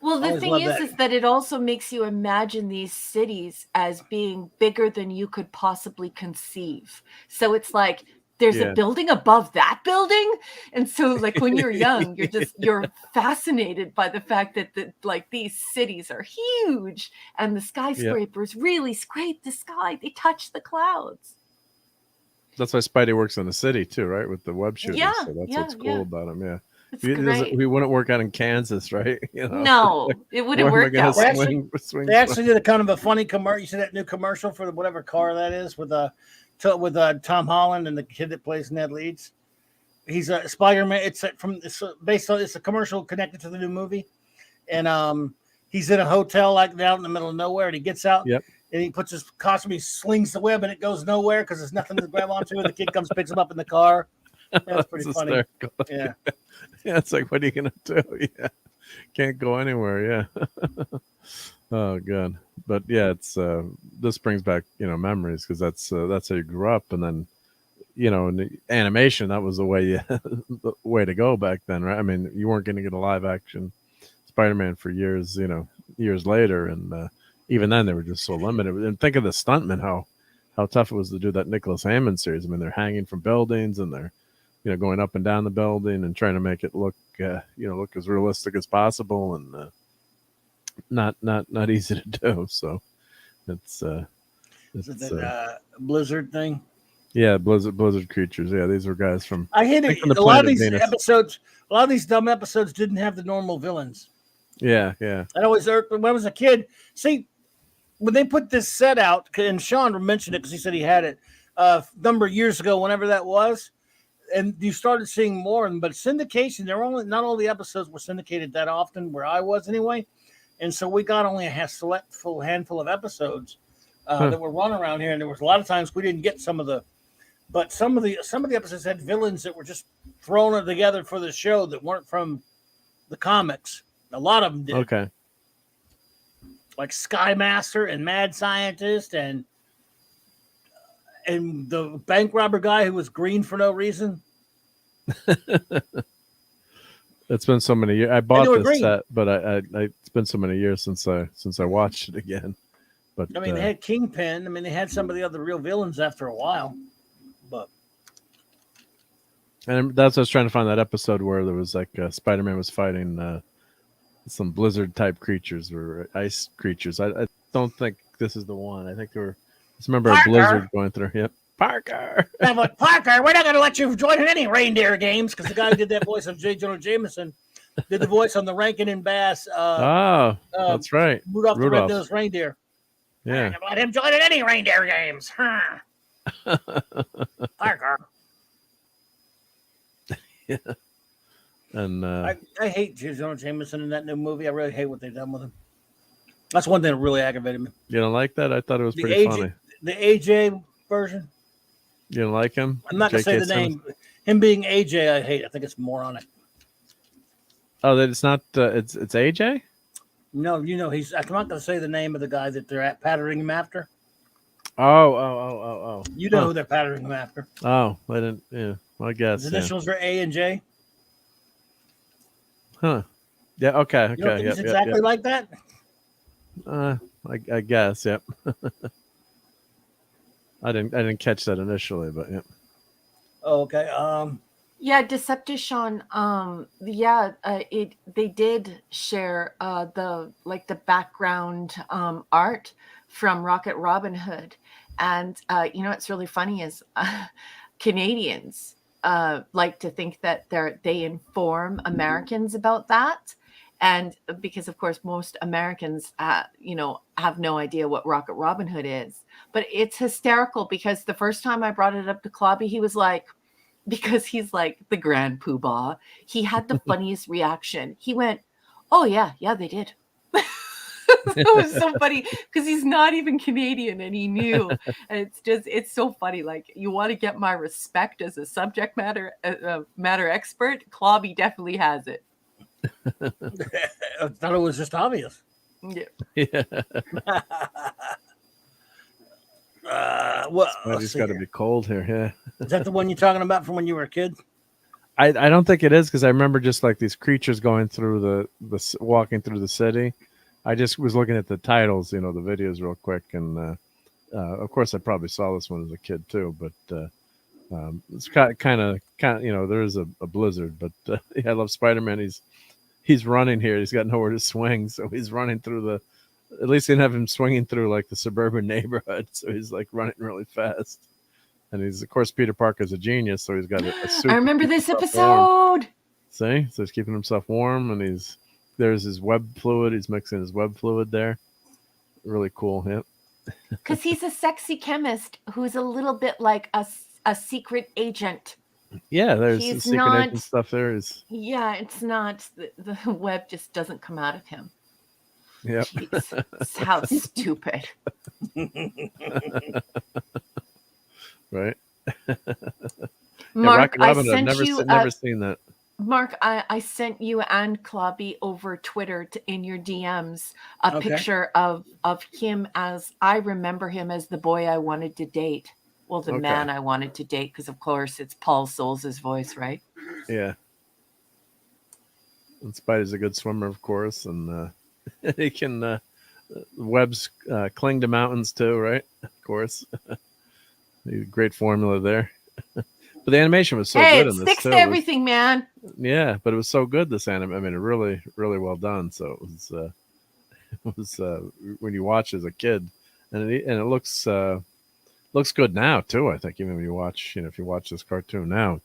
Well, the Always thing love is, that. is that it also makes you imagine these cities as being bigger than you could possibly conceive. So it's like there's a building above that building, and so like when you're young, you're fascinated by the fact that these cities are huge and the skyscrapers really scrape the sky. They touch the clouds. That's why Spidey works in the city too, right? With the web shooting. Yeah, So that's yeah, what's cool yeah. about him. Yeah. It's great. We wouldn't work out in Kansas, right? No, it wouldn't where am I work gonna that way. swing They actually did a kind of a funny commercial. You see that new commercial for whatever car that is with Tom Holland and the kid that plays Ned Leeds. He's a Spider-Man. It's a commercial connected to the new movie, and he's in a hotel like out in the middle of nowhere, and he gets out. Yep. And he puts his costume, he slings the web, and it goes nowhere because there's nothing to grab onto. And the kid comes, picks him up in the car. That's pretty funny. hysterical. Yeah. Yeah, it's like, what are you gonna do? Yeah, can't go anywhere. Yeah. Oh, good. But yeah, it's this brings back memories because that's how you grew up, and then in the animation that was the way to go back then, right? I mean, you weren't going to get a live action Spider-Man for years, years later, and even then they were just so limited. And think of the stuntmen, how tough it was to do that Nicholas Hammond series. I mean, they're hanging from buildings and they're going up and down the building and trying to make it look look as realistic as possible, and not easy to do. So it's Blizzard thing. Yeah, Blizzard creatures. Yeah, these were guys from. I hate it. From the A lot of planet these Venus. episodes, a lot of these dumb episodes didn't have the normal villains. Yeah. That always irked me when I was a kid. See, when they put this set out, and Sean mentioned it because he said he had it a number of years ago, whenever that was, and you started seeing more. But syndication, not all the episodes were syndicated that often, where I was anyway, and so we got only a select handful of episodes that were run around here, and there was a lot of times we didn't get some of the. But some of the episodes had villains that were just thrown together for the show that weren't from the comics. A lot of them did. Okay. like Sky Master and Mad Scientist and the bank robber guy who was green for no reason. It's been so many years. I they bought were this green. set, but I it's been so many years since I watched it again. But I mean, they had Kingpin. I mean, they had some of the other real villains after a while. But and that's what I was trying to find, that episode where there was like Spider-Man was fighting some blizzard type creatures or ice creatures. I don't think this is the one. I think there were. I just remember Parker. a blizzard going through. Yep, Parker. yeah, but Parker, we're not going to let you join in any reindeer games because the guy who did that voice of J. Jonah Jameson did the voice on the Rankin and Bass. That's right. Rudolph the Red-Nosed Reindeer. Yeah. Let him join in any reindeer games. Huh. Parker. Yeah. And I hate J. Jonah Jameson in that new movie. I really hate what they've done with him. That's one thing that really aggravated me. you don't like that? I thought it was The pretty AJ funny. The AJ version. You don't like him? I'm not going to say J.K. the name. Him being AJ, I hate. I think it's moronic. Oh, that it's not. It's AJ. No, he's. I'm not going to say the name of the guy that they're patterning him after. Oh. You know who they're patterning him after. Oh, I didn't. Yeah, well, I guess. His Yeah. initials are A and J. Huh. Yeah. Okay. You don't think Okay. it's exactly like that? I guess. Yep. I didn't catch that initially, but yeah. Oh, okay. Yeah, Decepticon. They did share the background art from Rocket Robin Hood, and what's really funny is Canadians like to think that they inform Americans about that, and because of course most Americans have no idea what Rocket Robin Hood is, but it's hysterical because the first time I brought it up to Clobby, he was like, because he's like the grand poobah, he had the funniest reaction. He went, "Oh yeah, they did." It was so funny because he's not even Canadian and he knew. And it's so funny. Like, you want to get my respect as a subject matter expert, Clobby definitely has it. I thought it was just obvious. Yeah. Yeah. Well, It's got to be cold here. Yeah. Is that the one you're talking about from when you were a kid? I don't think it is, because I remember just like these creatures going through the walking through the city. I just was looking at the titles, the videos real quick, and of course I probably saw this one as a kid too. But it's kind of there is a blizzard, but yeah, I love Spider-Man. He's running here. He's got nowhere to swing, so he's running through at least they didn't have him swinging through like the suburban neighborhood, so he's like running really fast. And he's, of course, Peter Parker's a genius, so he's got a suit. I remember this episode. See, so he's keeping himself warm, and there's his web fluid. He's mixing his web fluid there. Really cool. Yep. Because he's a sexy chemist who's a little bit like a secret agent. Yeah, there's He's the secret not- agent stuff there. Yeah, it's not the web just doesn't come out of him. Yep. Jeez, how stupid. Right. Mark, Rocket I Robin, I've sent never seen that. Mark, I sent you and Clobby over Twitter in your DMs a Okay. picture of him as I remember him as the boy I wanted to date. Well, the Okay. man I wanted to date, because of course it's Paul Soles' voice, right? Yeah. And Spidey's a good swimmer, of course, and he can webs cling to mountains too, right? Of course. Great formula there. But the animation was so hey, good it in this sticks too. to everything, man. Yeah, but it was so good, this anime. I mean, really, really well done. So it was when you watch as a kid, and it looks good now too. I think even when you watch, if you watch this cartoon now,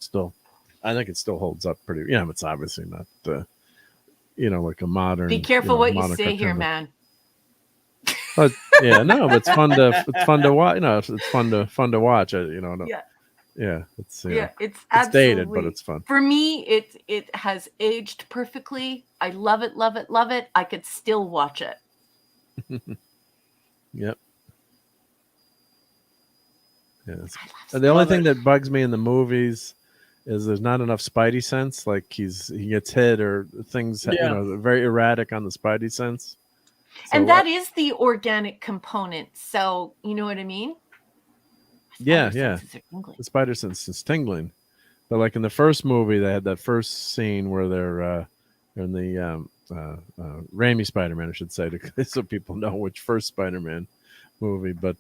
I think it still holds up pretty. Yeah, it's obviously not, like a modern. Be careful what you modern say here, cartoon, man. but yeah, no, but it's fun to watch. It's fun to watch. Yeah. Yeah, it's Yeah, it's it's dated, absolutely- but it's fun. For me, it has aged perfectly. I love it, love it, love it. I could still watch it. Yep. Yes. I The only love thing it. that bugs me in the movies is there's not enough Spidey sense. Like he gets hit or things, Yeah. very erratic on the Spidey sense. And that is the organic component. So, you know what I mean? Yeah, Spider yeah. senses are tingling. The spider sense is tingling. But like in the first movie, they had that first scene where they're in the Raimi Spider-Man, I should say, so people know which first Spider-Man movie. But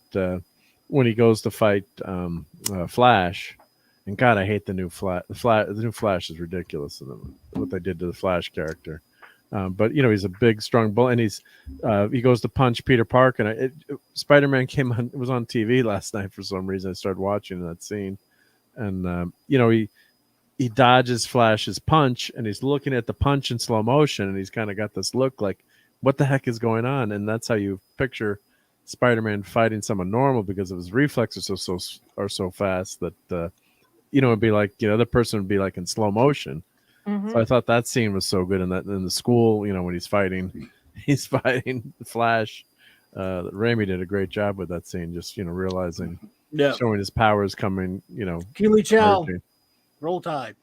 when he goes to fight Flash, and God, I hate the new Flash. The new Flash is ridiculous. What they did to the Flash character. But you know, he's a big, strong bull, and he goes to punch Peter Parker. And Spider-Man was on TV last night for some reason. I started watching that scene, and you know, he dodges Flash's punch, and he's looking at the punch in slow motion, and he's kind of got this look like, what the heck is going on? And that's how you picture Spider-Man fighting someone normal, because of his reflexes are so fast that you know, it'd be like, you know, the other person would be like in slow motion. Mm-hmm. So I thought that scene was so good in the school, you know, when he's fighting Flash. Raimi did a great job with that scene, just, you know, realizing, showing his powers coming, you know. Keely Chow, emerging. Roll Tide.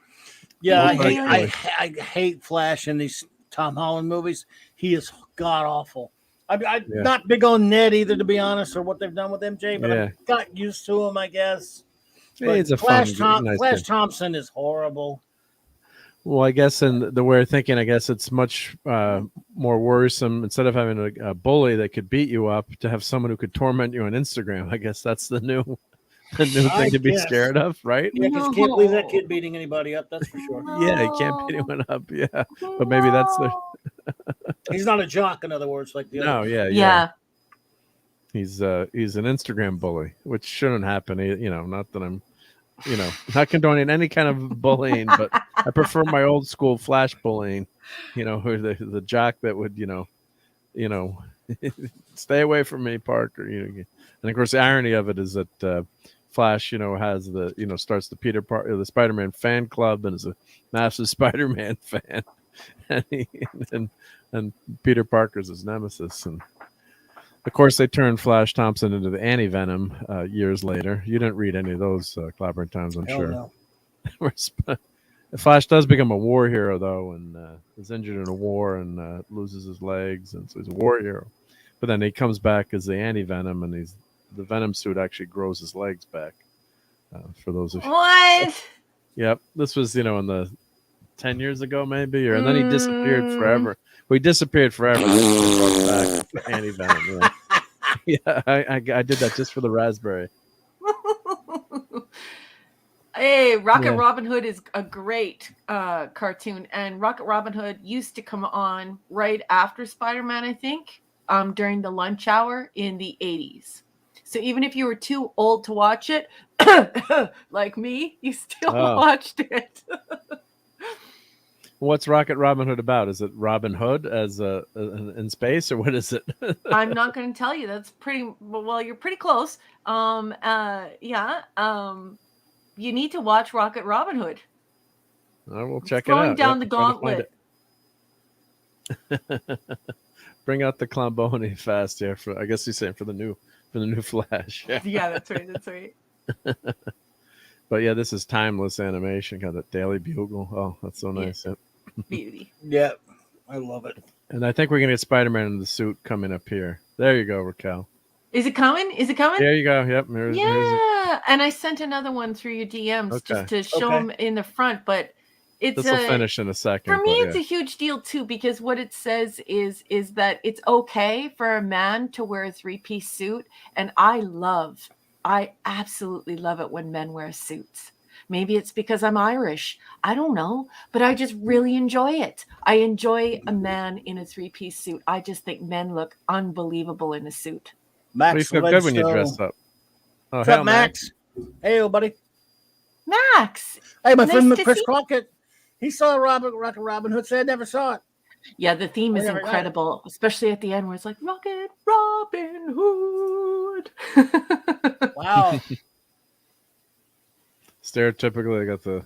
Yeah, Roll Tide. I hate Flash in these Tom Holland movies. He is god awful. I'm not big on Ned either, to be honest, or what they've done with MJ, but I got used to him, I guess. But it's a Flash nice Thompson is horrible. Well, I guess in the way of thinking, I guess it's much more worrisome, instead of having a bully that could beat you up, to have someone who could torment you on Instagram. I guess that's the new thing to be scared of, right? Yeah, because you can't believe that kid beating anybody up, that's for sure. Yeah, he can't beat anyone up, yeah. But maybe that's the... He's not a jock, in other words, like the other. No, yeah. He's an Instagram bully, which shouldn't happen. You know, not that I'm, you know, not condoning any kind of bullying, but I prefer my old school Flash bullying. You know, who the jock that would, you know, stay away from me, Parker. You know, and of course the irony of it is that Flash, you know, has starts the Spider-Man fan club and is a massive Spider-Man fan, and Peter Parker's his nemesis. And of course, they turned Flash Thompson into the Anti-Venom years later. You didn't read any of those Clobbering Times, I'm sure. No. Flash does become a war hero, though, and is injured in a war and loses his legs, and so he's a war hero. But then he comes back as the Anti-Venom, and the Venom suit actually grows his legs back. For those of you. What? Yep. This was, you know, in the 10 years ago, maybe, and then he disappeared forever. Well, he disappeared forever. Back Anti-Venom. Yeah, I did that just for the raspberry. Hey, Rocket Robin Hood is a great cartoon, and Rocket Robin Hood used to come on right after Spider-Man, I think, during the lunch hour in the 80s. So even if you were too old to watch it, like me, you still watched it. What's Rocket Robin Hood about? Is it Robin Hood as in space, or what is it? I'm not going to tell you. That's pretty well. You're pretty close. You need to watch Rocket Robin Hood. I will check it out. Throwing down the gauntlet. Bring out the Clomboni fast here. I guess you're saying for the new Flash. Yeah, that's right. That's right. But yeah, this is timeless animation. Got that Daily Bugle. Oh, that's so nice. Yeah. Beauty. Yeah, I love it. And I think we're gonna get Spider-Man in the suit coming up here. There you go, Raquel. Is it coming? Is it coming? There you go. Yep. Yeah. And I sent another one through your DMs just to show them in the front, but this will finish in a second. For me, it's a huge deal too, because what it says is that it's okay for a man to wear a 3-piece suit, and I absolutely love it when men wear suits. Maybe it's because I'm Irish. I don't know, but I just really enjoy it. I enjoy a man in a 3-piece suit. I just think men look unbelievable in a suit. Max, you feel good when you dress up. Oh, what's up, Max? Hey, buddy. Max. Hey, my friend Chris Crockett. He saw Rocket Robin Hood. Said never saw it. Yeah, the theme is incredible, especially at the end where it's like Rocket Robin Hood. Wow. Stereotypically, I got the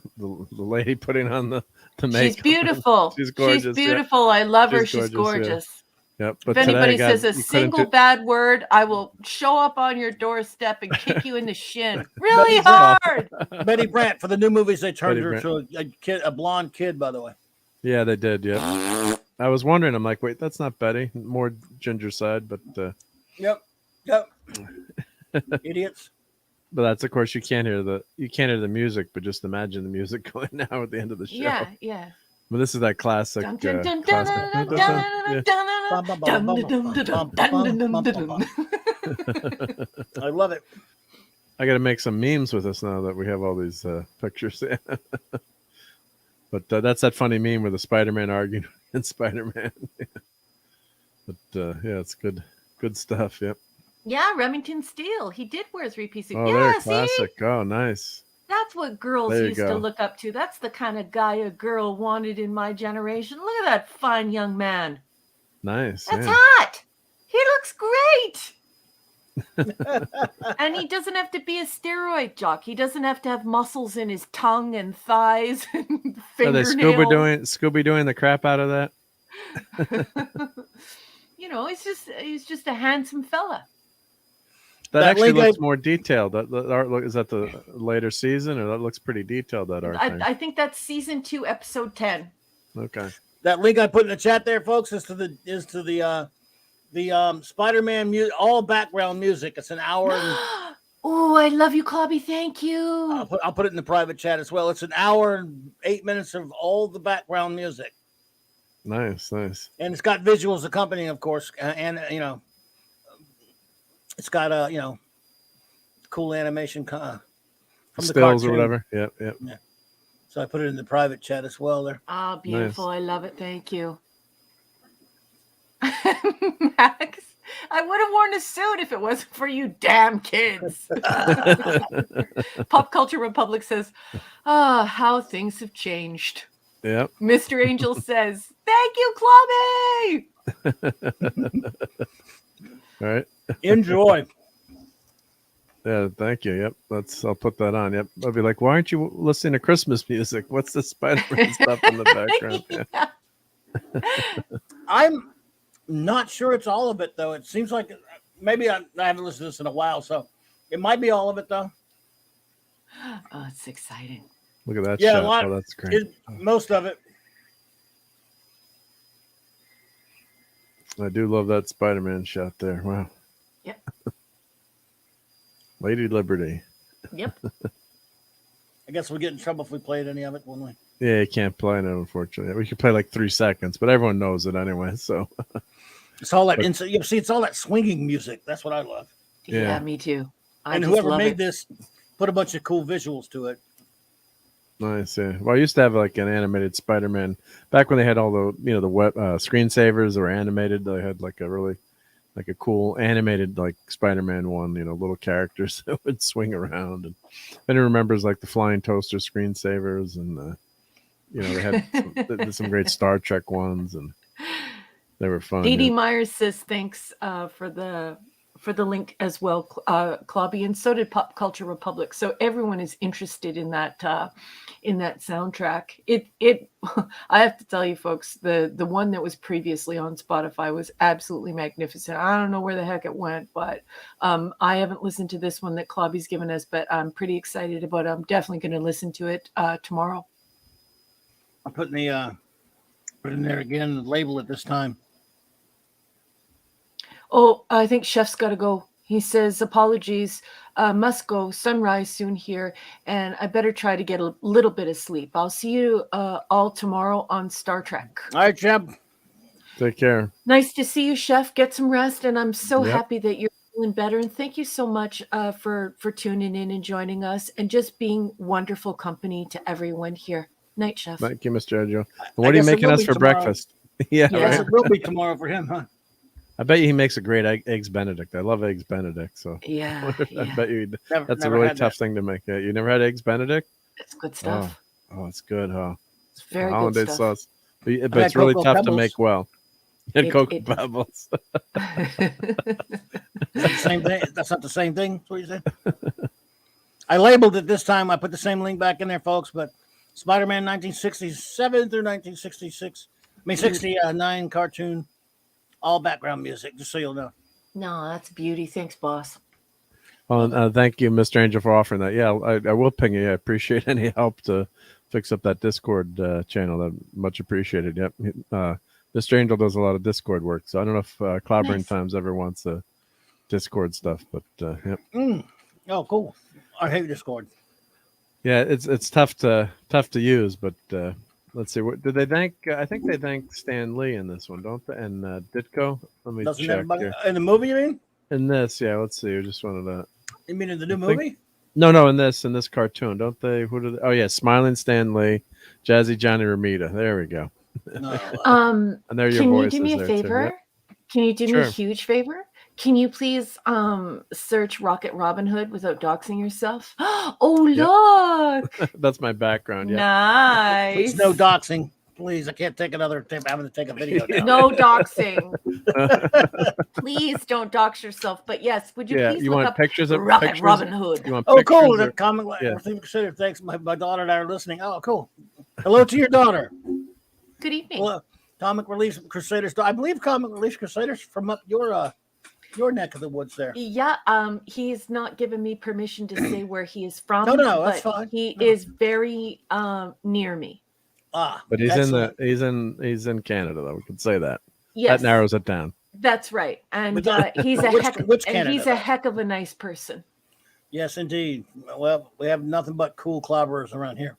lady putting on the makeup. She's beautiful. She's gorgeous. She's beautiful. I love her. She's gorgeous. Yep. If anybody says a single bad word, I will show up on your doorstep and kick you in the shin really hard. Betty Brant, for the new movies, they turned her into a blonde kid, by the way. Yeah, they did. Yeah. I was wondering. I'm like, wait, that's not Betty. More ginger side, but Yep. Idiots. but that's of course you can't hear the music, but just imagine the music going now at the end of the show. Yeah, yeah. But this is that classic. Dun, dun, dun, classic. dun, dun, dun, dun, dun, dun, dun, dun, dun. I love it. I got to make some memes with us now that we have all these pictures. But that's that funny meme with the Spider-Man arguing and Spider-Man. But yeah, it's good stuff. Yep. Yeah, Remington Steele. He did wear three-piece suit. Oh, Yeah, there, see? classic. Oh, nice. That's what girls There you used to go. look up to. That's the kind of guy a girl wanted in my generation. Look at that fine young man. Nice. That's Yeah. hot. He looks great. And he doesn't have to be a steroid jock. He doesn't have to have muscles in his tongue and thighs and Are they fingernails. Scooby doing the crap out of that? You know, he's just a handsome fella. That That actually link looks more detailed. That art look, is that the later season, or that looks pretty detailed? That art. thing. I think that's season 2, episode 10. Okay. That link I put in the chat there, folks, is to the Spider-Man all background music. It's an hour. And, Oh, I love you, Clobby. Thank you. I'll put it in the private chat as well. It's an hour and 8 minutes of all the background music, Nice. and it's got visuals accompanying, of course, and it's got cool animation from the Stills or cartoon. whatever. Yep. So I put it in the private chat as well there. Ah, beautiful. I love it. Thank you. Max, I would have worn a suit if it wasn't for you damn kids. Pop Culture Republic says, how things have changed. Yep. Mr. Angel says, thank you, Clobby. All right. Enjoy. Yeah, thank you. Yep, I'll put that on. Yep, I'll be like, why aren't you listening to Christmas music? What's the Spider-Man stuff in the background? Yeah. I'm not sure it's all of it though. It seems like maybe I haven't listened to this in a while, so it might be all of it though. Oh, it's exciting. Look at that Yeah, shot. a lot. Oh, that's great. Most of it. I do love that Spider-Man shot there. Wow. Yep. Lady Liberty. Yep. I guess we'll get in trouble if we played any of it, won't we? Yeah, you can't play it, unfortunately. We could play like 3 seconds, but everyone knows it anyway. So It's all that you see. It's all that swinging music. That's what I love. Yeah, Yeah. me too. I And just whoever love made it. this put a bunch of cool visuals to it. nice. Yeah. Well, I used to have like an animated Spider-Man back when they had all the the web screensavers that were animated. They had like a really like a cool animated like Spider-Man one, little characters that would swing around. And then it remembers like the flying toaster screensavers, and they had some great Star Trek ones, and they were fun. Dee Dee Yeah. Myers says thanks for the link as well, Clobby, and so did Pop Culture Republic. So everyone is interested in that soundtrack. It I have to tell you, folks, the one that was previously on Spotify was absolutely magnificent. I don't know where the heck it went, but I haven't listened to this one that Clobby's given us, but I'm pretty excited about it. I'm definitely going to listen to it tomorrow. I'm putting put it in there again and label it this time. Oh, I think Chef's got to go. He says, apologies, must go. Sunrise soon here, and I better try to get a little bit of sleep. I'll see you all tomorrow on Star Trek. All right, Jeb. Take care. Nice to see you, Chef. Get some rest, and I'm so Yep. happy that you're feeling better. And thank you so much for tuning in and joining us, and just being wonderful company to everyone here. Night, Chef. Thank you, Mr. Edjo. And what are you guess it making will us be for tomorrow. breakfast? Yeah, Yeah. Yes, right. it will be tomorrow for him, huh? I bet you he makes a great eggs Benedict. I love eggs Benedict. So Yeah, I yeah. bet you that's a Never really had tough thing to make. Yeah, you never had eggs Benedict? It's good stuff. Oh, it's good, huh? It's very good Hollandaise stuff. sauce. But had it's really Cocoa tough to Pebbles. make well. And It- Cocoa it- Pebbles. Is that the same thing? That's not the same thing. That's what you said. I labeled it this time. I put the same link back in there, folks. But Spider-Man 1967 through 1966. I mean 69 cartoon, all background music. Just so you'll know. No, that's beauty. Thanks, boss. Well, thank you, Mr. Angel, for offering that. Yeah, I will ping you. I appreciate any help to fix up that Discord channel. That much appreciated. Yep. Mr. Angel does a lot of Discord work, so I don't know if Clobbering Nice. Times ever wants Discord stuff, but yep. Oh, cool. I hate Discord. Yeah, it's tough to use, but let's see. What did they thank? I think they thank Stan Lee in this one, don't they? And Ditko. Let me Doesn't check everybody here. in the movie? You mean? In this, yeah. Let's see. I just wanted to. You mean in the new I think- movie? No, in this cartoon, don't they? Who do they? Oh yeah, Smiling Stan Lee, Jazzy Johnny Ramita. There we go. No. And there are your Can you voices do me a there, too. favor? Yep. Can you do me a Sure. huge favor? Can you please search Rocket Robin Hood without doxing yourself? Oh, look. That's my background. Yeah. Nice. Please no doxing. Please, I can't take another tip. I'm going to take a video now. No doxing. Please don't dox yourself. But yes, would you Yeah. please You look want up pictures of Rocket pictures? Robin Hood? You want Oh, pictures cool. or- The comic yeah. consider. Thanks. My daughter and I are listening. Oh, cool. Hello to your daughter. Good evening. Well, Comic Relief Crusaders. I believe Comic Relief Crusaders from up your neck of the woods there. Yeah, he's not given me permission to say where he is from. No, that's but fine. He No. is very near me. But he's excellent. he's in Canada though. We can say that. Yes, That narrows it down. that's right. And But- he's a Which he's Canada? a heck of a nice person. Yes, indeed. Well, we have nothing but cool clobberers around here.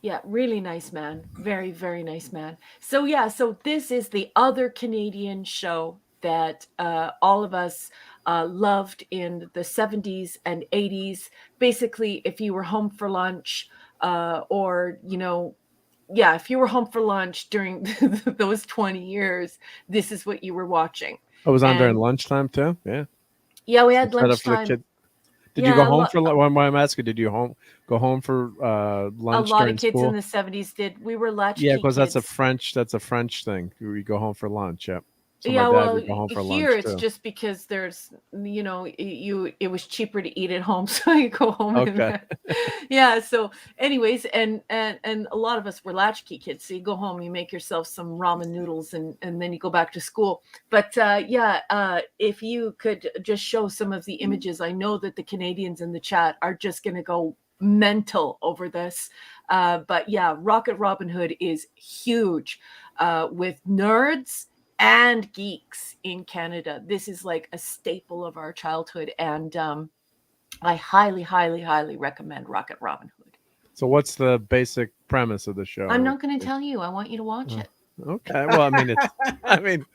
Yeah, really nice man. Very, very nice man. So yeah, so this is the other Canadian show that all of us loved in the 70s and 80s. Basically, if you were home for lunch or, if you were home for lunch during those 20 years, this is what you were watching. Oh, it was on during And- lunchtime too? Yeah. Yeah, we had Set up for the lunchtime. kid. Did you Yeah, go a home lot- for why I'm asking? Did you go home for A lunch lot during of kids school? in the 70s did. We were latchkey Yeah, because that's a kids. French thing. We go home for lunch. Yep. So Yeah, my dad well, would go home for here lunch it's too. just because there's, it was cheaper to eat at home, so you go home. Okay. Yeah. So, anyways, and a lot of us were latchkey kids, so you go home, you make yourself some ramen noodles, and then you go back to school. But if you could just show some of the images, I know that the Canadians in the chat are just going to go mental over this. But yeah, Rocket Robin Hood is huge with nerds and geeks in Canada. This is like a staple of our childhood, and I highly, highly, highly recommend Rocket Robin Hood. So what's the basic premise of the show? I'm not going to tell you. I want you to watch it. Okay. Well, I mean,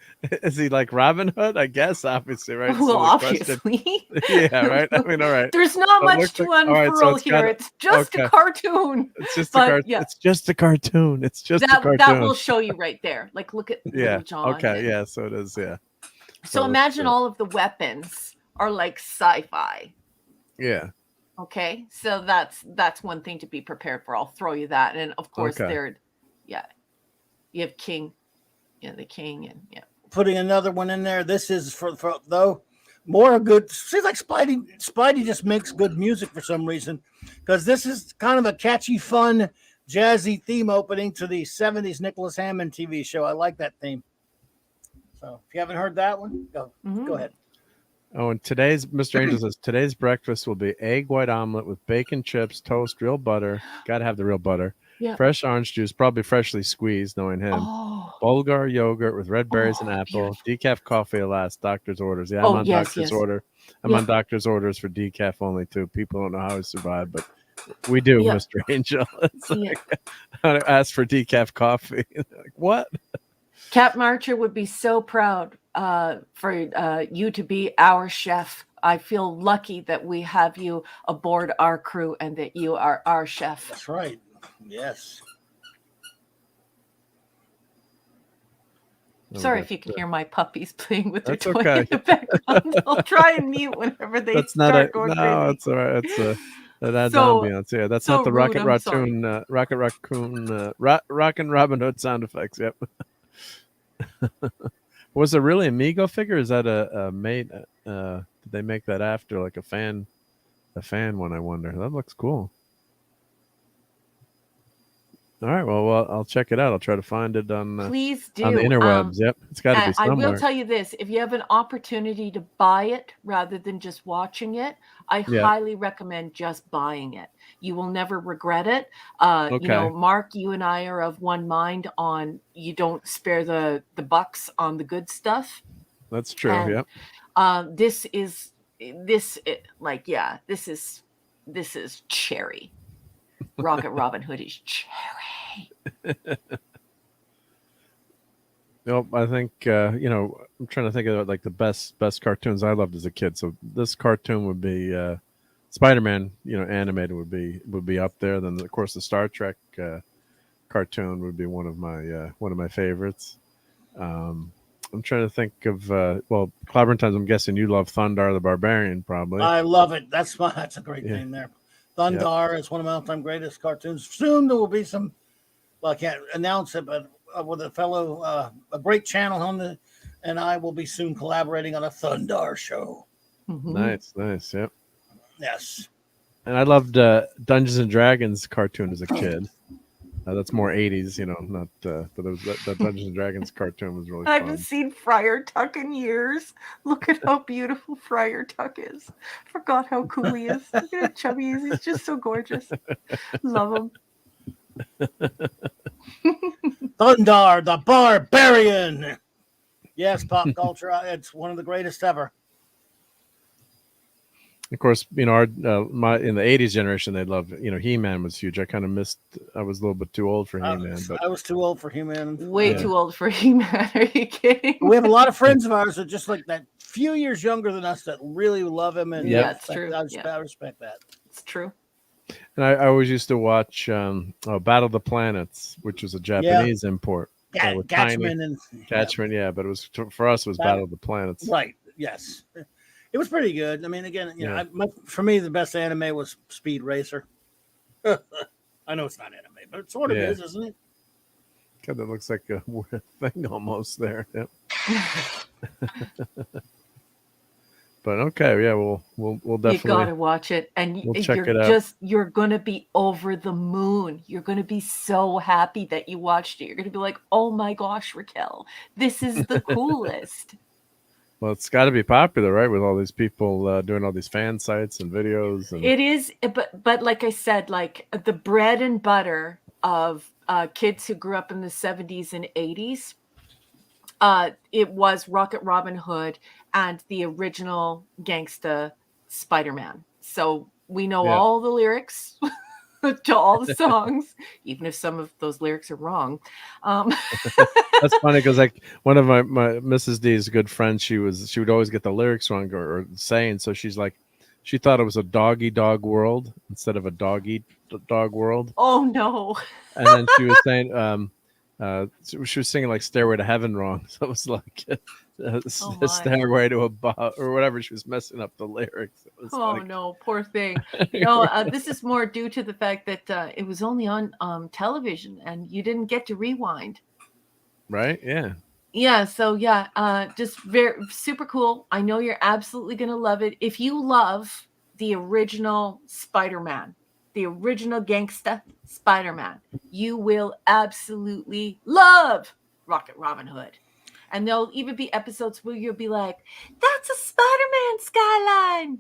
is he like Robin Hood? I guess, obviously, right? Well, So the question- obviously. Yeah, right. I mean, all right. There's not So it much looks to like- all right, so unfurl it's here. gotta- It's just okay. a cartoon. It's just But, a cartoon. yeah. It's just a cartoon. It's just a That cartoon. will show you right there. Like, look at Yeah. Little John. Okay. and- Yeah. So it is. Yeah. So So imagine that's all of the weapons are like sci-fi. Yeah. Okay, so that's one thing to be prepared for. I'll throw you that, and of course Okay. you have King, the King, and yeah. Putting another one in there. This is for though more good. Seems like Spidey just makes good music for some reason, because this is kind of a catchy, fun, jazzy theme opening to the 70s Nicholas Hammond TV show. I like that theme. So if you haven't heard that one, go ahead. Oh, and today's Mr. Angel says today's breakfast will be egg white omelet with bacon, chips, toast, real butter. Got to have the real butter. Yeah. Fresh orange juice, probably freshly squeezed, knowing him. Oh, Bulgar yogurt with red berries and Oh, apple. Decaf coffee last. Doctor's orders. Yeah, Oh, I'm on yes, doctor's yes. order. I'm Yeah. on doctor's orders for decaf only too. People don't know how I survive, but we do, Yeah. Mr. Angel. It's yeah. like, I asked for decaf coffee. Like, what? Cap Marcher would be so proud for you to be our chef. I feel lucky that we have you aboard our crew and that you are our chef. That's right. Yes. Sorry if you can hear my puppies playing with their That's toy okay. in the background. I'll try and mute whenever they That's not start a going no. crazy. It's all right. It's that adds So- ambiance. Yeah, that's so not the rude, Rocket I'm sorry. Raccoon, Rocket Raccoon, Rockin' Robin Hood sound effects. Yep. Was it really a Mego figure? Is that a made? Did they make that after like a fan one? I wonder. That looks cool. All right. Well, I'll check it out. I'll try to find it on Please do. on the interwebs. Yep, it's got to be I will somewhere. tell you this: if you have an opportunity to buy it rather than just watching it, I Yeah. highly recommend just buying it. You will never regret it. You know, Okay. Mark, you and I are of one mind on you don't spare the bucks on the good stuff. That's true. And Yep. this is this is cherry. Rocket Robin Hood is cherry. Well, I think you know, I'm trying to think of like the best cartoons I loved as a kid. So this cartoon would be Spider-Man. You know, animated would be up there. Then of course the Star Trek cartoon would be one of my favorites. I'm trying to think of well, Clobbering Times. I'm guessing you love Thundar the Barbarian, probably. I love it. That's a great Yeah. name there. Thundar is one of my all-time greatest cartoons. Soon there will be some. Well, I can't announce it, but with a fellow, a great channel on the, and I will be soon collaborating on a Thundar show. Mhm. Nice. Yep. Yes. And I loved Dungeons and Dragons cartoon as a kid. That's more 80s, you know, not but it was that Dungeons and Dragons cartoon was really I fun. haven't seen Friar Tuck in years. Look at how beautiful Friar Tuck is. Forgot how cool he is. Look at how chubby he is. He's just so gorgeous. Love him. Thundar the Barbarian. Yes, pop culture. It's one of the greatest ever. Of course, you know, our my in the 80s generation, they loved, you know, He-Man was huge. I kind of missed. I was a little bit too old for He-Man, but I was too old for He-Man. Way too old for He-Man. Are you kidding? We have a lot of friends of ours that just like that few years younger than us that really love him. And Yeah, it's true. I Yeah. respect that. It's true. and I always used to watch Battle of the Planets, which was a Japanese import. With Gatchman and Gatchman, yeah, but it was for us. It was Battle of the Planets. Right. Yes. It was pretty good. I mean, again, you Yeah. know, for me, the best anime was Speed Racer. I know it's not anime, but it sort of is, isn't it? God, that looks like a weird thing almost there. Yep. But okay, yeah, we'll definitely. You gotta watch it, and we'll check it out. You're gonna be over the moon. You're gonna be so happy that you watched it. You're gonna be like, oh my gosh, Raquel, this is the coolest. Well, it's got to be popular, right? With all these people doing all these fan sites and videos. And... It is, but like I said, like the bread and butter of kids who grew up in the 70s and 80s, it was Rocket Robin Hood and the original gangsta Spider-Man. So we know all the lyrics to all the songs, even if some of those lyrics are wrong. That's funny because like one of my Mrs. D's good friends, she would always get the lyrics wrong or saying. So she's like, she thought it was a doggy dog world instead of a dog eat dog world. Oh no! And then she was saying, she was singing like "Stairway to Heaven" wrong. So it was like "Stairway to a" or whatever. She was messing up the lyrics. No, poor thing. No, this is more due to the fact that it was only on television and you didn't get to rewind. Right? Yeah. Yeah. So yeah, just very super cool. I know you're absolutely gonna love it. If you love the original Spider-Man, the original gangsta Spider-Man, you will absolutely love Rocket Robin Hood. And there'll even be episodes where you'll be like, "That's a Spider-Man skyline."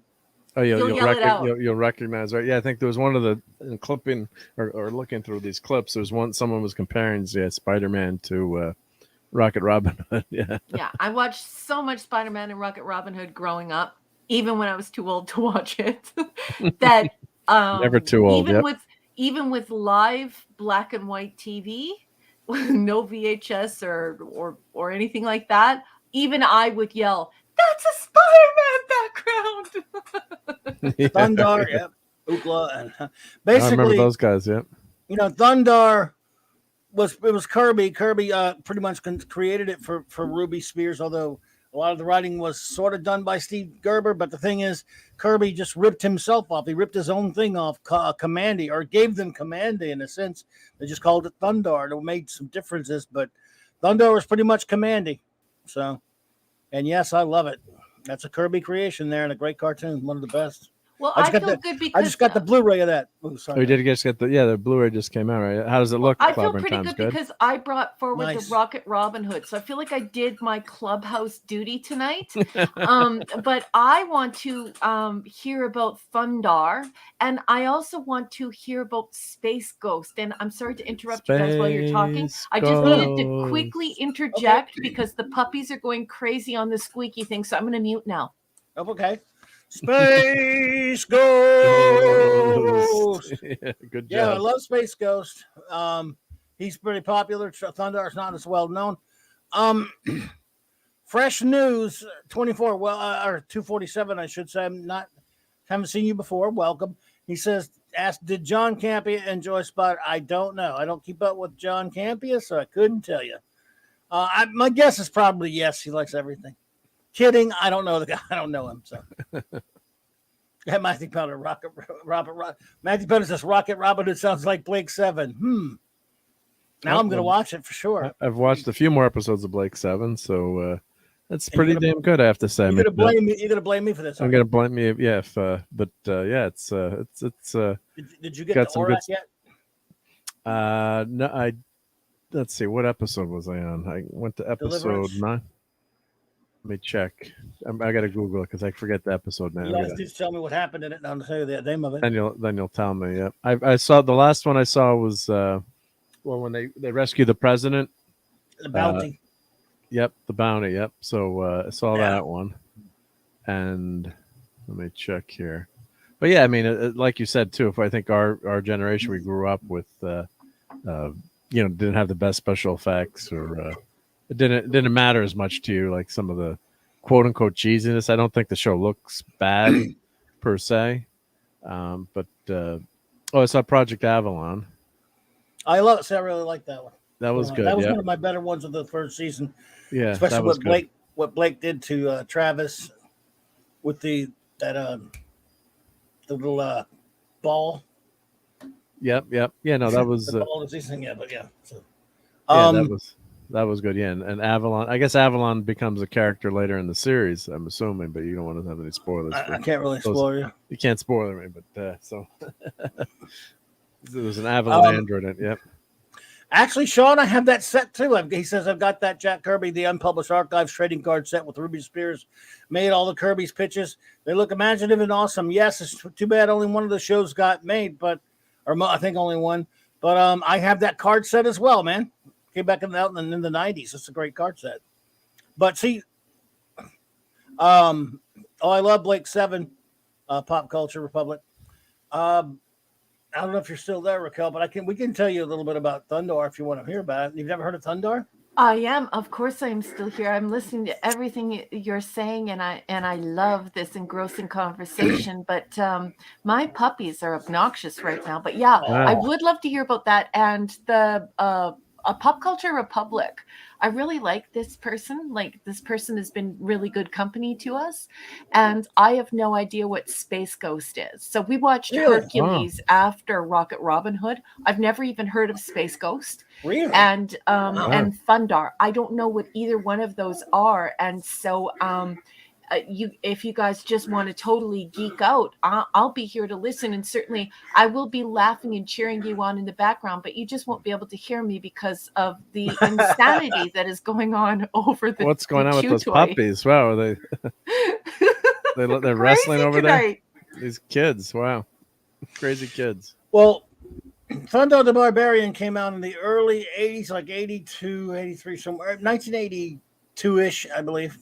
Oh, you'll recognize, right? Yeah, I think there was one of the clipping or looking through these clips. There's someone was comparing Spider-Man to Rocket Robin Hood. Yeah. Yeah, I watched so much Spider-Man and Rocket Robin Hood growing up, even when I was too old to watch it. That never too old. Even with live black and white TV, no VHS or anything like that, even I would yell, "That's a Spider-Man background!" Thundar, yeah, Ookla, and basically, I remember those guys. Yeah, you know, Thundar was Kirby. Kirby pretty much created it for Ruby Spears, although a lot of the writing was sort of done by Steve Gerber. But the thing is, Kirby just ripped himself off. He ripped his own thing off, Commandy, or gave them Commandy in a sense. They just called it Thundar. It made some differences, but Thundar was pretty much Commandy. So, and yes, I love it. That's a Kirby creation there and a great cartoon, one of the best. Well, I just I got feel the good because I just got the Blu-ray of that. Oh, Oh, sorry. you did just get the Blu-ray just came out, right? How does it look? I feel Clobbering pretty Times? good because I brought forward Nice. the Rocket Robin Hood. So I feel like I did my clubhouse duty tonight. But I want to hear about Thundar, and I also want to hear about Space Ghost. And I'm sorry to interrupt you guys while you're talking. Space I just needed to Ghost. quickly interject because the puppies are going crazy on the squeaky thing. So I'm going to mute now. Oh, okay. Space Ghost. Yeah, good Yeah, I job. love Space Ghost. He's pretty popular. Thundar's not as well known. Fresh news 24, well, or 247, I should say. Haven't seen you before. Welcome. He says, asked, did John Campia enjoy Spot? I don't know. I don't keep up with John Campia, so I couldn't tell you. My guess is probably yes. He likes everything. Kidding. I don't know the guy. I don't know him. So, yeah, Matthew Powder, Robert. Matthew Powder says Rocket Robin. It sounds like Blake 7. Now I'm going to watch it for sure. I've watched a few more episodes of Blake 7, so that's pretty damn good, I have to say. You're going to blame me. You're going to blame me for this. I'm going to blame me. Yeah, yeah, it's. Did you get got the some Aurak good yet? No, let's see, what episode was I on? I went to episode Deliverance? 9. Let me check. I got to Google it because I forget the episode now. You guys just tell me what happened in it, and I'll tell you the name of it. Then you'll tell me. Yeah, I saw the last one I saw was when they rescue the president. The bounty. Yep, the bounty. Yep. So I saw that one, and let me check here. But yeah, I mean, like you said too. If I think our generation, we grew up with, didn't have the best special effects, or it didn't matter as much to you, like some of the quote unquote cheesiness. I don't think the show looks bad per se, but I saw Project Avalon. I love it. So I really like that one. That was good. That was yeah. one of my better ones of the first season. Yeah, especially that was what Blake did to Travis with the little ball. Yep. Yeah, no, that was the ball disease thing. Yeah, but yeah. So, that was good. Yeah, and Avalon. I guess Avalon becomes a character later in the series. I'm assuming, but you don't want to have any spoilers. I can't really spoil you. You can't spoil me, but so there's an Avalon android in it. Yep. Actually, Sean, I have that set too. He says I've got that Jack Kirby, the Unpublished Archives trading card set with Ruby Spears. Made all the Kirby's pitches. They look imaginative and awesome. Yes, it's too bad only one of the shows got made, I think only one. But I have that card set as well, man. Came back in the 90s. It's a great card set. But see, I love Blake 7, Pop Culture Republic. I don't know if you're still there, Raquel, but we can tell you a little bit about Thundar if you want to hear about it. You've never heard of Thundar? I am. Of course I am still here. I'm listening to everything you're saying, and I love this engrossing conversation. But my puppies are obnoxious right now. But yeah, Wow. I would love to hear about that. And the a Pop Culture Republic. I really like this person. Like, this person has been really good company to us. And I have no idea what Space Ghost is. So we watched Hercules after Rocket Robin Hood. I've never even heard of Space Ghost. Really? And Thundar. I don't know what either one of those are. And so if you guys just want to totally geek out, I'll be here to listen, and certainly I will be laughing and cheering you on in the background, but you just won't be able to hear me because of the insanity that is going on over the What's going on with those toy. puppies? Wow, they're wrestling over tonight. there. These kids, wow, crazy kids. Well, Thundar the Barbarian came out in the early 80s, like 82, 83, somewhere, 1982-ish, I believe.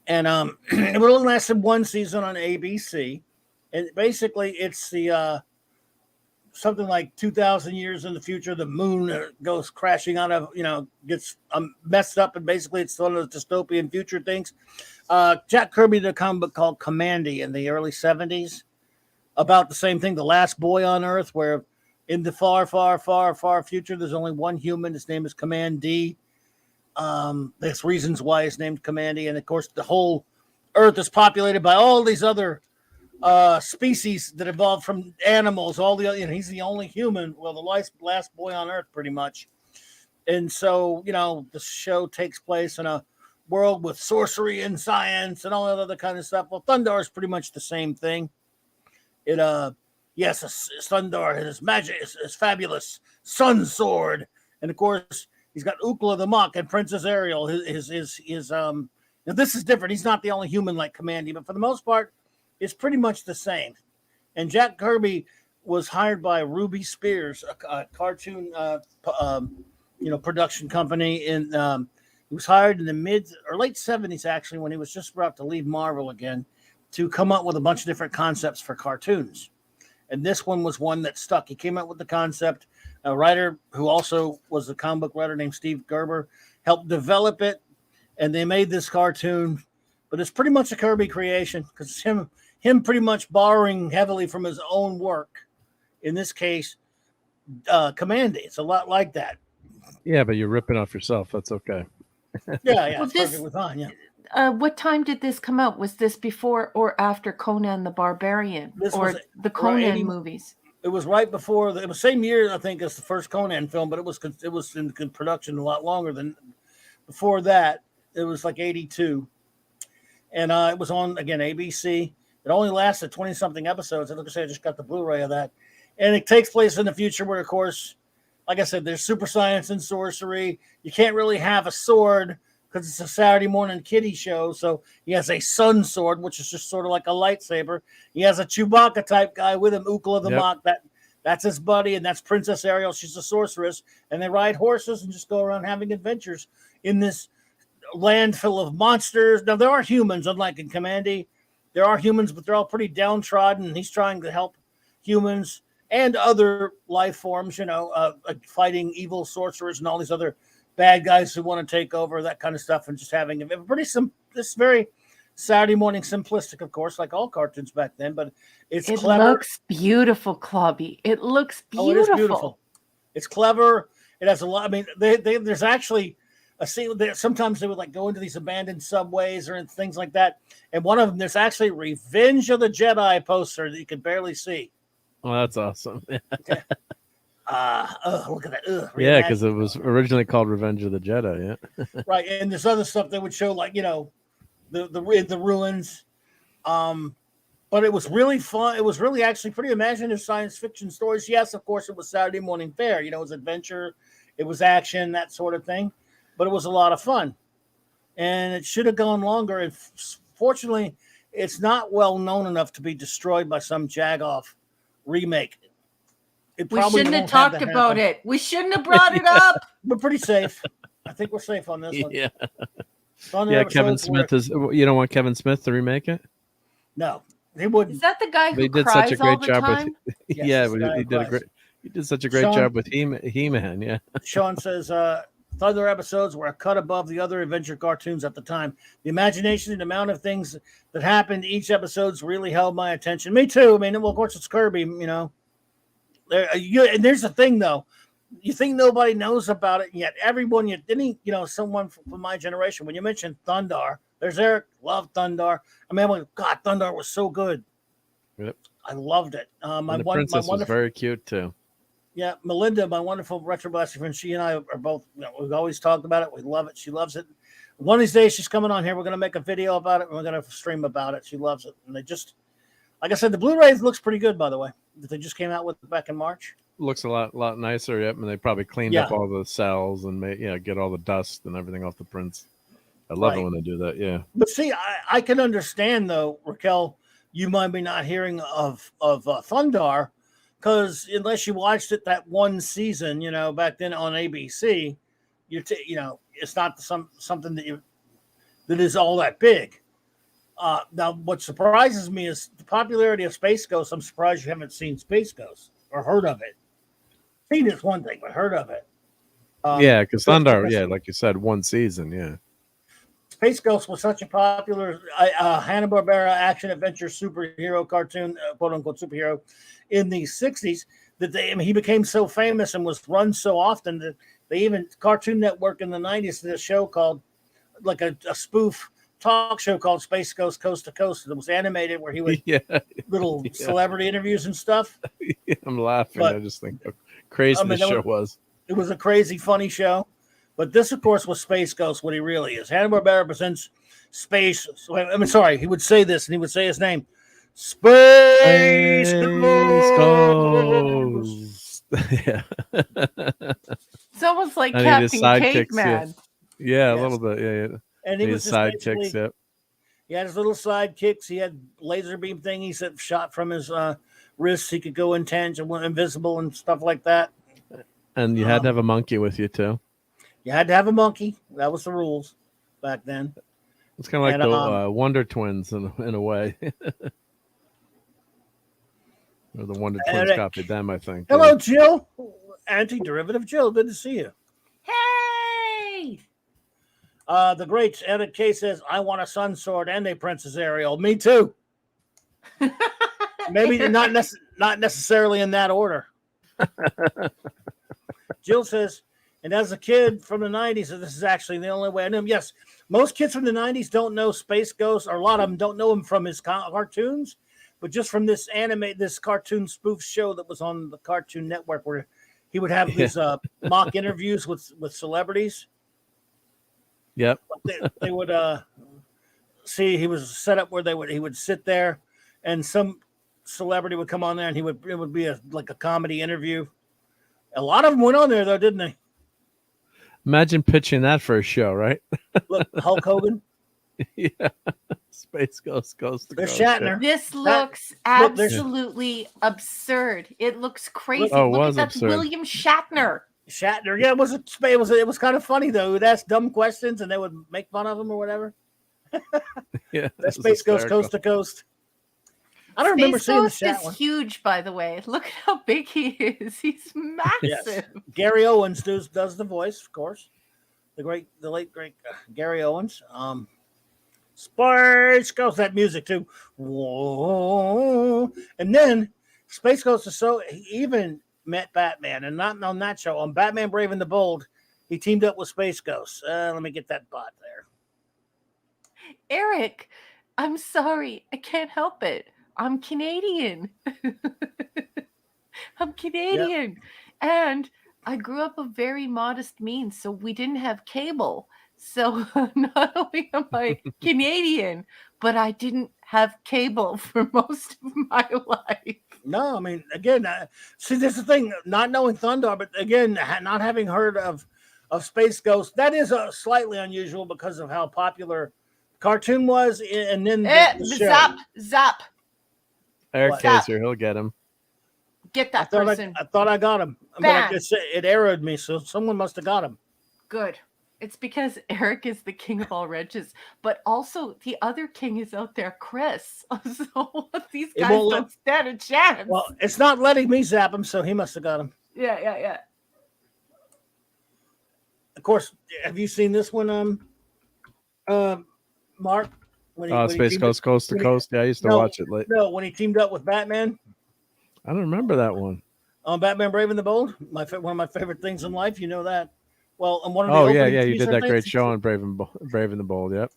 And it only lasted one season on ABC. And basically, it's the something like 2,000 years in the future, the moon goes crashing out of, gets messed up. And basically, it's one of those dystopian future things. Jack Kirby did a comic book called Commandy in the early 70s about the same thing, the last boy on Earth, where in the far, far, far, far future, there's only one human. His name is Command D. There's reasons why it's named Commandy, and of course the whole Earth is populated by all these other species that evolved from animals. All the he's the only human, well, the last boy on Earth, pretty much. And so the show takes place in a world with sorcery and science and all that other kind of stuff. Well, Thundar is pretty much the same thing. Yes, Sundar, his magic, his fabulous sun sword, and of course he's got Ukla the Mok and Princess Ariel. Now this is different. He's not the only human like Commandy, but for the most part, it's pretty much the same. And Jack Kirby was hired by Ruby Spears, a cartoon, production company. He was hired in the mid or late 70s, actually, when he was just about to leave Marvel again, to come up with a bunch of different concepts for cartoons. And this one was one that stuck. He came up with the concept. A writer who also was a comic book writer named Steve Gerber helped develop it, and they made this cartoon. But it's pretty much a Kirby creation because it's him pretty much borrowing heavily from his own work. In this case, Commandy. It's a lot like that. Yeah, but you're ripping off yourself. That's okay. Yeah, Well, it's perfectly fine. Yeah. What time did this come out? Was this before or after Conan the Barbarian, This or was the Conan 80 movies? It was right before. It was same year, I think, as the first Conan film, but it was in production a lot longer than before that. It was like 82, and it was on again ABC. It only lasted 20-something episodes. And like I said, I just got the Blu-ray of that, and it takes place in the future where, of course, like I said, there's super science and sorcery. You can't really have a sword because it's a Saturday morning kiddie show. So he has a sun sword, which is just sort of like a lightsaber. He has a Chewbacca type guy with him, Ukla the Mok. That's his buddy, and that's Princess Ariel. She's a sorceress, and they ride horses and just go around having adventures in this land full of monsters. Now, there are humans, unlike in Commandy. There are humans, but they're all pretty downtrodden, and he's trying to help humans and other life forms, fighting evil sorcerers and all these other bad guys who want to take over, that kind of stuff, and just having this very Saturday morning simplistic, of course, like all cartoons back then, but it clever. Looks beautiful, Clubby. It looks beautiful. Oh, it is beautiful. It's clever. It has a lot. I mean, there's actually a scene there. Sometimes they would like go into these abandoned subways or things like that. And one of them, there's actually Revenge of the Jedi poster that you can barely see. Well, that's awesome. Okay. Look at that. Yeah, because it was originally called Revenge of the Jedi. Yeah. Right, and there's other stuff that would show, like, the ruins. But it was really fun. It was really actually pretty imaginative science fiction stories. Yes, of course, it was Saturday morning fare. It was adventure, it was action, that sort of thing. But it was a lot of fun, and it should have gone longer. And fortunately, it's not well known enough to be destroyed by some jagoff remake. We shouldn't have talked about it. We shouldn't have brought it up. We're pretty safe. I think we're safe on this one. Yeah. Kevin Smith is. You don't want Kevin Smith to remake it? No, he wouldn't. Is that the guy who did cries such a great all the job time? with. Yes, He did such a great job with He-Man. Yeah. Sean says Thunder episodes were a cut above the other adventure cartoons at the time. The imagination and amount of things that happened each episode's really held my attention. Me too. I mean, well, of course, it's Kirby. And there's the thing, though. You think nobody knows about it, and yet everyone, someone from my generation, when you mentioned Thundar, there's Eric, loved Thundar. I mean, God, Thundar was so good. Yep. I loved it. The princess was very cute, too. Yeah, Melinda, my wonderful Retro Blaster friend, she and I are both, we've always talked about it. We love it. She loves it. One of these days, she's coming on here. We're going to make a video about it, and we're going to stream about it. She loves it. And they just, like I said, the Blu-ray looks pretty good, by the way, that they just came out with back in March. Looks a lot nicer. Yep, and they probably cleaned up all the cells and get all the dust and everything off the prints. I love it when they do that. Yeah, but see, I can understand though, Raquel, you might be not hearing of Thundar, because unless you watched it that one season, back then on ABC, it's not something that is all that big. Now, what surprises me is the popularity of Space Ghost. I'm surprised you haven't seen Space Ghost or heard of it. Seen is one thing, but heard of it. Because Thundar, like you said, one season, yeah. Space Ghost was such a popular Hanna-Barbera action-adventure superhero cartoon, quote-unquote superhero, in the 60s that he became so famous and was run so often that they even, Cartoon Network in the 90s did a show called, like a spoof talk show called Space Ghost Coast to Coast. It was animated where he would little celebrity interviews and stuff. I'm laughing. I just think how crazy this show was. It was a crazy, funny show. But this, of course, was Space Ghost, what he really is. Hanna-Barbera presents space. He would say this, and he would say his name. Space Space Ghost. Ghost. Yeah. It's almost like I need his Captain sidekicks. Yeah. Caveman. Yeah, a Yes. little bit. Yeah, yeah. And he Need was his just sidekicks. basically, Yep. he had his little sidekicks. He had laser beam thingies that shot from his wrists. He could go intangible, invisible, and stuff like that. And you had to have a monkey with you too. You had to have a monkey. That was the rules back then. It's kind of like And, the Wonder Twins in a way. Or the Wonder Twins Eric. copied them, I think. Hello, Jill. Anti-derivative Jill. Good to see you. Hey! The great Eric K says, I want a sun sword and a Princess Ariel. Me too. Maybe not necessarily in that order. Jill says, and as a kid from the 90s, this is actually the only way I knew him. Yes, most kids from the 90s don't know Space Ghost, or a lot of them don't know him from his cartoons, but just from this cartoon spoof show that was on the Cartoon Network where he would have these mock interviews with celebrities. Yep. They would see he was set up where he would sit there and some celebrity would come on there and it would be like a comedy interview. A lot of them went on there though, didn't they? Imagine pitching that for a show, right? Look, Hulk Hogan. Yeah. Space Ghost goes to There's Ghost. Shatner. This looks absolutely absurd. It looks crazy. Oh, it Look was at that absurd. William Shatner. Shatner. Yeah, it was kind of funny though. He'd ask dumb questions and they would make fun of him or whatever. Yeah. That Space Ghost Coast to Coast. I don't remember seeing the Space Shatner. Ghost is huge, by the way. Look at how big he is. He's massive. Yes. Gary Owens does the voice, of course. The late great Gary Owens. Space Ghost, that music too. Whoa. And then Space Ghost is he even met Batman, and not on that show. On Batman Brave and the Bold, he teamed up with Space Ghost. Let me get that bot there. Eric, I'm sorry. I can't help it. I'm Canadian. I'm Canadian. Yep. And I grew up of very modest means, so we didn't have cable. So not only am I Canadian, but I didn't have cable for most of my life. No, I mean, again, see, this is the thing, not knowing Thundar, but again, not having heard of Space Ghost, that is slightly unusual because of how popular cartoon was, and then the show. Zap. Eric Kaiser, he'll get him. Get that person. I thought I got him, but it errored me, so someone must have got him. Good. It's because Eric is the king of all wrenches, but also the other king is out there, Chris. So these guys don't stand a chance. Well, it's not letting me zap him, so he must have got him. Yeah. Of course, have you seen this one, Mark? Space Ghost Coast to Coast. Yeah, I used to watch it late. No, when he teamed up with Batman. I don't remember that one. On Batman Brave and the Bold, one of my favorite things in life. You know that. Well, and one of the you did that great show on Brave and the Bold. Yep.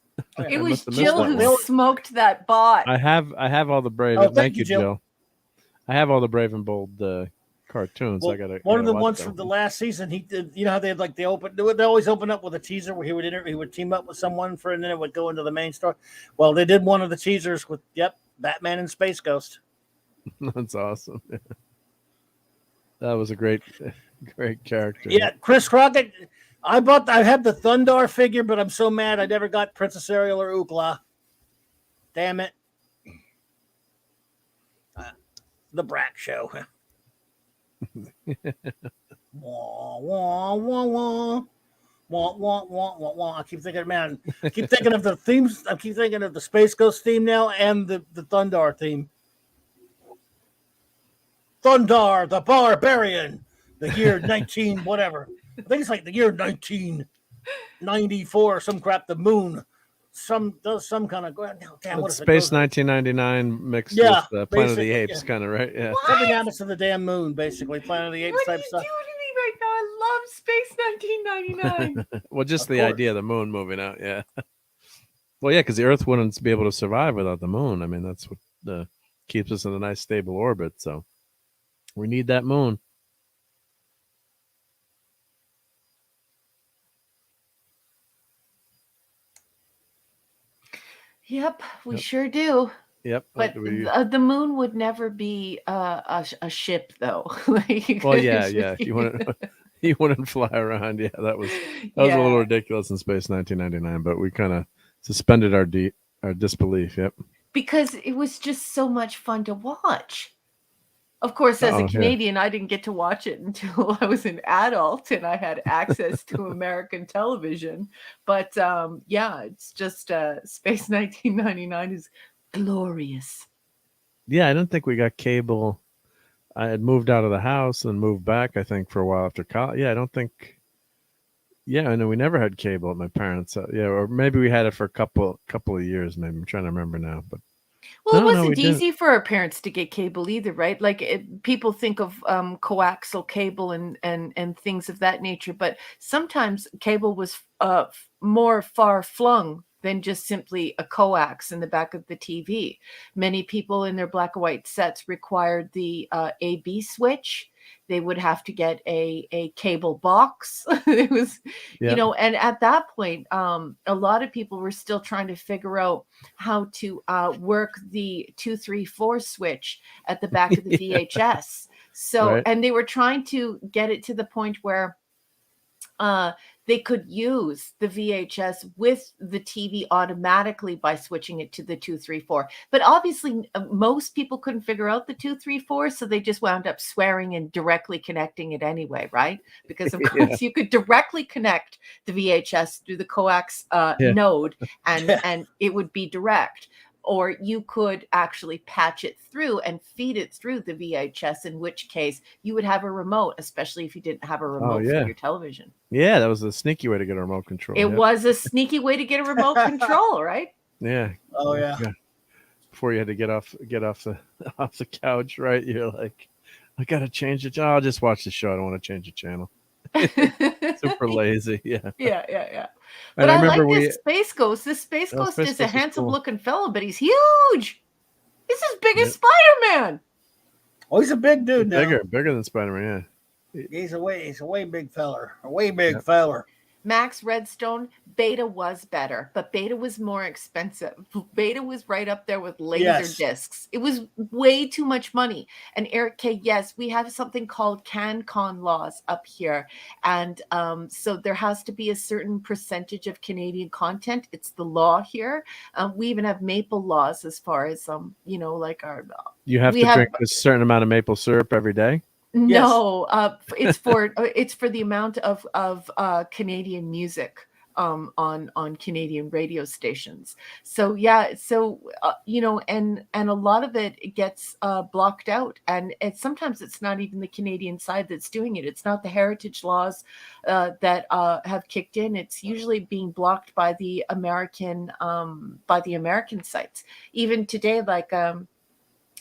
It was Jill who smoked that bot. I have all the Brave. Thank you, Jill. I have all the Brave and Bold cartoons. Well, one of the ones from the last season, he did. You know how they had they always open up with a teaser where he would team up with someone and then it would go into the main story. Well, they did one of the teasers with Batman and Space Ghost. That's awesome. That was a great character. Yeah, Chris Crockett. I had the Thundar figure, but I'm so mad I never got Princess Ariel or Ookla. Damn it. The Brack Show. Wah, wah, wah, wah. Wah, wah, wah, wah, wah. I keep thinking of the themes. I keep thinking of the Space Ghost theme now and the Thundar theme. Thundar, the Barbarian, the year 19 whatever. I think it's like the year 1994 or some crap. The moon, does some kind of damn. What Space 1999 mixed with Planet of the Apes, kind of, right? Yeah. What? Something happens to the damn moon, basically. Planet of the Apes type stuff. What are you doing to me right now? I love Space 1999. Well, just the idea of the moon moving out, yeah. Well, yeah, because the Earth wouldn't be able to survive without the moon. I mean, that's what keeps us in a nice stable orbit. So we need that moon. Yep, we sure do. Yep. But the moon would never be a ship, though. Like, Well, yeah, it's yeah. just- You wouldn't fly around. Yeah, that was a little Yeah. ridiculous in Space 1999, but we kind of suspended our disbelief. Yep. Because it was just so much fun to watch. Of course, as a Yeah. Canadian, I didn't get to watch it until I was an adult and I had access to American television. But yeah, it's just Space 1999 is glorious. Yeah, I don't think we got cable. I had moved out of the house and moved back, I think, for a while after college. Yeah, I don't think. Yeah, I know we never had cable at my parents'. Yeah, or maybe we had it for a couple of years. Maybe I'm trying to remember now, but Well, it no, we wasn't didn't. easy for our parents to get cable either, right? Like people think of coaxial cable and things of that nature, but sometimes cable was more far flung than just simply a coax in the back of the TV. Many people in their black and white sets required the A/B switch. They would have to get a cable box. It was, Yeah. and at that point, a lot of people were still trying to figure out how to work the 234 switch at the back of the VHS. So, Right. and they were trying to get it to the point where they could use the VHS with the TV automatically by switching it to the 234. But obviously, most people couldn't figure out the 234, so they just wound up swearing and directly connecting it anyway, right? Because of course you could directly connect the VHS through the coax node, and it would be direct. Or you could actually patch it through and feed it through the VHS, in which case you would have a remote, especially if you didn't have a remote for your television. Yeah, that was a sneaky way to get a remote control. It was a sneaky way to get a remote control, right? Yeah. Oh yeah. Before you had to get off the off the couch, right? You're like, I gotta change the channel. I'll just watch the show. I don't want to change the channel. Super lazy. Yeah. Yeah. And But I I remember like this Space Ghost. This Space Ghost Space is a Ghost is handsome cool. looking fellow, but he's huge. He's as big as Spider-Man. Oh, he's a big dude now. Bigger than Spider-Man. Yeah. He's a way big feller. A way big feller. Max Redstone, Beta was better, but Beta was more expensive. Beta was right up there with laser discs. It was way too much money. And Eric K, yes, we have something called CanCon laws up here. And so there has to be a certain percentage of Canadian content. It's the law here. We even have maple laws as far as, like our... You have to drink a certain amount of maple syrup every day? No, it's for the amount of Canadian music on Canadian radio stations. So yeah, and a lot of it gets blocked out, and sometimes it's not even the Canadian side that's doing it. It's not the heritage laws that have kicked in. It's usually being blocked by the American sites. Even today, like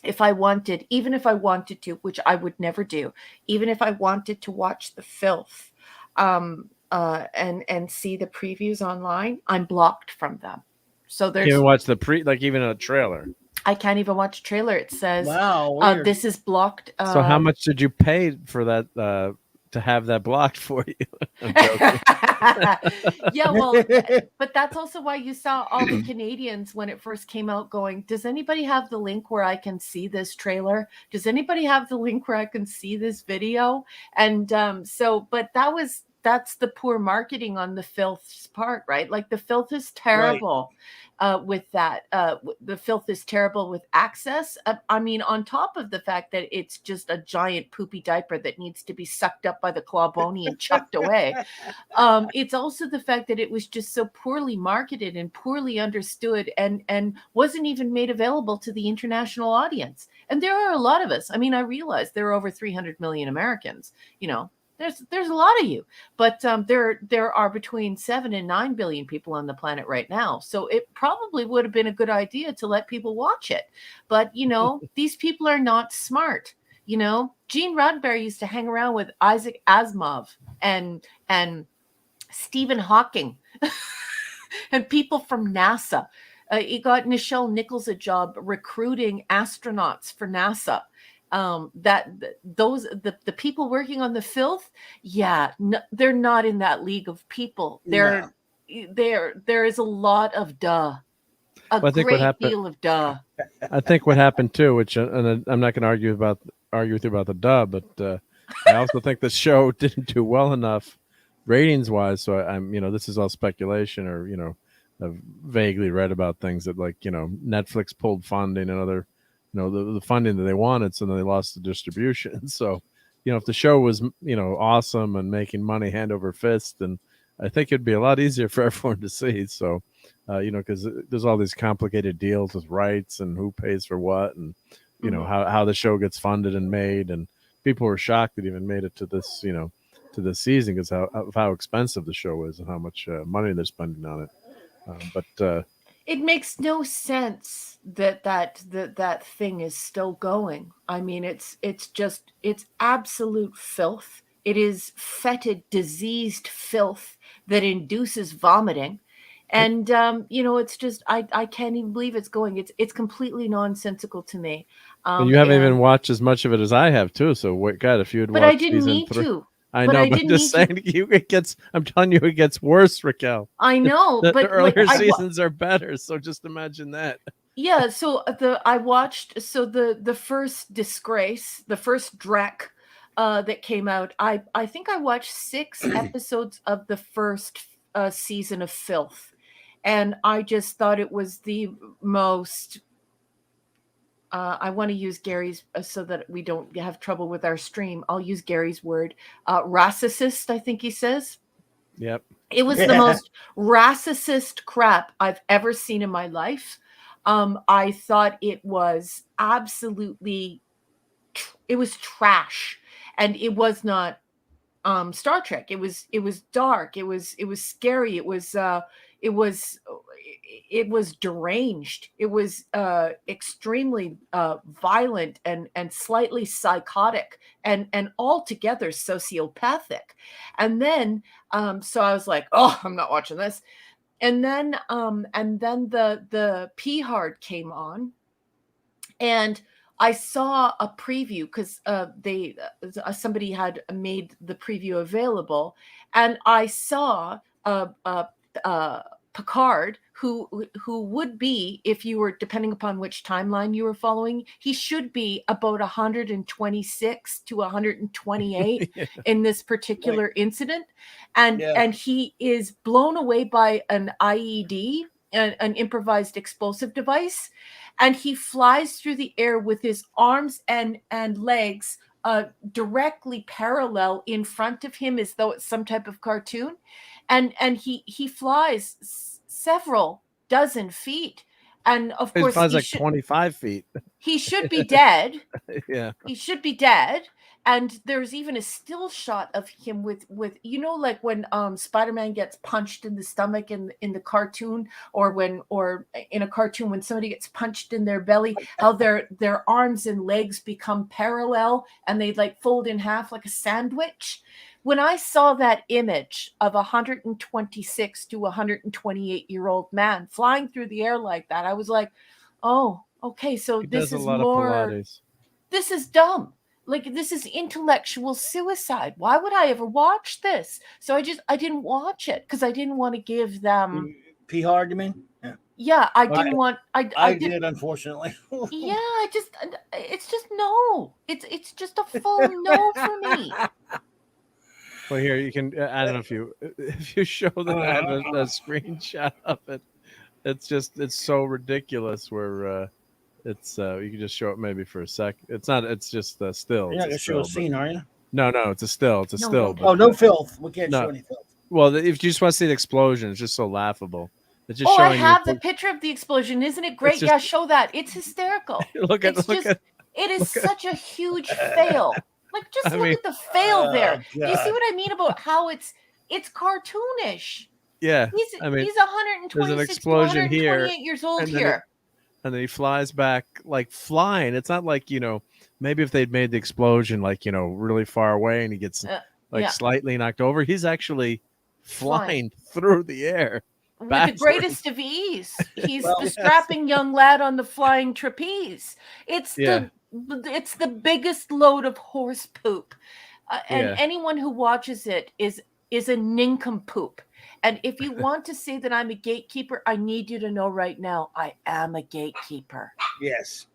even if I wanted to, which I would never do, even if I wanted to watch the filth and see the previews online, I'm blocked from them. So there's you can watch even a trailer. I can't even watch a trailer. It says, wow, this is blocked. So how much did you pay for that to have that blocked for you? I'm joking. Yeah, well, but that's also why you saw all the Canadians when it first came out going, does anybody have the link where I can see this trailer? Does anybody have the link where I can see this video? And but that's the poor marketing on the filth's part, right? Like the filth is terrible with that. The filth is terrible with access. I mean, on top of the fact that it's just a giant poopy diaper that needs to be sucked up by the clawbony and chucked away. It's also the fact that it was just so poorly marketed and poorly understood and wasn't even made available to the international audience. And there are a lot of us. I mean, I realize there are over 300 million Americans, There's a lot of you, but there are between 7 and 9 billion people on the planet right now. So it probably would have been a good idea to let people watch it. But, these people are not smart. Gene Roddenberry used to hang around with Isaac Asimov and Stephen Hawking and people from NASA. He got Nichelle Nichols a job recruiting astronauts for NASA. The people working on the filth, they're not in that league of people. There is a lot of A Well, I think what great happened. deal of duh. I think what happened too, which and I'm not going to argue with you about the dub, but I also think the show didn't do well enough ratings wise. So I'm, this is all speculation, or I've vaguely read about things that, like, Netflix pulled funding and other, the funding that they wanted, so then they lost the distribution. So, if the show was awesome and making money hand over fist, then I think it'd be a lot easier for everyone to see. So. Because there's all these complicated deals with rights and who pays for what, and how the show gets funded and made, and people were shocked that it even made it to this to this season because how expensive the show is and how much money they're spending on it. But it makes no sense that thing is still going. I mean, it's absolute filth. It is fetid, diseased filth that induces vomiting. And it's just I can't even believe it's going. It's completely nonsensical to me. and you haven't even watched as much of it as I have too. So God, if you had but watched I didn't season need 3, to. I But know, I but didn't just need saying, I'm telling you, it gets worse, Raquel. I know, The but earlier like, seasons are better. So just imagine that. yeah. So I watched the first Disgrace, the first Drek that came out. I think I watched 6 episodes of the first season of Filth. And I just thought it was the most, I want to use Gary's so that we don't have trouble with our stream. I'll use Gary's word, racist, I think he says. Yep. It was the most racist crap I've ever seen in my life. I thought it was absolutely, it was trash. And it was not Star Trek. It was dark. It was scary. It was deranged. It was extremely violent and slightly psychotic and altogether sociopathic. And then so I was like, oh, I'm not watching this. And then the P Hard came on, and I saw a preview because somebody had made the preview available, and I saw Picard, who would be, if you were, depending upon which timeline you were following, he should be about 126 to 128 in this particular incident, and he is blown away by an IED, an improvised explosive device, and he flies through the air with his arms and legs directly parallel in front of him, as though it's some type of cartoon, and he flies several dozen feet, and of course he flies like 25 feet. He should be dead. Yeah, he should be dead. And there's even a still shot of him with like when Spider-Man gets punched in the stomach in the cartoon, or in a cartoon when somebody gets punched in their belly, how their arms and legs become parallel and they like fold in half like a sandwich. When I saw that image of 126 to 128-year-old man flying through the air like that, I was like, oh, okay, so this is more. This is dumb. Like, this is intellectual suicide. Why would I ever watch this? So I didn't watch it because I didn't want to give them. P Hard, you mean? Yeah, I didn't want. I did, unfortunately. Yeah, it's just no. It's just a full no for me. Well, here you can. I don't know if you show that I have a screenshot of it. It's so ridiculous. Where it's you can just show it maybe for a sec. It's not. It's just still. You're not gonna show a scene, are you? No, it's a still. It's a still. But, no filth. We can't show any filth. Well, if you just want to see the explosion, it's just so laughable. It's just I have the picture of the explosion. Isn't it great? Yeah, show that. It's hysterical. It is such a huge fail. Like, just look at the fail there. Do you see what I mean about how it's cartoonish? Yeah, he's 126, there's an explosion here, 128 years old here. And then he flies back like flying. It's not like, maybe if they'd made the explosion like, really far away and he gets slightly knocked over. He's actually flying through the air. With the greatest of ease. He's the strapping young lad on the flying trapeze. It's the biggest load of horse poop. And anyone who watches it is a nincompoop. And if you want to say that I'm a gatekeeper, I need you to know right now, I am a gatekeeper. Yes.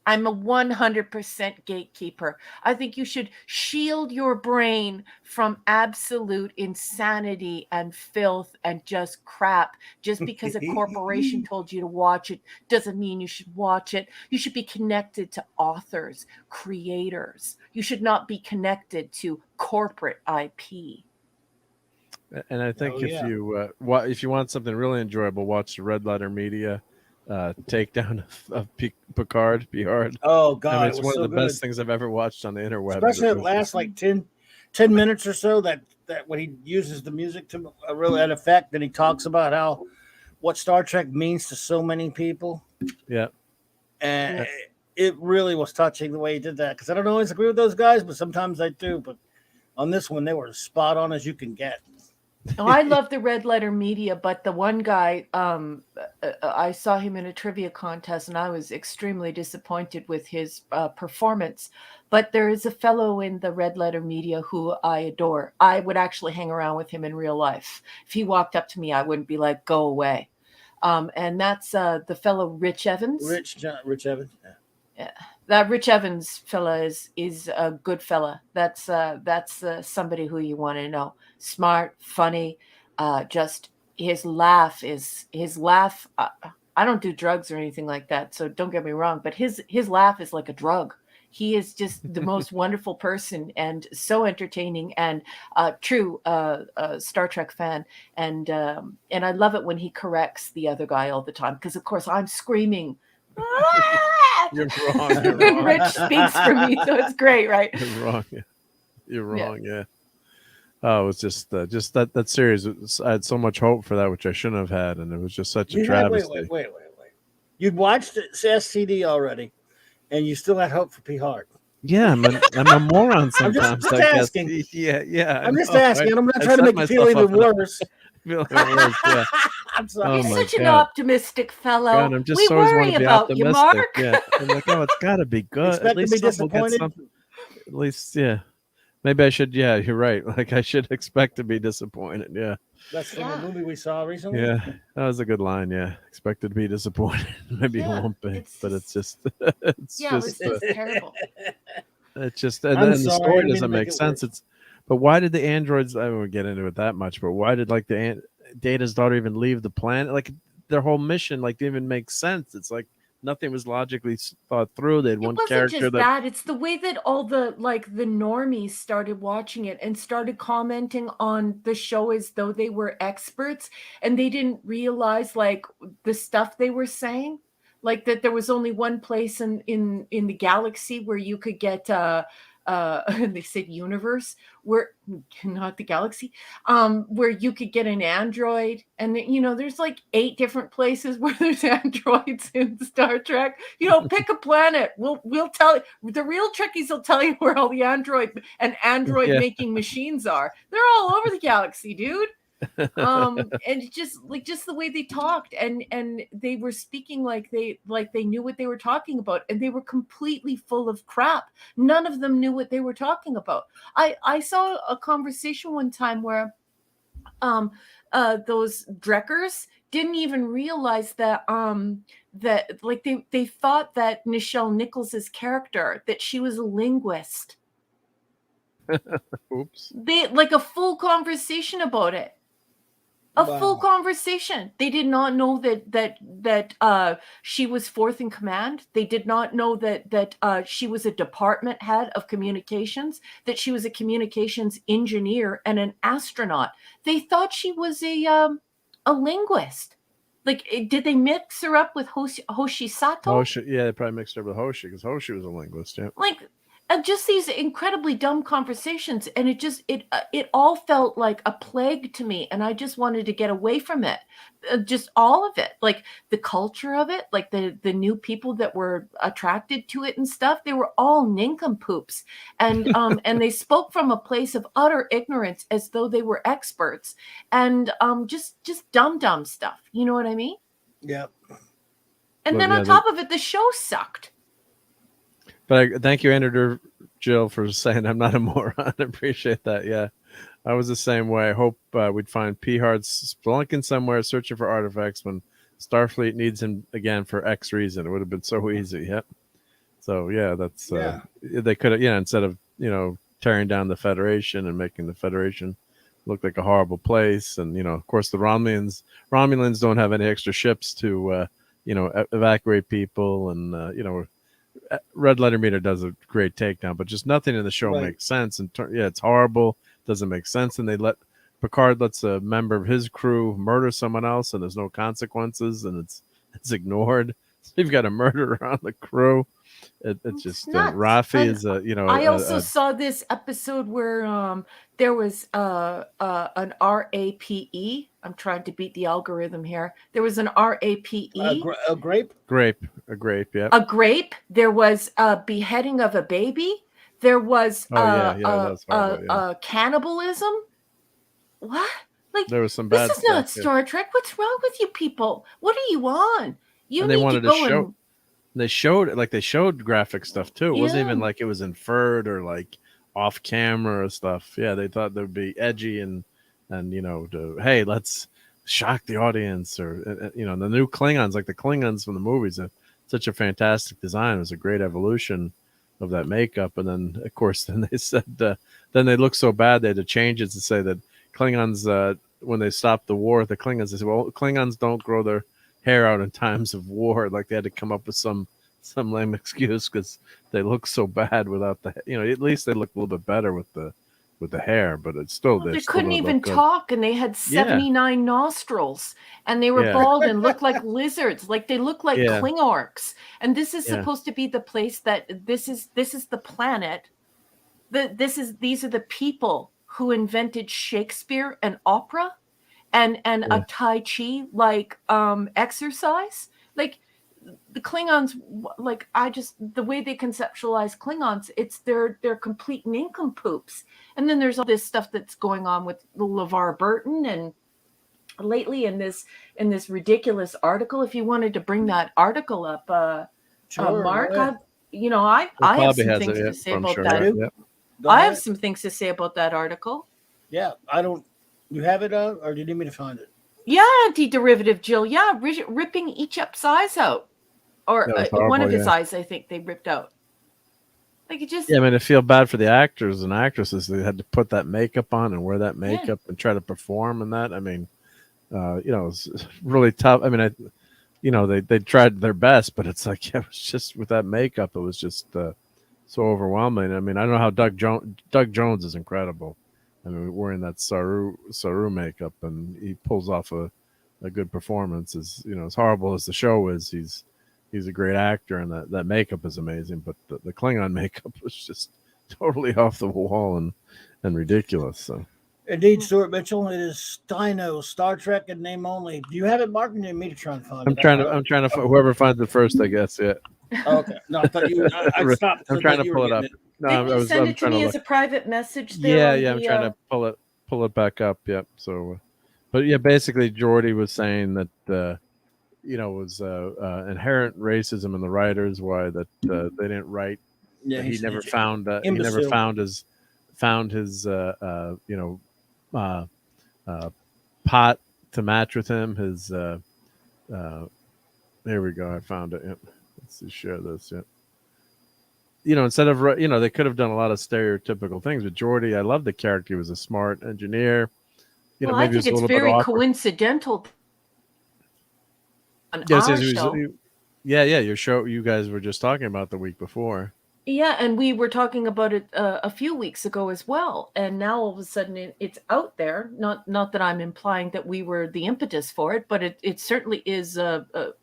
I'm a 100% gatekeeper. I think you should shield your brain from absolute insanity and filth and just crap. Just because a corporation told you to watch it doesn't mean you should watch it. You should be connected to authors, creators. You should not be connected to corporate IP. And I think Oh, if yeah. you want something really enjoyable, watch the Red Letter Media takedown of Picard. Oh I God, mean, it it's was one so of the good. best things I've ever watched on the interwebs. Especially It it was lasts just- like 10 minutes or so. That when he uses the music to really that effect, and he talks about how what Star Trek means to so many people, yeah. and it really was touching the way he did that. Because I don't always agree with those guys, but sometimes I do. But on this one, they were as spot on as you can get. Oh, I love the Red Letter Media, but the one guy, I saw him in a trivia contest, and I was extremely disappointed with his performance. But there is a fellow in the Red Letter Media who I adore. I would actually hang around with him in real life. If he walked up to me, I wouldn't be like, "Go away." And that's the fellow Rich Evans. Rich Evans. Yeah. That Rich Evans fella is a good fella. That's somebody who you want to know. Smart, funny, just his laugh. I don't do drugs or anything like that, so don't get me wrong, but his laugh is like a drug. He is just the most wonderful person and so entertaining and true Star Trek fan. And I love it when he corrects the other guy all the time, because of course I'm screaming. You're wrong. You're And wrong. Rich speaks for me, so it's great, right? You're wrong. Yeah. You're wrong. Yeah. Oh, it was just that series. I had so much hope for that, which I shouldn't have had, and it was just such a Wait. travesty. You'd watched SCD already, and you still had hope for P. Hart. Yeah, I'm a moron I'm sometimes. just I guess. asking. Yeah. I I'm just know. asking. I'm not I trying to set make you feel myself even up for worse. Feel even worse, yeah. I'm sorry. Oh He's my such an God. optimistic fellow. God, I'm just We always want worry to be about you, optimistic. Mark. Yeah, I'm like, oh, it's got to be good. Expect At least to be some will get disappointed. something. At least, yeah. Maybe I should. Yeah, you're right. Like I should expect to be disappointed. Yeah, That's from Yeah. a movie we saw recently. yeah. That was a good line. Yeah, expected to be disappointed. Maybe Yeah, it won't be, it's but it's just, Yeah, it was just terrible. it's just, and I'm then the sorry, I story didn't mean to doesn't make make it sense. worse. It's, but why did the androids? I won't get into it that much. But why did like Data's daughter even leave the planet? Like their whole mission, like didn't even make sense. It's like nothing was logically thought through. They had It one wasn't character just that. that. It's the way that all the normies started watching it and started commenting on the show as though they were experts, and they didn't realize like the stuff they were saying, like that there was only one place in the galaxy where you could get they said universe, where not the galaxy, where you could get an android, and there's like 8 different places where there's androids in Star Trek. Pick a planet. We'll tell you. The real Trekkies will tell you where all the android Yeah. making machines are. They're all over the galaxy, dude. And just the way they talked, and they were speaking like they knew what they were talking about, and they were completely full of crap. None of them knew what they were talking about. I saw a conversation one time where those Drekkers didn't even realize that that like they thought that Nichelle Nichols' character, that she was a linguist. Oops. They like a full conversation about it. Full conversation. They did not know that she was fourth in command. They did not know that she was a department head of communications, that she was a communications engineer and an astronaut. They thought she was a linguist. Like, did they mix her up with Hoshi Sato? Hoshi, yeah, they probably mixed her with Hoshi because Hoshi was a linguist. Yeah. Like, just these incredibly dumb conversations, and it all felt like a plague to me, and I just wanted to get away from it. Just all of it, like the culture of it, like the new people that were attracted to it and stuff. They were all nincompoops, and and they spoke from a place of utter ignorance, as though they were experts, and just dumb stuff. You know what I mean? Yep. And Well, then yeah, on top of it, the show sucked. But thank you, editor Jill, for saying I'm not a moron. I appreciate that. Yeah. I was the same way. I hope we'd find P-Hard's spelunking somewhere, searching for artifacts when Starfleet needs him again for X reason. It would have been so easy. Yep. So yeah, that's they could have, instead of tearing down the Federation and making the Federation look like a horrible place, and of course the Romulans don't have any extra ships to evacuate people, and Red Letter Meter does a great takedown, but just nothing in the show makes sense. And it's horrible, doesn't make sense, and Picard lets a member of his crew murder someone else, and there's no consequences, and it's ignored. So you've got a murderer on the crew. It's just Rafi is I also saw this episode where there was an RAPE. I'm trying to beat the algorithm here. There was an RAPE. A grape. A grape. Yeah. A grape. There was a beheading of a baby. There was cannibalism. What? Like, there was some bad this is not Star Trek. What's wrong with you people? What are you on? You and need they wanted to go show. and They showed graphic stuff too. It wasn't even like it was inferred or like off camera or stuff. Yeah, they thought they would be edgy and hey, let's shock the audience, or the new Klingons, like the Klingons from the movies, such a fantastic design. It was a great evolution of that makeup, and then of course then they said then they looked so bad they had to change it to say that Klingons when they stopped the war, the Klingons, they said, well, Klingons don't grow their hair out in times of war. Like they had to come up with some lame excuse because they look so bad without the at least they look a little bit better with the hair, but it's still they couldn't even talk, and they had 79 nostrils, and they were bald and looked like lizards, like they look like Klingorks. And this is supposed to be the place that this is the planet these are the people who invented Shakespeare and opera and a Tai Chi exercise. Like the Klingons, like the way they conceptualize Klingons, they're complete nincompoops. And then there's all this stuff that's going on with LeVar Burton, and lately in this ridiculous article. If you wanted to bring that article up, Mark, I have some things to say about that. Yep. I have some things to say about that article. Yeah, I don't. You have it, or do you need me to find it? Yeah, anti-derivative Jill. Yeah, ripping Ichep's eyes out, or one of his eyes. I think they ripped out. Like it just. Yeah, I mean, I feel bad for the actors and actresses. They had to put that makeup on and wear that makeup and try to perform and that. I mean, it's really tough. I mean, they tried their best, but it's like it was just with that makeup, it was just so overwhelming. I mean, I don't know how Doug Jones is incredible. I mean, wearing that Saru makeup, and he pulls off a good performance. As as horrible as the show is, he's a great actor, and that makeup is amazing. But the Klingon makeup was just totally off the wall and ridiculous. So indeed, Stuart Mitchell, it is Steino, Star Trek in name only. Do you have it, Mark? You need me to try and find it. I'm trying to whoever finds it first, I guess. Yeah. Okay. No, I thought you. I stopped. I'm trying to pull it up. No, Didn't you send it to me as a private message there? Yeah, I'm trying to pull it back up. Yep. So, but yeah, basically, Geordi was saying that was inherent racism in the writers. Why that they didn't write. Yeah, he never found his pot to match with him. His there we go. I found it. Yep. Let's see, share this. Yep. Instead of they could have done a lot of stereotypical things. But Geordi, I love the character. He was a smart engineer. Well, I think it's very coincidental. Your show. You guys were just talking about the week before. Yeah, and we were talking about it a few weeks ago as well. And now all of a sudden it's out there. Not that I'm implying that we were the impetus for it, but it certainly is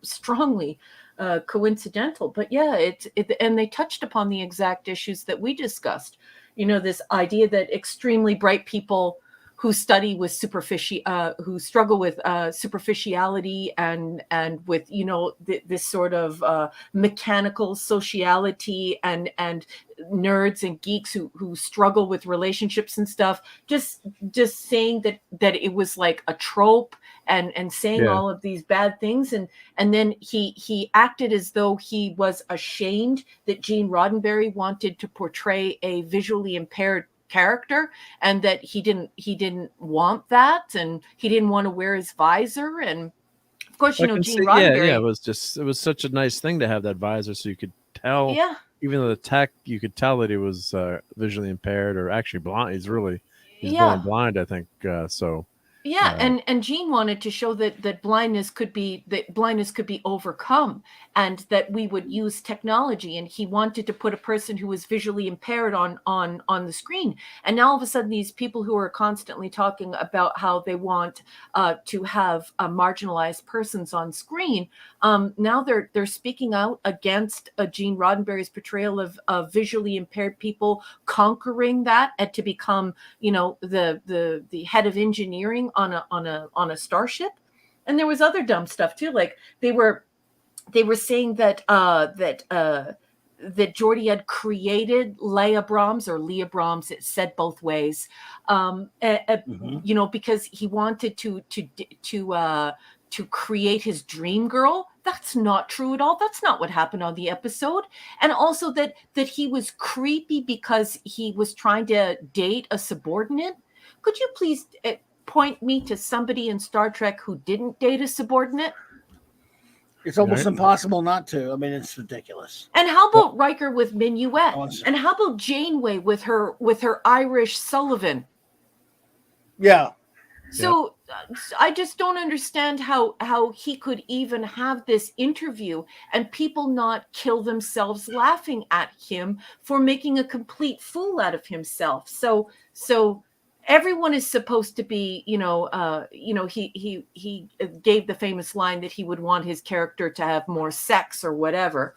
strongly coincidental. But yeah, and they touched upon the exact issues that we discussed. This idea that extremely bright people who study with who struggle with superficiality and with this sort of mechanical sociality and nerds and geeks who struggle with relationships and stuff, just saying that it was like a trope and saying all of these bad things, and then he acted as though he was ashamed that Gene Roddenberry wanted to portray a visually impaired character, and that he didn't want that, and he didn't want to wear his visor. And of course, I you know, can Gene see- Roddenberry. yeah, it was such a nice thing to have that visor, so you could tell. Yeah. Even though the tech, you could tell that he was visually impaired or actually blind. He's born Yeah. blind, I think. So Yeah, and Gene wanted to show that blindness could be overcome, and that we would use technology. And he wanted to put a person who was visually impaired on the screen. And now all of a sudden, these people who are constantly talking about how they want to have marginalized persons on screen, now they're speaking out against Gene Roddenberry's portrayal of visually impaired people conquering that, and to become, you know, the head of engineering on a starship. And there was other dumb stuff too, like they were saying that that Geordie had created Leah Brahms, or Leah Brahms, it said both ways, you know, because he wanted to create his dream girl. That's not true at all. That's not what happened on the episode. And also that he was creepy because he was trying to date a subordinate. Could you please point me to somebody in Star Trek who didn't date a subordinate? It's almost impossible not to. I mean, it's ridiculous. And how about Riker with Minuet? Oh, And how about Janeway with her Irish Sullivan? Yeah. So I just don't understand how he could even have this interview and people not kill themselves laughing at him for making a complete fool out of himself. So everyone is supposed to be, you know, he gave the famous line that he would want his character to have more sex or whatever.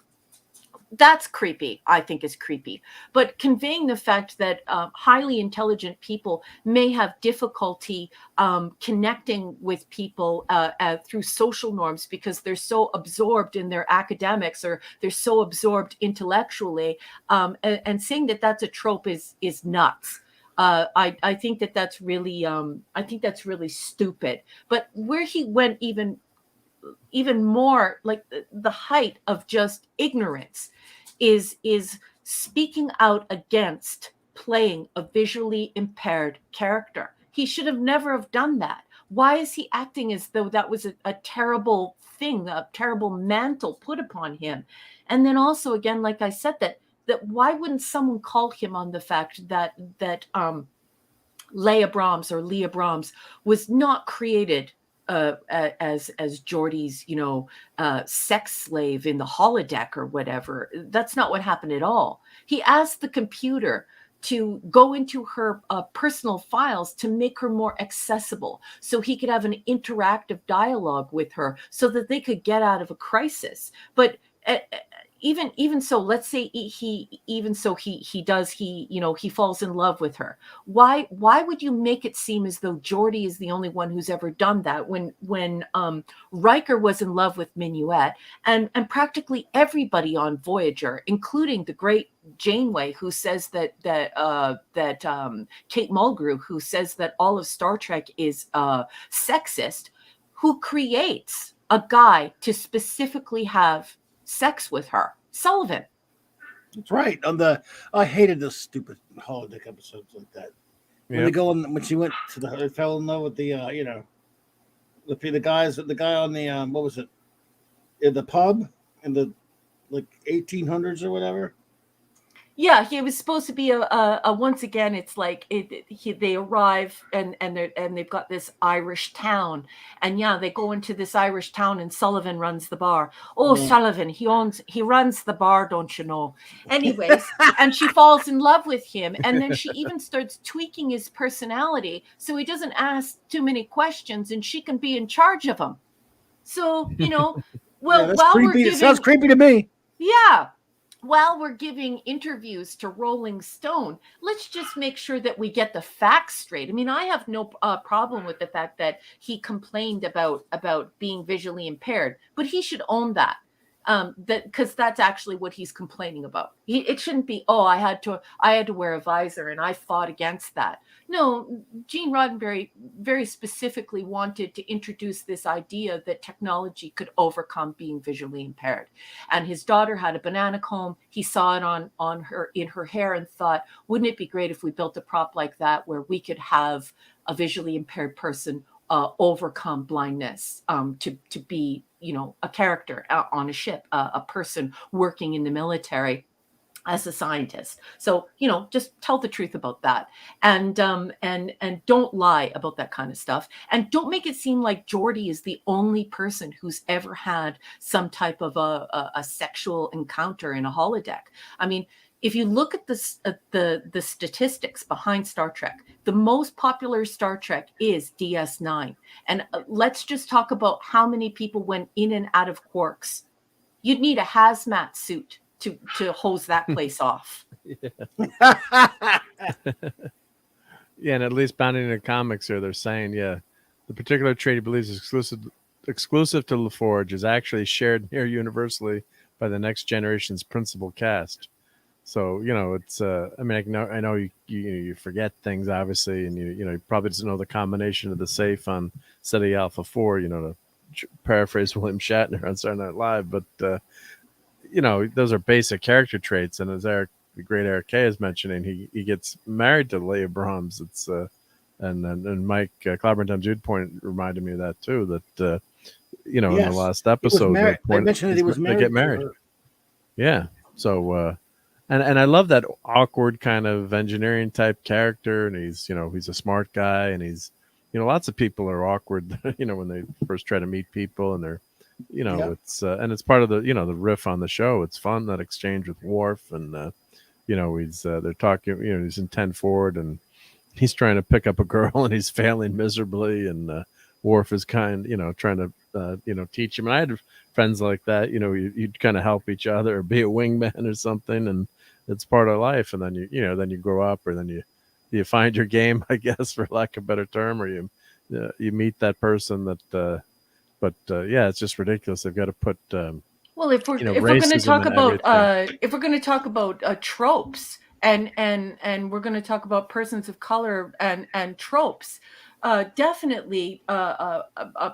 That's creepy. I think is creepy. But conveying the fact that highly intelligent people may have difficulty connecting with people through social norms because they're so absorbed in their academics, or they're so absorbed intellectually, and saying that that's a trope is nuts. I think that's really stupid. But where he went even more, like the height of just ignorance, is speaking out against playing a visually impaired character. He should have never have done that. Why is he acting as though that was a terrible thing, a terrible mantle put upon him? And then also, again, like I said, that why wouldn't someone call him on the fact that Leah Brahms was not created as Geordie's, you know, sex slave in the holodeck or whatever. That's not what happened at all. He asked the computer to go into her personal files to make her more accessible, so he could have an interactive dialogue with her, so that they could get out of a crisis. But even so, let's say he falls in love with her. Why would you make it seem as though Geordie is the only one who's ever done that, when Riker was in love with Minuet, and practically everybody on Voyager, including the great Janeway, who says that Kate Mulgrew, who says that all of Star Trek is sexist, who creates a guy to specifically have sex with her? Sullivan. That's right. I hated those stupid holodeck episodes like that. When they go on, when she went to they fell in love with the you know, the guy on the what was it, in the pub in the like 1800s or whatever. Yeah, he was supposed to be a once again. It's like they arrive and they've got this Irish town, and yeah, they go into this Irish town, and Sullivan runs the bar. Oh, yeah. Sullivan, he runs the bar, don't you know? Anyways, and she falls in love with him, and then she even starts tweaking his personality so he doesn't ask too many questions, and she can be in charge of him. So, you know, well, yeah, that's creepy. It sounds creepy to me. Yeah. While we're giving interviews to Rolling Stone, let's just make sure that we get the facts straight. I mean, I have no problem with the fact that he complained about being visually impaired, but he should own that. That because that's actually what he's complaining about. It shouldn't be, oh, I had to wear a visor and I fought against that. No, Gene Roddenberry very specifically wanted to introduce this idea that technology could overcome being visually impaired. And his daughter had a banana comb. He saw it on her, in her hair, and thought, wouldn't it be great if we built a prop like that where we could have a visually impaired person overcome blindness, to be, a character on a ship, a person working in the military as a scientist. So, just tell the truth about that, and don't lie about that kind of stuff, and don't make it seem like Geordi is the only person who's ever had some type of a sexual encounter in a holodeck. I mean, if you look at the statistics behind Star Trek, the most popular Star Trek is DS9. And let's just talk about how many people went in and out of Quarks. You'd need a hazmat suit to hose that place off. Yeah, and at least bounding into comics here, they're saying, yeah, the particular trait he believes is exclusive to LaForge is actually shared near universally by the next generation's principal cast. So, it's I mean, I know you forget things, obviously, and you probably doesn't know the combination of the safe on SETI Alpha 4, to paraphrase William Shatner on Saturday Night Live, but those are basic character traits. And as the great Eric K is mentioning, he gets married to Leah Brahms. It's and Mike Clobberin Times Jude point reminded me of that too, that in the last episode they mentioned that he was married. They get married. Yeah. So and I love that awkward kind of engineering type character, and he's a smart guy, and he's lots of people are awkward when they first try to meet people, and they're it's and it's part of the the riff on the show. It's fun, that exchange with Worf, and he's they're talking, he's in 10 forward and he's trying to pick up a girl and he's failing miserably, and Worf is trying to teach him. And I had friends like that, you'd kind of help each other or be a wingman or something, and it's part of life. And then you grow up, or then you find your game, I guess, for lack of a better term, or you meet that person that but it's just ridiculous. They've got to put well, if we're going to talk about tropes, and we're going to talk about persons of color and tropes, definitely a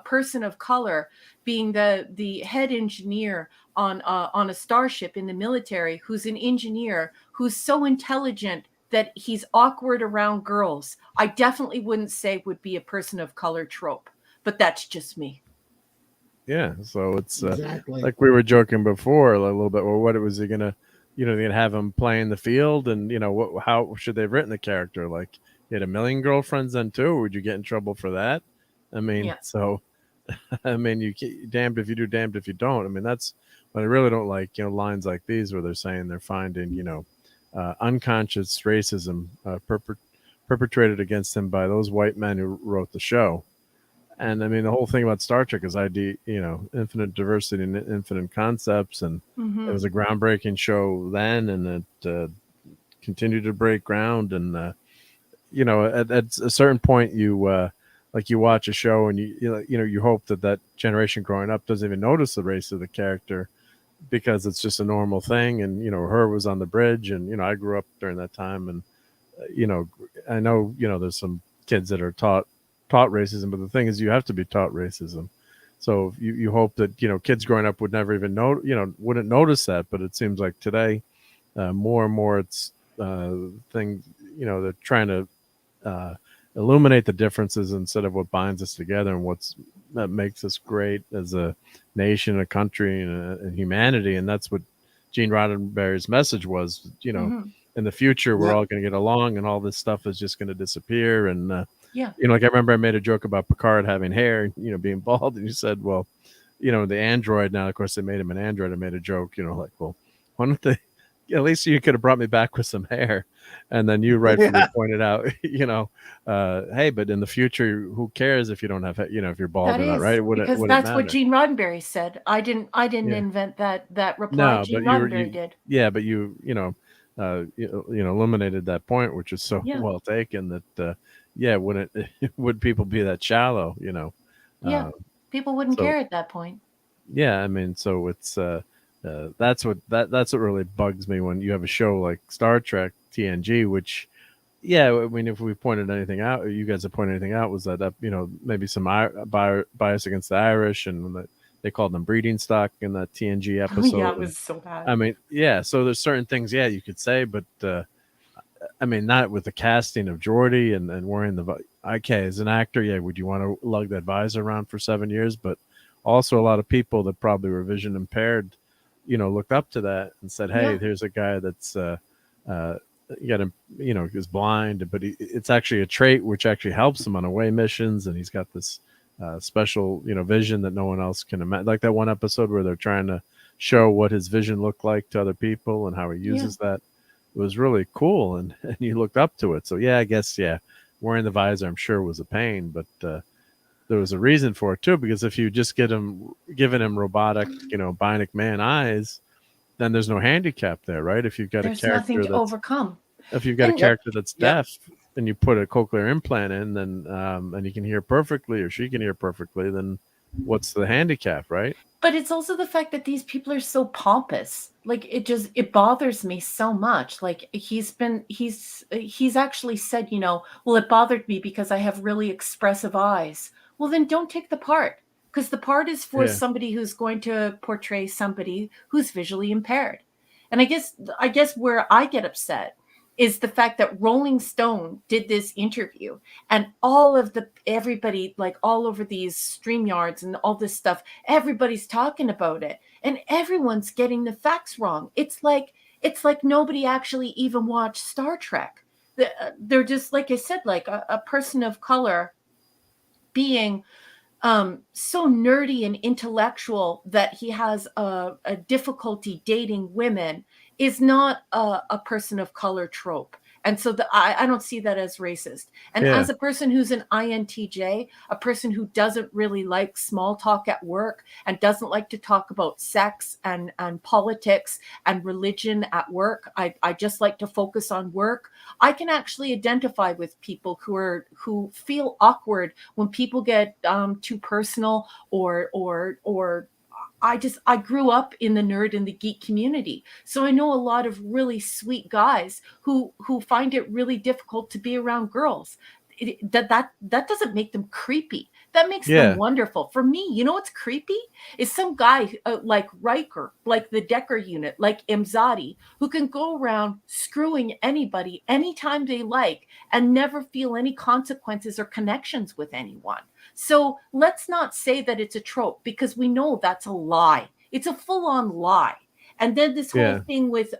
person of color being the head engineer on a starship in the military, who's an engineer who's so intelligent that he's awkward around girls, I definitely wouldn't say would be a person of color trope, but that's just me. Yeah, so it's exactly like we were joking before a little bit. Well, what was he gonna, they're gonna have him play in the field, and how should they have written the character? Like, he had a million girlfriends then too. Or would you get in trouble for that? I mean, so I mean, you damned if you do, damned if you don't. I mean, that's what I really don't like. Lines like these where they're saying they're finding unconscious racism perpetrated against him by those white men who wrote the show. And I mean, the whole thing about Star Trek is infinite diversity and infinite concepts. And it was a groundbreaking show then, and it continued to break ground. And, at a certain point, you watch a show and you hope that generation growing up doesn't even notice the race of the character, because it's just a normal thing. And, her was on the bridge, and, I grew up during that time. And, I know, there's some kids that are taught racism, but the thing is, you have to be taught racism. So you hope that kids growing up would never even know, wouldn't notice that. But it seems like today, more and more, it's things, they're trying to illuminate the differences instead of what binds us together and that makes us great as a nation, a country, and humanity. And that's what Gene Roddenberry's message was. In the future, we're all going to get along, and all this stuff is just going to disappear. And like I remember I made a joke about Picard having hair, being bald, and you said, well, the android, now of course they made him an android. I made a joke, like, well, why don't they, at least you could have brought me back with some hair. And then you rightfully pointed out, hey, but in the future, who cares if you don't have, if you're bald or not, right? Because that's what Gene Roddenberry said. I didn't invent that reply. No, Gene Roddenberry did. Yeah, but you eliminated that point, which is so well taken that would people be that shallow? People wouldn't care at that point. Yeah, I mean, so it's That's what really bugs me when you have a show like Star Trek TNG, which, yeah, I mean, if we pointed anything out, or you guys have pointed anything out, was that maybe some bias against the Irish, and that they called them breeding stock in that TNG episode. Yeah, it was so bad. I mean, yeah. So there's certain things, yeah, you could say, but I mean, not with the casting of Geordie and wearing okay, as an actor, yeah, would you want to lug that visor around for 7 years? But also a lot of people that probably were vision impaired, looked up to that and said, hey, Yeah. there's a guy that's got him, is blind, but it's actually a trait which actually helps him on away missions, and he's got this special, vision that no one else can imagine. Like that one episode where they're trying to show what his vision looked like to other people and how he uses that. It was really cool, and you looked up to it. So yeah, I guess, yeah, wearing the visor, I'm sure, was a pain, but there was a reason for it too, because if you just giving him robotic, bionic man eyes, then there's no handicap there, right? If you've got There's a character nothing to overcome. if you've got And- a character that's Yep. deaf and you put a cochlear implant in, then and he can hear perfectly, or she can hear perfectly, then what's the handicap, right? But it's also the fact that these people are so pompous. Like it bothers me so much. Like he's actually said, well, it bothered me because I have really expressive eyes. Well, then don't take the part, because the part is for Yeah. somebody who's going to portray somebody who's visually impaired. And I guess where I get upset is the fact that Rolling Stone did this interview, and everybody, like all over these StreamYards and all this stuff, everybody's talking about it, and everyone's getting the facts wrong. It's like nobody actually even watched Star Trek. They're just, like I said, like a person of color being so nerdy and intellectual that he has a difficulty dating women is not a person of color trope. And so I don't see that as racist. And Yeah. as a person who's an INTJ, a person who doesn't really like small talk at work and doesn't like to talk about sex and politics and religion at work, I just like to focus on work. I can actually identify with people who feel awkward when people get too personal or I grew up in the nerd and the geek community. So I know a lot of really sweet guys who find it really difficult to be around girls. That doesn't make them creepy. That makes Yeah. them wonderful. For me, you know what's creepy? Is some guy like Riker, like the Decker unit, like Imzadi, who can go around screwing anybody anytime they like and never feel any consequences or connections with anyone. So let's not say that it's a trope, because we know that's a lie. It's a full-on lie. And then this whole Yeah. thing with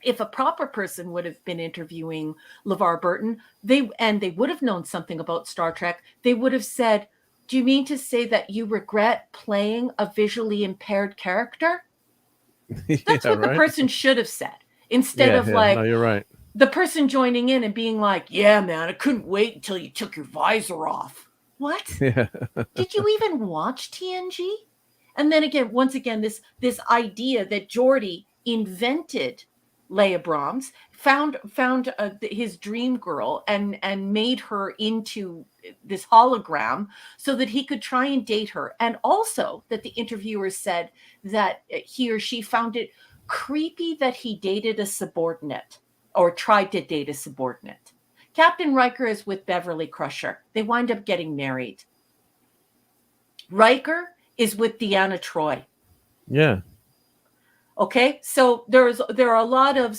if a proper person would have been interviewing LeVar Burton, they would have known something about Star Trek, they would have said, do you mean to say that you regret playing a visually impaired character? That's Yeah, what the right? person should have said, instead of like no, you're right. the person joining in and being like, yeah, man, I couldn't wait until you took your visor off. What? Yeah. Did you even watch TNG? And then again, once again, this idea that Geordie invented Leia Brahms, found his dream girl and made her into this hologram so that he could try and date her. And also that the interviewer said that he or she found it creepy that he dated a subordinate or tried to date a subordinate. Captain Riker is with Beverly Crusher. They wind up getting married. Riker is with Deanna Troi. Yeah. Okay, so there are a lot of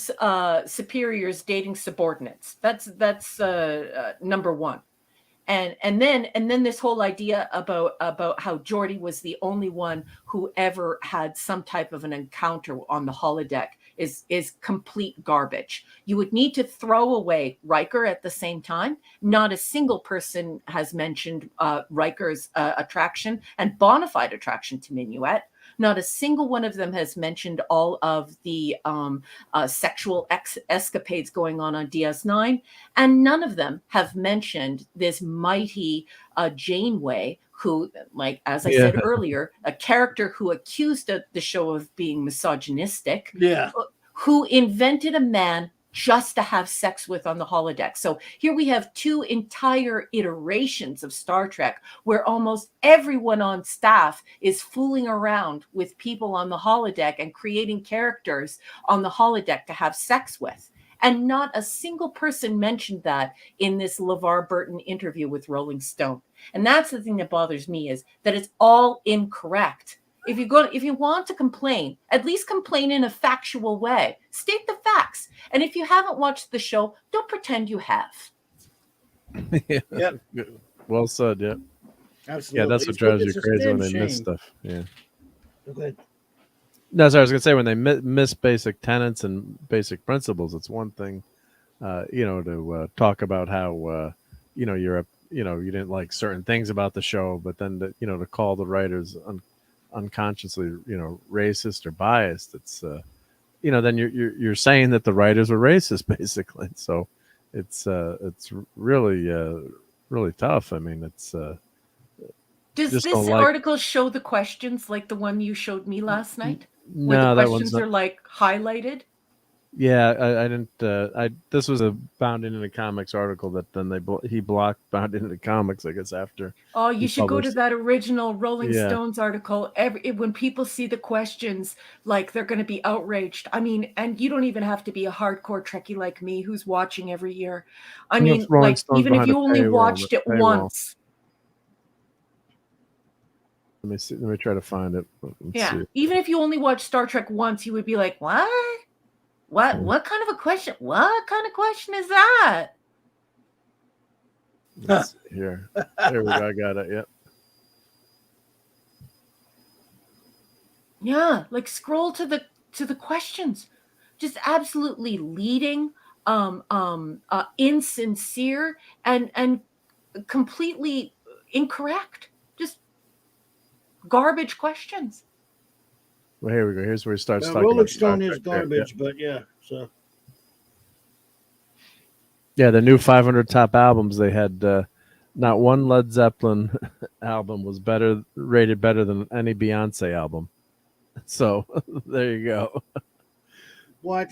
superiors dating subordinates. That's number one, and then this whole idea about how Geordie was the only one who ever had some type of an encounter on the holodeck is complete garbage. You would need to throw away Riker at the same time. Not a single person has mentioned Riker's attraction and bona fide attraction to Minuet. Not a single one of them has mentioned all of the sexual escapades going on DS9. And none of them have mentioned this mighty Janeway, who, like, as I said earlier, a character who accused the show of being misogynistic, Yeah. who invented a man just to have sex with on the holodeck. So here we have 2 entire iterations of Star Trek where almost everyone on staff is fooling around with people on the holodeck and creating characters on the holodeck to have sex with. And not a single person mentioned that in this LeVar Burton interview with Rolling Stone. And that's the thing that bothers me, is that it's all incorrect. If you want to complain, at least complain in a factual way. State the facts. And if you haven't watched the show, don't pretend you have. Yeah. Yep. Well said. Yeah. Absolutely. Yeah, that's what drives you crazy when they miss stuff. Yeah. Okay. No, sorry, I was gonna say when they miss basic tenets and basic principles, it's one thing, to talk about how you didn't like certain things about the show, but then to call the writers unconsciously racist or biased, it's then you're saying that the writers were racist basically. So it's really really tough. I mean, it's Does just this don't like. article show the questions like the one you showed me last night? Where No, the that one's questions not. are like highlighted? Yeah, I didn't. This was a Bound Into the Comics article that then he blocked Bound Into the Comics, I guess, after. Oh, you he should go to published- that original Rolling Yeah. Stones article. When people see the questions, like, they're going to be outraged. I mean, and you don't even have to be a hardcore Trekkie like me who's watching every year. I You know, mean, Rolling like, Stone's even if behind you a only paywall, watched it paywall. once. Let me see. Let me try to find it. Let's Yeah. see. Even if you only watched Star Trek once, you would be like, what? What kind of a question? What kind of question is that? Let's see here. There we go. I got it. Yep. Yeah, like scroll to the questions. Just absolutely leading, insincere and completely incorrect. Just garbage questions. Well, here we go. Here's where he starts talking Rolling about Star Stone is Trek there. garbage, but yeah. So Yeah, the new 500 top albums. They had not one Led Zeppelin album was rated better than any Beyonce album. So there you go. what?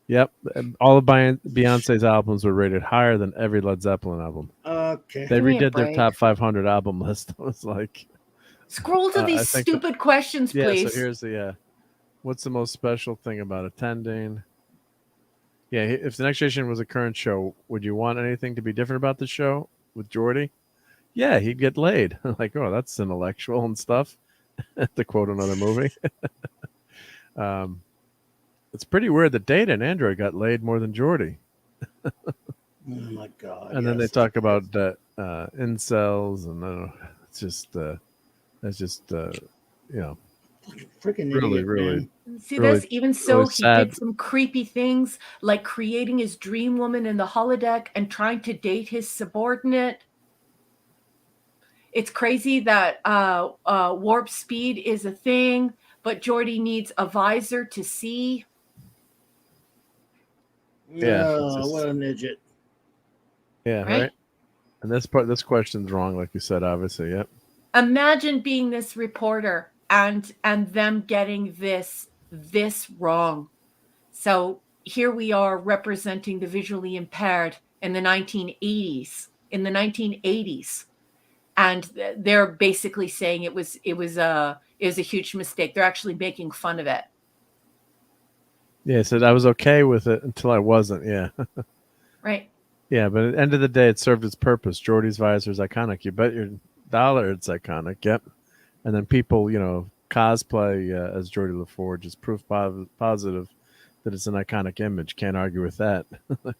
Yep, all of Beyonce's albums were rated higher than every Led Zeppelin album. Okay. They Give me a redid their break. top 500 album list. I was like, Scroll to I these think stupid questions, yeah. please. So here's the what's the most special thing about attending? Yeah, if the Next Generation was a current show, would you want anything to be different about the show with Geordi? Yeah, he'd get laid. Like, oh, that's intellectual and stuff. To quote another movie. It's pretty weird that Data and Android got laid more than Geordi. Oh my God. And then they yes. talk about incels, and it's just that's just Freaking really, idiot, really. man. See really- this? Even so, really he sad. did some creepy things like creating his dream woman in the holodeck and trying to date his subordinate. It's crazy that warp speed is a thing, but Geordi needs a visor to see. Yeah, No, it's just- what an idiot. Yeah, right. And this question's wrong, like you said, obviously. Yep. Imagine being this reporter and them getting this wrong. So here we are representing the visually impaired in the 1980s. And they're basically saying it was a huge mistake. They're actually making fun of it. Yeah, so I was okay with it until I wasn't. Yeah. Right. Yeah, but at the end of the day, it served its purpose. Geordie's visor is iconic. You bet your dollar it's iconic. Yep. And then people, cosplay as Geordie LaForge is proof positive that it's an iconic image. Can't argue with that.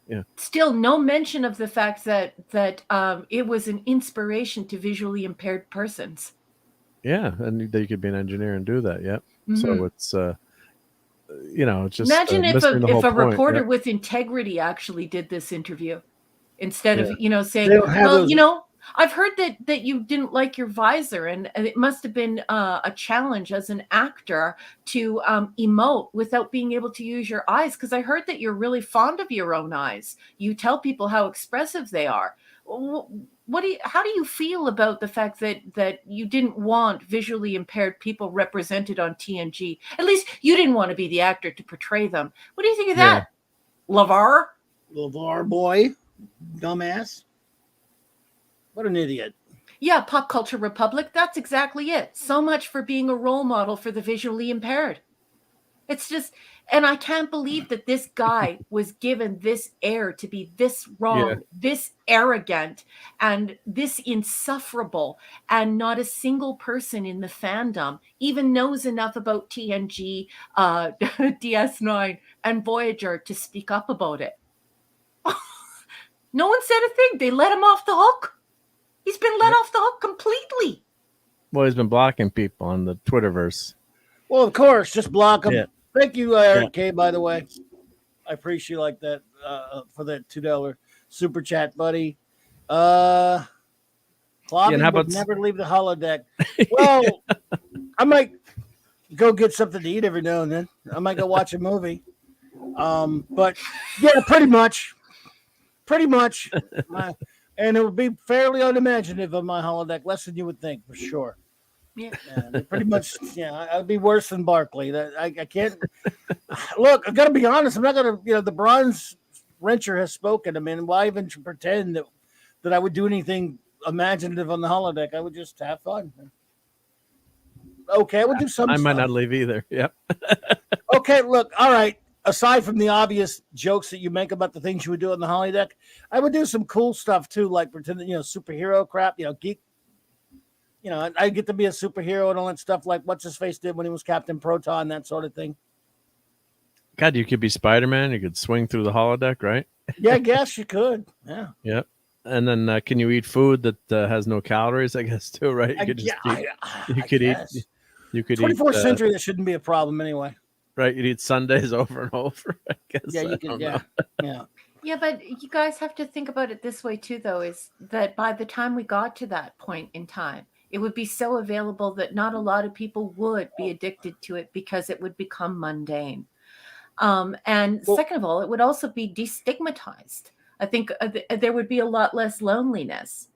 Yeah. Still, no mention of the fact that it was an inspiration to visually impaired persons. Yeah, and that you could be an engineer and do that. Yep. Mhm. So it's it's just Imagine if missing the whole a point. reporter Yep. with integrity actually did this interview instead of saying, They don't have well, those- I've heard that you didn't like your visor, and it must have been a challenge as an actor to emote without being able to use your eyes, because I heard that you're really fond of your own eyes. You tell people how expressive they are. How do you feel about the fact that you didn't want visually impaired people represented on TNG? At least you didn't want to be the actor to portray them. What do you think of that? LeVar. LeVar boy, dumbass. What an idiot. Yeah, Pop Culture Republic. That's exactly it. So much for being a role model for the visually impaired. It's just, and I can't believe that this guy was given this air to be this wrong, this arrogant, and this insufferable. And not a single person in the fandom even knows enough about TNG, DS9, and Voyager to speak up about it. No one said a thing. They let him off the hook. He's been let off the hook completely. Well, he's been blocking people on the Twitterverse. Well, of course, just block them. Yeah. Thank you, Eric K, by the way. I appreciate you like that for that $2 super chat, buddy. Clobby how would about never leave the holodeck. Well, I might go get something to eat every now and then. I might go watch a movie. But yeah, pretty much. And it would be fairly unimaginative of my holodeck, less than you would think, for sure. Yeah. Pretty much. Yeah, I'd be worse than Barkley. That I can't. Look, I got to be honest. I'm not gonna. The bronze wrencher has spoken. I mean, why even pretend that I would do anything imaginative on the holodeck? I would just have fun. Okay, I would do something. I might not leave either. Yep. Okay, look. All right. Aside from the obvious jokes that you make about the things you would do on the holodeck, I would do some cool stuff too, like pretending, superhero crap, geek. I get to be a superhero and all that stuff, like what's his face did when he was Captain Proton, that sort of thing. God, you could be Spider-Man. You could swing through the holodeck, right? Yeah, I guess you could. Yeah. Yep. And then can you eat food that has no calories? I guess too, right? You could just eat. You could 24th century. That shouldn't be a problem anyway. Right, you'd eat Sundays over and over. I guess. Yeah, you can. Yeah. Yeah, but you guys have to think about it this way too, though, is that by the time we got to that point in time, it would be so available that not a lot of people would be addicted to it because it would become mundane. And second of all, it would also be destigmatized. I think there would be a lot less loneliness.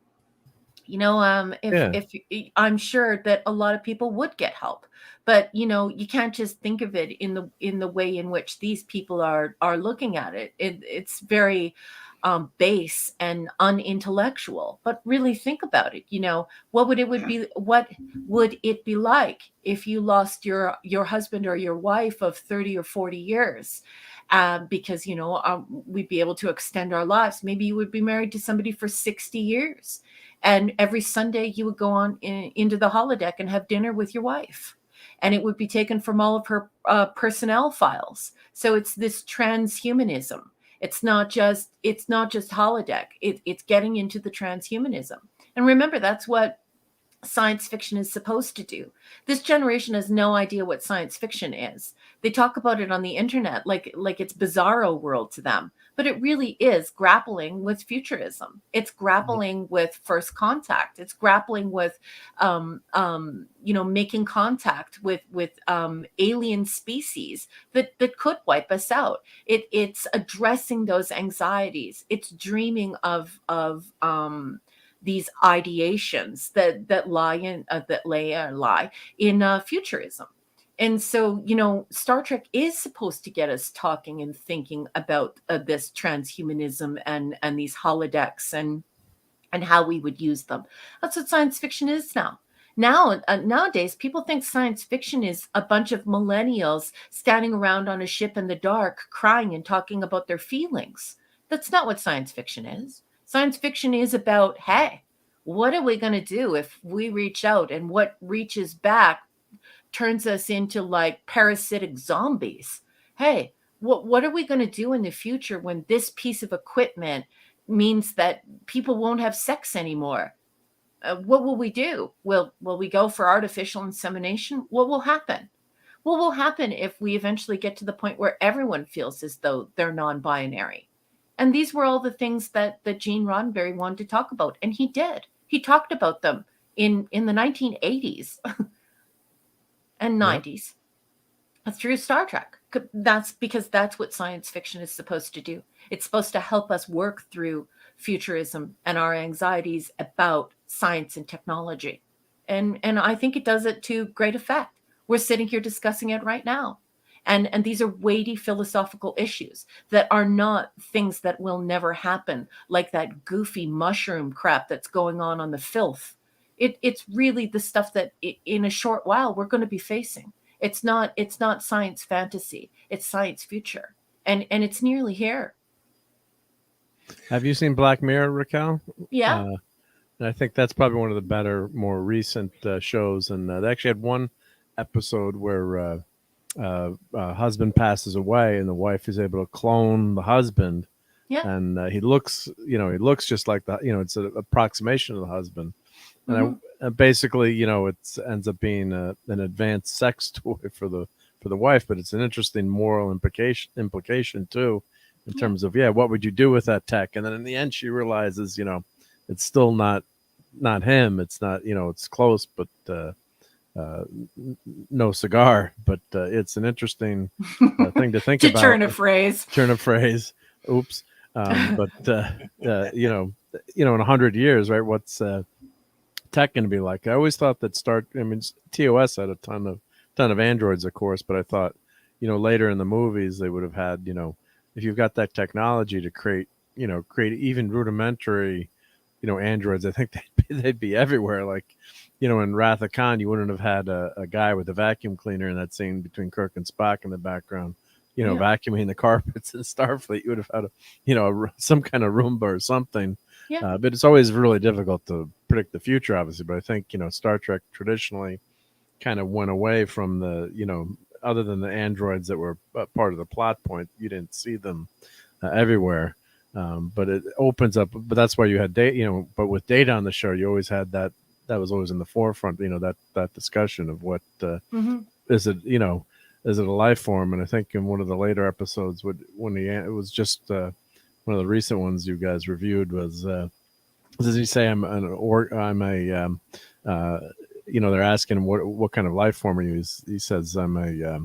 If I'm sure that a lot of people would get help, but you can't just think of it in the way in which these people are looking at it. It's very base and unintellectual. But really think about it. What would it be like if you lost your husband or your wife of 30 or 40 years? Because we'd be able to extend our lives. Maybe you would be married to somebody for 60 years. And every Sunday you would go on into the holodeck and have dinner with your wife. And it would be taken from all of her personnel files. So it's this transhumanism. It's not just holodeck. It's getting into the transhumanism. And remember, that's what science fiction is supposed to do. This generation has no idea what science fiction is. They talk about it on the internet like it's bizarro world to them, but it really is grappling with futurism. It's grappling with first contact. It's grappling with making contact with alien species that could wipe us out. It's addressing those anxieties. It's dreaming of these ideations that lie in futurism. And so, Star Trek is supposed to get us talking and thinking about this transhumanism and these holodecks and how we would use them. That's what science fiction is now. Nowadays, people think science fiction is a bunch of millennials standing around on a ship in the dark, crying and talking about their feelings. That's not what science fiction is. Science fiction is about, hey, what are we going to do if we reach out and what reaches back turns us into like parasitic zombies? Hey, what are we going to do in the future when this piece of equipment means that people won't have sex anymore? What will we do? Will we go for artificial insemination? What will happen? What will happen if we eventually get to the point where everyone feels as though they're non-binary? And these were all the things that Gene Roddenberry wanted to talk about. And he did. He talked about them in the 1980s and 90s through Star Trek. That's because that's what science fiction is supposed to do. It's supposed to help us work through futurism and our anxieties about science and technology. And I think it does it to great effect. We're sitting here discussing it right now. And these are weighty philosophical issues that are not things that will never happen, like that goofy mushroom crap that's going on the filth. It's really the stuff that in a short while we're going to be facing. It's not science fantasy. It's science future. And it's nearly here. Have you seen Black Mirror, Raquel? Yeah. And I think that's probably one of the better, more recent shows. And they actually had one episode where husband passes away and the wife is able to clone the husband. Yeah. And he looks just like the, it's an approximation of the husband. And basically, it ends up being an advanced sex toy for the wife, but it's an interesting moral implication too, in terms of, what would you do with that tech? And then in the end, she realizes, it's still not him. It's not, it's close, but no cigar. But it's an interesting thing to think to about. Turn a phrase. Oops. But in 100 years, right? What's tech going to be like? I always thought that TOS had a ton of androids, of course, but I thought, later in the movies they would have had, if you've got that technology to create even rudimentary, androids, I think they'd be everywhere. Like, in Wrath of Khan, you wouldn't have had a guy with a vacuum cleaner in that scene between Kirk and Spock in the background, vacuuming the carpets in Starfleet. You would have had some kind of Roomba or something. Yeah. But it's always really difficult to predict the future, obviously. But I think, Star Trek traditionally kind of went away from the, other than the androids that were part of the plot point, you didn't see them everywhere. But it opens up, but that's why you had data, but with Data on the show, you always had that was always in the forefront, that discussion of what is it, is it a life form? And I think in one of the later episodes, it was just one of the recent ones you guys reviewed was, does he say they're asking him what kind of life form are you? He says I'm a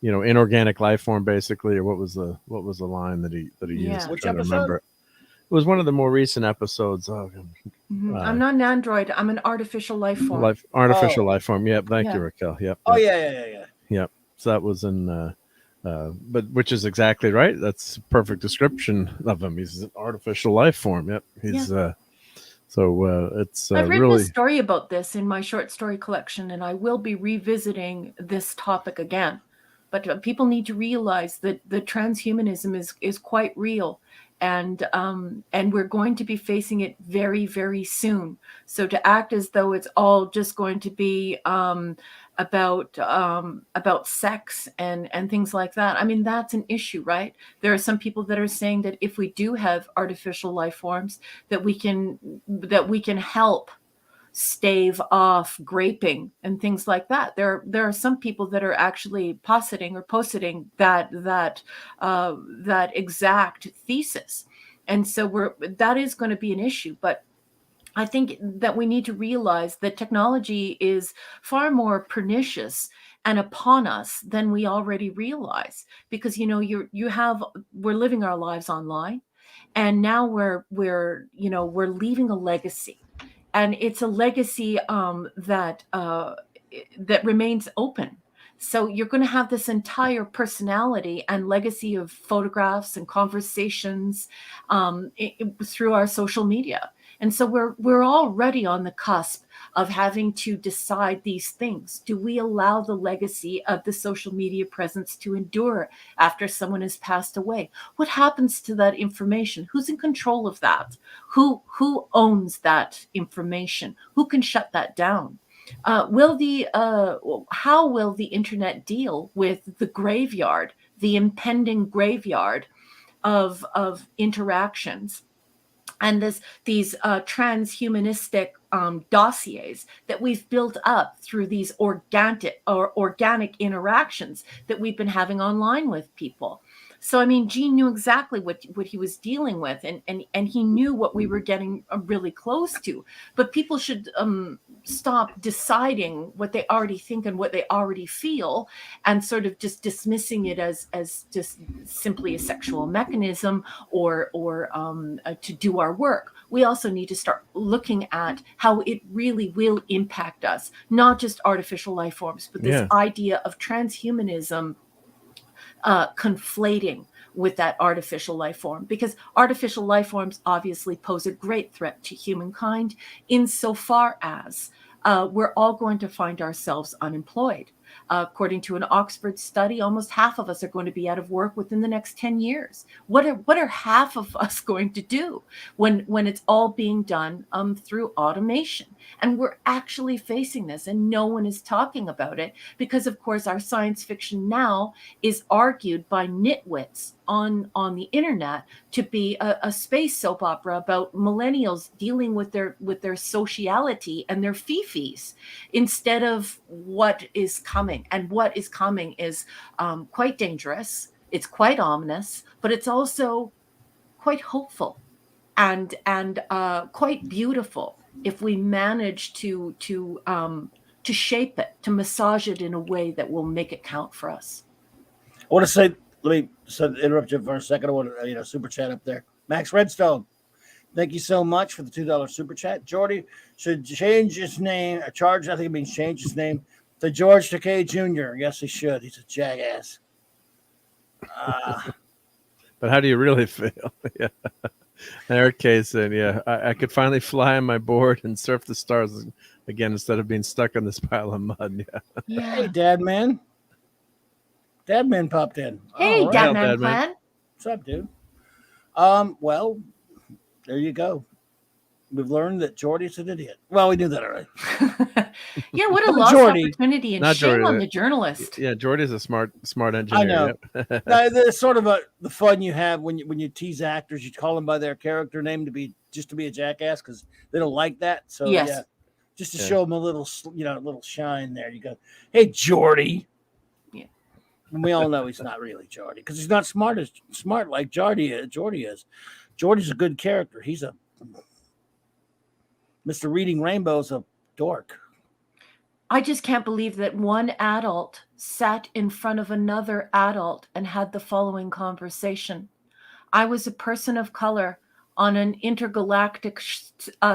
inorganic life form, basically, or what was the line that he used? Which I'm trying to episode? remember. It was one of the more recent episodes. I'm not an android. I'm an artificial life form. Artificial life form. Yep. Thank you, Yeah. Raquel. Yep. Oh yep. yeah. Yep. So that was in, but which is exactly right. That's a perfect description of him. He's an artificial life form. Yep. He's it's I've written really a story about this in my short story collection, and I will be revisiting this topic again. But people need to realize that the transhumanism is quite real, and we're going to be facing it very, very soon. So to act as though it's all just going to be about sex and things like that, I mean, that's an issue, right? There are some people that are saying that if we do have artificial life forms, that we can help stave off graping and things like that. There are some people that are actually positing that exact thesis, and so that is going to be an issue. But I think that we need to realize that technology is far more pernicious and upon us than we already realize, because we're living our lives online, and now we're leaving a legacy. And it's a legacy that remains open. So you're going to have this entire personality and legacy of photographs and conversations through our social media. And so we're already on the cusp of having to decide these things. Do we allow the legacy of the social media presence to endure after someone has passed away? What happens to that information? Who's in control of that? Who owns that information? Who can shut that down? How will the internet deal with the graveyard, the impending graveyard of interactions? And these transhumanistic dossiers that we've built up through these organic interactions that we've been having online with people. So, I mean, Gene knew exactly what he was dealing with, and he knew what we were getting really close to. But people should stop deciding what they already think and what they already feel, and sort of just dismissing it as just simply a sexual mechanism or to do our work. We also need to start looking at how it really will impact us, not just artificial life forms, but this idea of transhumanism conflating with that artificial life form, because artificial life forms obviously pose a great threat to humankind insofar as we're all going to find ourselves unemployed. According to an Oxford study, almost half of us are going to be out of work within the next 10 years. What are half of us going to do when it's all being done through automation? And we're actually facing this, and no one is talking about it because, of course, our science fiction now is argued by nitwits on the internet to be a space soap opera about millennials dealing with their sociality and their fifis instead of what is coming. And what is coming is quite dangerous. It's quite ominous, but it's also quite hopeful and quite beautiful if we manage to shape it, to massage it in a way that will make it count for us. I want to say, let me interrupt you for a second. I want to, super chat up there. Max Redstone, thank you so much for the $2 super chat. Jordy should change his name. I think it means change his name to George Takei Jr. Yes, he should. He's a jackass. But how do you really feel? Yeah. Eric Kaysen, yeah. I could finally fly on my board and surf the stars again instead of being stuck on this pile of mud. Yeah. Hey, Dad Man. Dad Man popped in. Hey, right. Dad Man Dad Man. Plan. What's up, dude? Well, there you go. We've learned that Jordy's an idiot. Well, we knew that already. Yeah, what a But lost Jordy- opportunity, and Not shame Jordy, on the journalist. Yeah, Jordy's a smart engineer. I know. Yep. There's sort of the fun you have when you tease actors. You call them by their character name to be a jackass because they don't like that. So Yes. yeah, just to show them a little shine there. You go, hey, Jordy. Yeah. And we all know he's not really Jordy because he's not smart like Jordy is. Jordy's a good character. He's a Mr. Reading Rainbow's a dork. I just can't believe that one adult sat in front of another adult and had the following conversation. I was a person of color on an intergalactic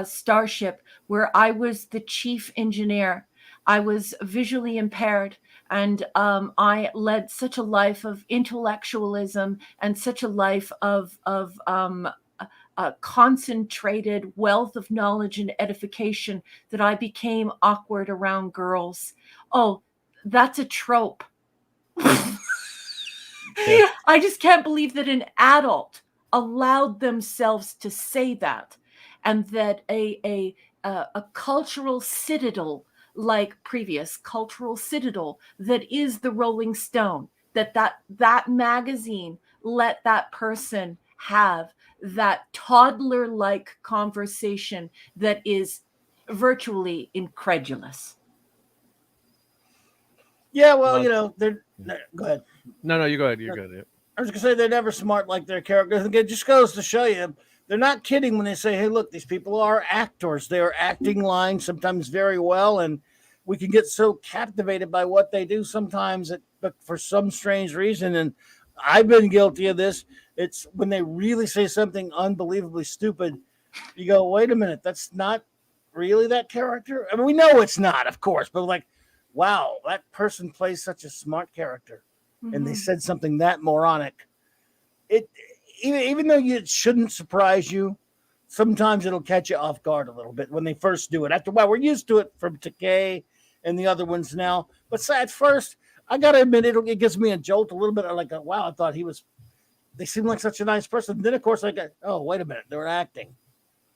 starship where I was the chief engineer. I was visually impaired, and I led such a life of intellectualism and such a life of concentrated wealth of knowledge and edification that I became awkward around girls. Oh, that's a trope. I just can't believe that an adult allowed themselves to say that, and that a cultural citadel like previous cultural citadel that is the Rolling Stone, that magazine let that person have that toddler-like conversation that is virtually incredulous. Yeah, well, they're go ahead. No, you go ahead. You're good. I was gonna say they're never smart like their characters. It just goes to show you they're not kidding when they say, "Hey, look, these people are actors. They are acting lines sometimes very well, and we can get so captivated by what they do sometimes, but for some strange reason." And I've been guilty of this. It's when they really say something unbelievably stupid, you go, "Wait a minute, that's not really that character." I mean, we know it's not, of course, but like, wow, that person plays such a smart character. And they said something that moronic. It even though it shouldn't surprise you, sometimes it'll catch you off guard a little bit when they first do it. After a while, we're used to it from Takei and the other ones now. But at first, I gotta admit, it gives me a jolt a little bit. Like, wow, I thought they seem like such a nice person. Then of course I go, oh, wait a minute, they're acting.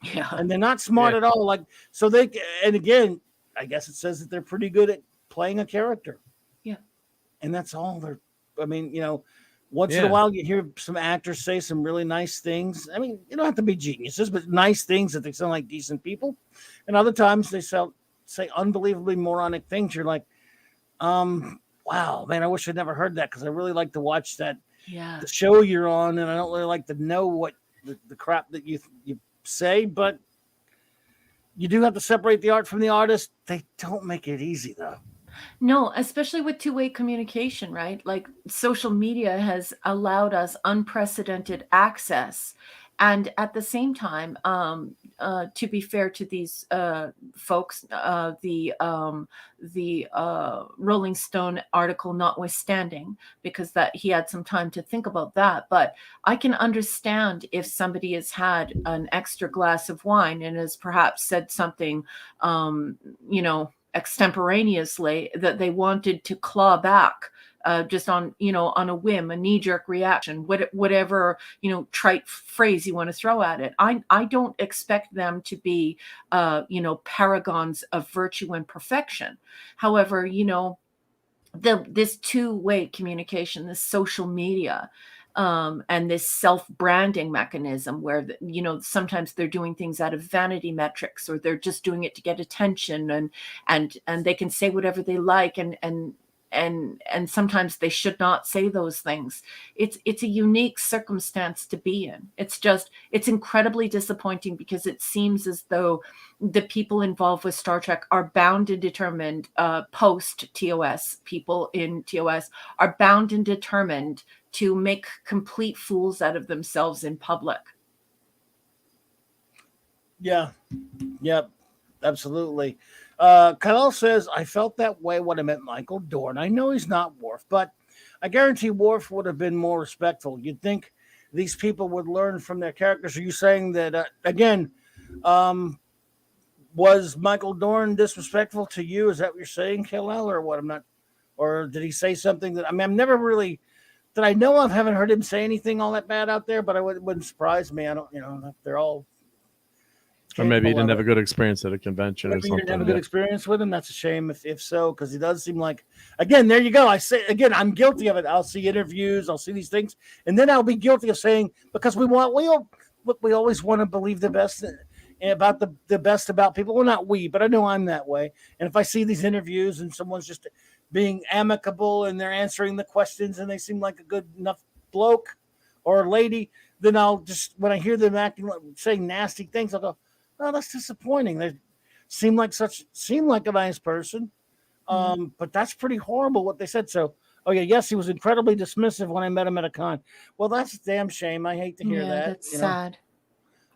Yeah. And they're not smart at all. Like, so and again, I guess it says that they're pretty good at playing a character. Yeah. And that's all once in a while you hear some actors say some really nice things. I mean, you don't have to be geniuses, but nice things that they sound like decent people. And other times they say unbelievably moronic things. You're like, wow, man, I wish I'd never heard that because I really like to watch the show you're on, and I don't really like to know what the crap that you say, but you do have to separate the art from the artist. They don't make it easy, though. No, especially with two-way communication, right? Like social media has allowed us unprecedented access. And at the same time, to be fair to these folks, the Rolling Stone article notwithstanding, because that he had some time to think about that. But I can understand if somebody has had an extra glass of wine and has perhaps said something, extemporaneously, that they wanted to claw back. Just on a whim, a knee-jerk reaction, whatever trite phrase you want to throw at it. I don't expect them to be paragons of virtue and perfection. However, this two-way communication, this social media, and this self-branding mechanism where sometimes they're doing things out of vanity metrics, or they're just doing it to get attention, and they can say whatever they like, and sometimes they should not say those things. It's a unique circumstance to be in. It's incredibly disappointing, because it seems as though the people involved with Star Trek are bound and determined, post TOS, people in TOS are bound and determined to make complete fools out of themselves in public. Yeah. Yep. Absolutely. Kyle says, I felt that way when I met Michael Dorn. I know he's not Worf, but I guarantee Worf would have been more respectful. You'd think these people would learn from their characters. Are you saying that, again, was Michael Dorn disrespectful to you? Is that what you're saying, Kal-El, or what? Or did he say something that, I'm never really, that I know of, haven't heard him say anything all that bad out there, but it wouldn't surprise me. I don't, they're all. Or maybe he didn't have a good experience at a convention or something. You didn't have a good experience with him. That's a shame if so, because he does seem like, again, there you go. I say, again, I'm guilty of it. I'll see interviews, I'll see these things, and then I'll be guilty of saying, because we always want to believe the best about the best about people. Well, not we, but I know I'm that way. And if I see these interviews and someone's just being amicable and they're answering the questions and they seem like a good enough bloke or lady, then I'll just, when I hear them saying nasty things, I'll go, oh, that's disappointing. They seem like a nice person. But that's pretty horrible what they said. So, yes, he was incredibly dismissive when I met him at a con. Well, that's a damn shame. I hate to hear that. That's sad.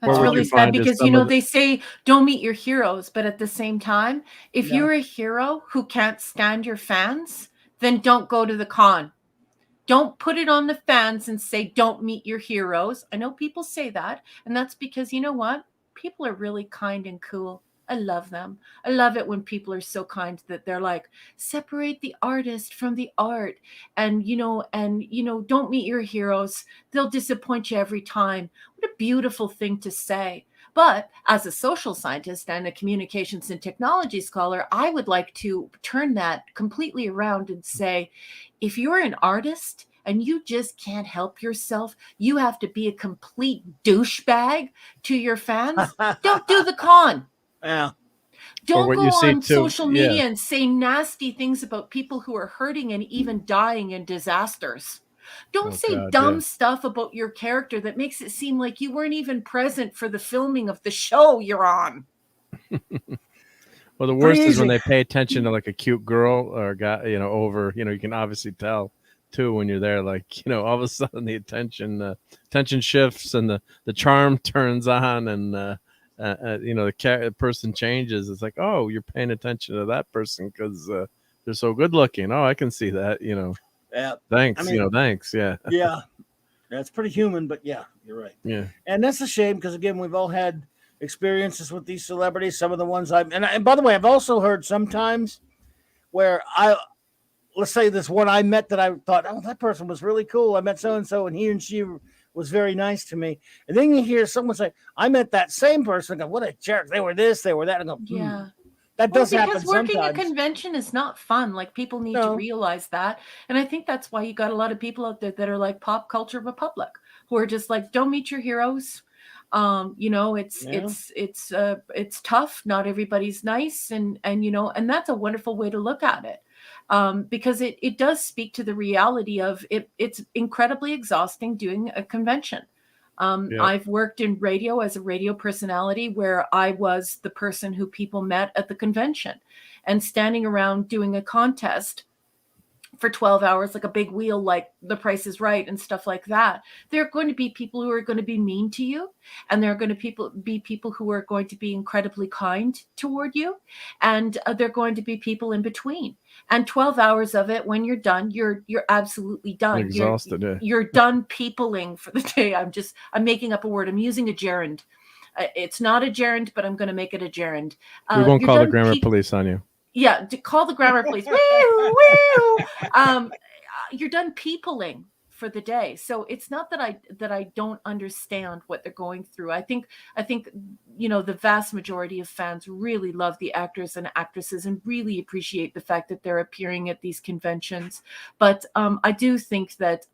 Or That's would really you sad, find is because, some of they say don't meet your heroes, but at the same time, if you're a hero who can't stand your fans, then don't go to the con. Don't put it on the fans and say don't meet your heroes. I know people say that, and that's because, you know what? People are really kind and cool. I love them. I love it when people are so kind that they're like, separate the artist from the art, and don't meet your heroes. They'll disappoint you every time. What a beautiful thing to say. But as a social scientist and a communications and technology scholar, I would like to turn that completely around and say, if you're an artist and you just can't help yourself, you have to be a complete douchebag to your fans. Don't do the con. Yeah. Don't go on social media and say nasty things about people who are hurting and even dying in disasters. Don't say dumb stuff about your character that makes it seem like you weren't even present for the filming of the show you're on. Well, the worst is when they pay attention to like a cute girl or guy, over, you can obviously tell too when you're there, like, all of a sudden the attention shifts and the charm turns on, and the person changes. It's like, oh, you're paying attention to that person because they're so good looking. Oh, I can see that. Yeah. Thanks. Thanks. Yeah. Yeah. That's pretty human, but yeah, you're right. Yeah. And that's a shame, because again, we've all had experiences with these celebrities. Some of the ones and by the way, I've also heard sometimes where let's say this one I met that I thought, oh, that person was really cool. I met so-and-so and he and she was very nice to me. And then you hear someone say, I met that same person. I go, what a jerk. They were this, they were that. I go, yeah. That does happen because working sometimes. a convention is not fun. Like, people need to realize that. And I think that's why you got a lot of people out there that are like Pop Culture Republic, who are just like, don't meet your heroes. It's tough. Not everybody's nice. And that's a wonderful way to look at it. Because it does speak to the reality of it. It's incredibly exhausting doing a convention. I've worked in radio as a radio personality, where I was the person who people met at the convention, and standing around doing a contest for 12 hours, like a big wheel, like The Price is Right and stuff like that. There are going to be people who are going to be mean to you, and there are going to be people who are going to be incredibly kind toward you, and there are going to be people in between. And 12 hours of it, when you're done, you're absolutely done. Exhausted. You're done peopling for the day. I'm making up a word. I'm using a gerund. It's not a gerund, but I'm going to make it a gerund. We won't call the grammar police on you. Yeah, to call the grammar police. Woo, woo. You're done peopling for the day. So it's not that I don't understand what they're going through. I think the vast majority of fans really love the actors and actresses and really appreciate the fact that they're appearing at these conventions. But I do think that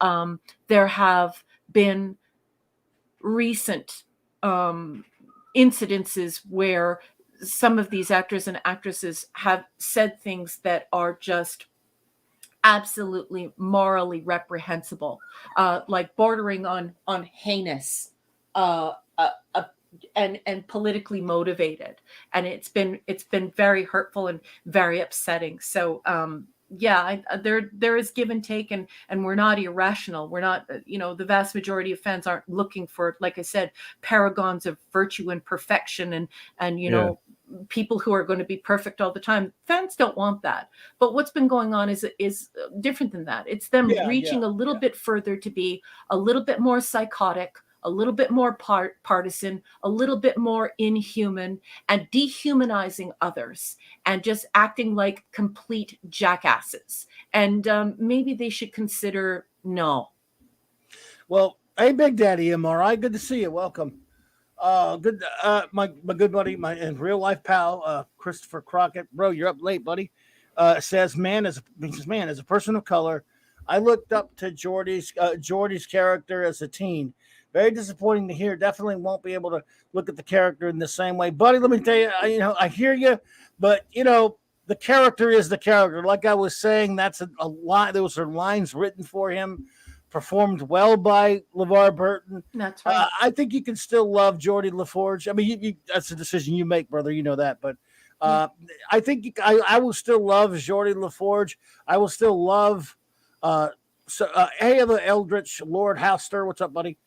there have been recent incidences where some of these actors and actresses have said things that are just absolutely morally reprehensible, like bordering on heinous, and politically motivated, and it's been very hurtful and very upsetting. So there is give and take, and we're not irrational. We're not, the vast majority of fans aren't looking for, like I said, paragons of virtue and perfection, and people who are going to be perfect all the time. Fans don't want that. But what's been going on is different than that. It's them reaching a little bit further to be a little bit more psychotic, a little bit more partisan, a little bit more inhuman, and dehumanizing others, and just acting like complete jackasses. And maybe they should consider no. Well, hey, Big Daddy MRI, good to see you. Welcome. Good, my good buddy, my in real life pal, Christopher Crockett. Bro, you're up late, buddy. Says, man, as a person of color, I looked up to Geordie's character as a teen. Very disappointing to hear. Definitely won't be able to look at the character in the same way, buddy. Let me tell you, I hear you, but the character is the character. Like I was saying, that's a line. Those are lines written for him, performed well by LeVar Burton. That's right. I think you can still love Geordie LaForge. I mean, that's a decision you make, brother. You know that, but I think I will still love Geordie LaForge. I will still love. Hey, the Eldritch Lord Houster, what's up, buddy?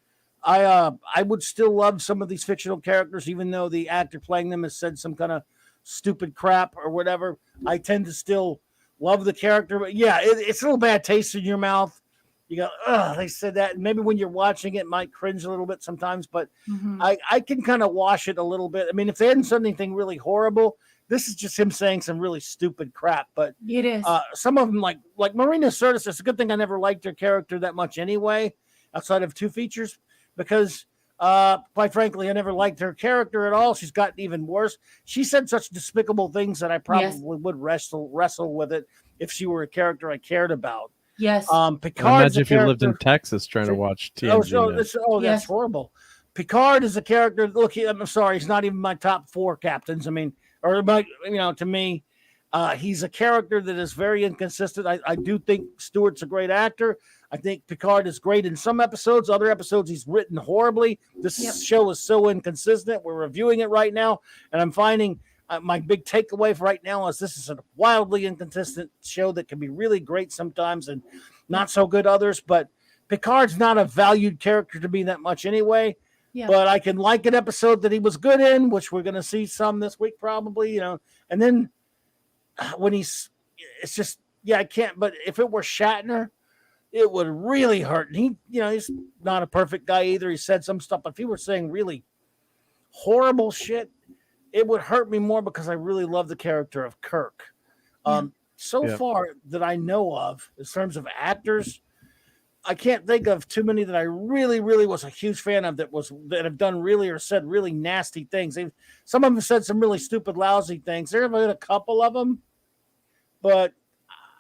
I would still love some of these fictional characters, even though the actor playing them has said some kind of stupid crap or whatever. I tend to still love the character, but yeah, it's a little bad taste in your mouth. You go, ugh, they said that. And maybe when you're watching it, might cringe a little bit sometimes, but I can kind of wash it a little bit. I mean, if they hadn't said anything really horrible, this is just him saying some really stupid crap. But it is. Some of them, like Marina Sirtis, it's a good thing I never liked her character that much anyway, outside of two features, because quite frankly, I never liked her character at all. She's gotten even worse. She said such despicable things that I probably would wrestle with it if she were a character I cared about. Yes. Picard. Imagine if you lived in Texas trying to watch TNG. That's horrible. Picard is a character. Look, I'm sorry, he's not even my top 4 captains. I mean, to me, he's a character that is very inconsistent. I do think Stewart's a great actor. I think Picard is great in some episodes. Other episodes, he's written horribly. This show is so inconsistent. We're reviewing it right now, and I'm finding my big takeaway for right now is this is a wildly inconsistent show that can be really great sometimes and not so good others. But Picard's not a valued character to me that much anyway. Yeah. But I can like an episode that he was good in, which we're going to see some this week probably, And then when it's just, I can't. But if it were Shatner, it would really hurt. And he's not a perfect guy either. He said some stuff, but if he were saying really horrible shit, it would hurt me more because I really love the character of Kirk. So far that I know of, in terms of actors, I can't think of too many that I really, really was a huge fan of that have done really or said really nasty things. Some of them said some really stupid, lousy things. There have been a couple of them, but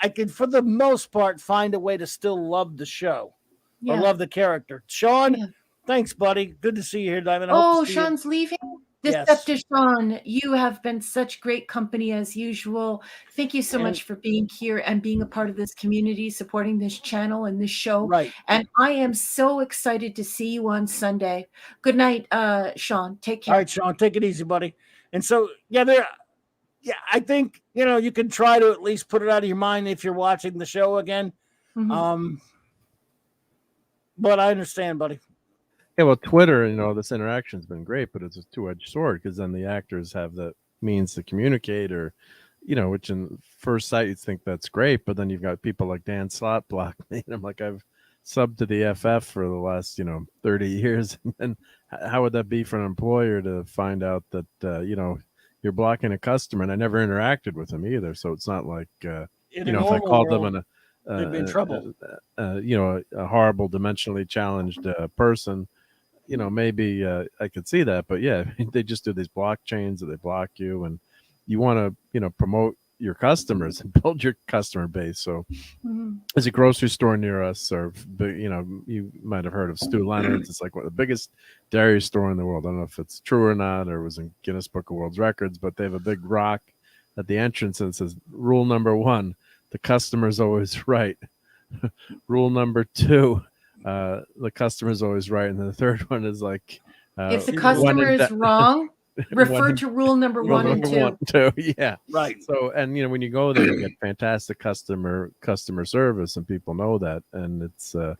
I can, for the most part, find a way to still love the show or love the character. Sean, thanks, buddy. Good to see you here, Diamond. Sean's leaving. Deceptive Sean, you have been such great company as usual. Thank you so much for being here and being a part of this community, supporting this channel and this show. Right. And I am so excited to see you on Sunday. Good night, Sean. Take care. All right, Sean, take it easy, buddy. And so, yeah, I think, you can try to at least put it out of your mind if you're watching the show again. Mhm. But I understand, buddy. Yeah, well, Twitter, this interaction's been great, but it's a two-edged sword because then the actors have the means to communicate, or, which in first sight you'd think that's great, but then you've got people like Dan Slott block me, and I'm like, I've subbed to the FF for the last 30 years, and how would that be for an employer to find out that you're blocking a customer? And I never interacted with them either, so it's not like In a if I normal called them world, they'd be in trouble. a horrible dimensionally challenged person, maybe I could see that. But yeah, they just do these blockchains that they block you, and you want to promote your customers and build your customer base. So Mhm. there's a grocery store near us, or you might have heard of Stu Leonard's. It's like one of the biggest dairy store in the world. I don't know if it's true or not, or it was in Guinness Book of World Records, but they have a big rock at the entrance and it says, rule number 1, the customer's always right. Rule number 2, the customer's always right. And then the third one is like, If the when customer in is wrong, refer when- to rule number rule 1 and number 2. 1, 2, yeah. Right. So, and when you go there, you get fantastic customer service, and people know that. And it's so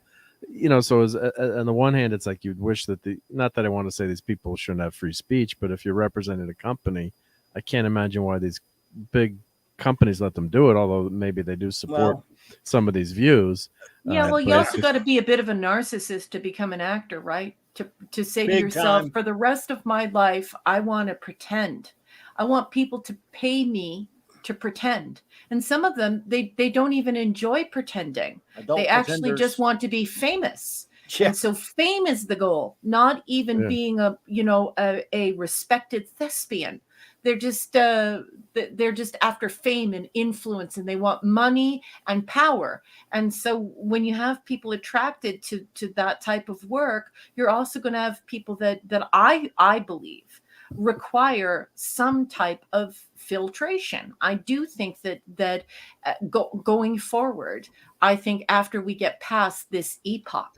as on the one hand, it's like you'd wish that not that I want to say these people shouldn't have free speech, but if you're representing a company, I can't imagine why these big companies let them do it. Although maybe they do support some of these views. Yeah, well, you but it's also just- got to be a bit of a narcissist to become an actor, right? To say to Big yourself, time. for the rest of my life, I want to pretend. I want people to pay me to pretend. And some of them, they don't even enjoy pretending. Adult They actually pretenders. just want to be famous. Yeah. And so fame is the goal, not even Yeah. being a respected thespian. They're just after fame and influence, and they want money and power. And so when you have people attracted to that type of work, you're also going to have people that I believe require some type of filtration. I do think that going forward, I think after we get past this epoch,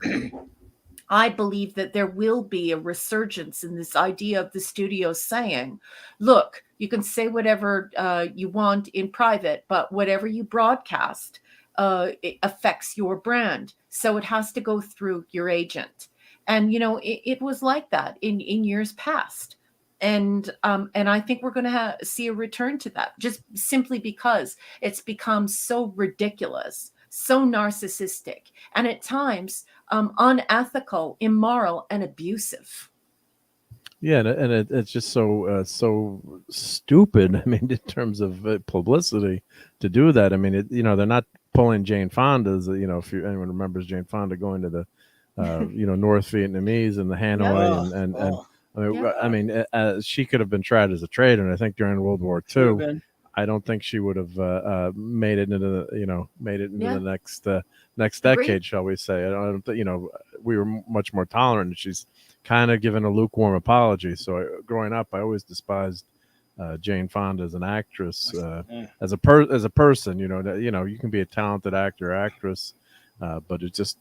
I believe that there will be a resurgence in this idea of the studio saying, look, you can say whatever you want in private, but whatever you broadcast it affects your brand. So it has to go through your agent. And, it was like that in years past. And I think we're going to see a return to that, just simply because it's become so ridiculous, so narcissistic, and at times unethical, immoral, and abusive. Yeah, and it's just so stupid. I mean, in terms of publicity, to do that. I mean, they're not pulling Jane Fonda's. If anyone remembers Jane Fonda going to the, North Vietnamese and the Hanoi, I mean, she could have been tried as a traitor. And I think during World War II, I don't think she would have made it into the next decade, shall we say? I don't think we were much more tolerant. She's kind of given a lukewarm apology. So growing up, I always despised Jane Fonda as an actress, as a person. You can be a talented actor or actress, but it's just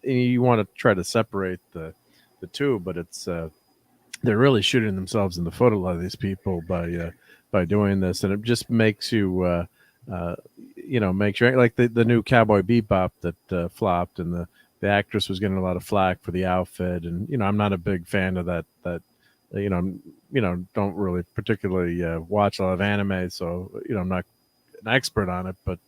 you want to try to separate the two, but it's they're really shooting themselves in the foot, a lot of these people, by doing this, and it just makes you make sure, like the new Cowboy Bebop that flopped, and the actress was getting a lot of flack for the outfit, and I'm not a big fan of that don't really particularly watch a lot of anime, so I'm not an expert on it, but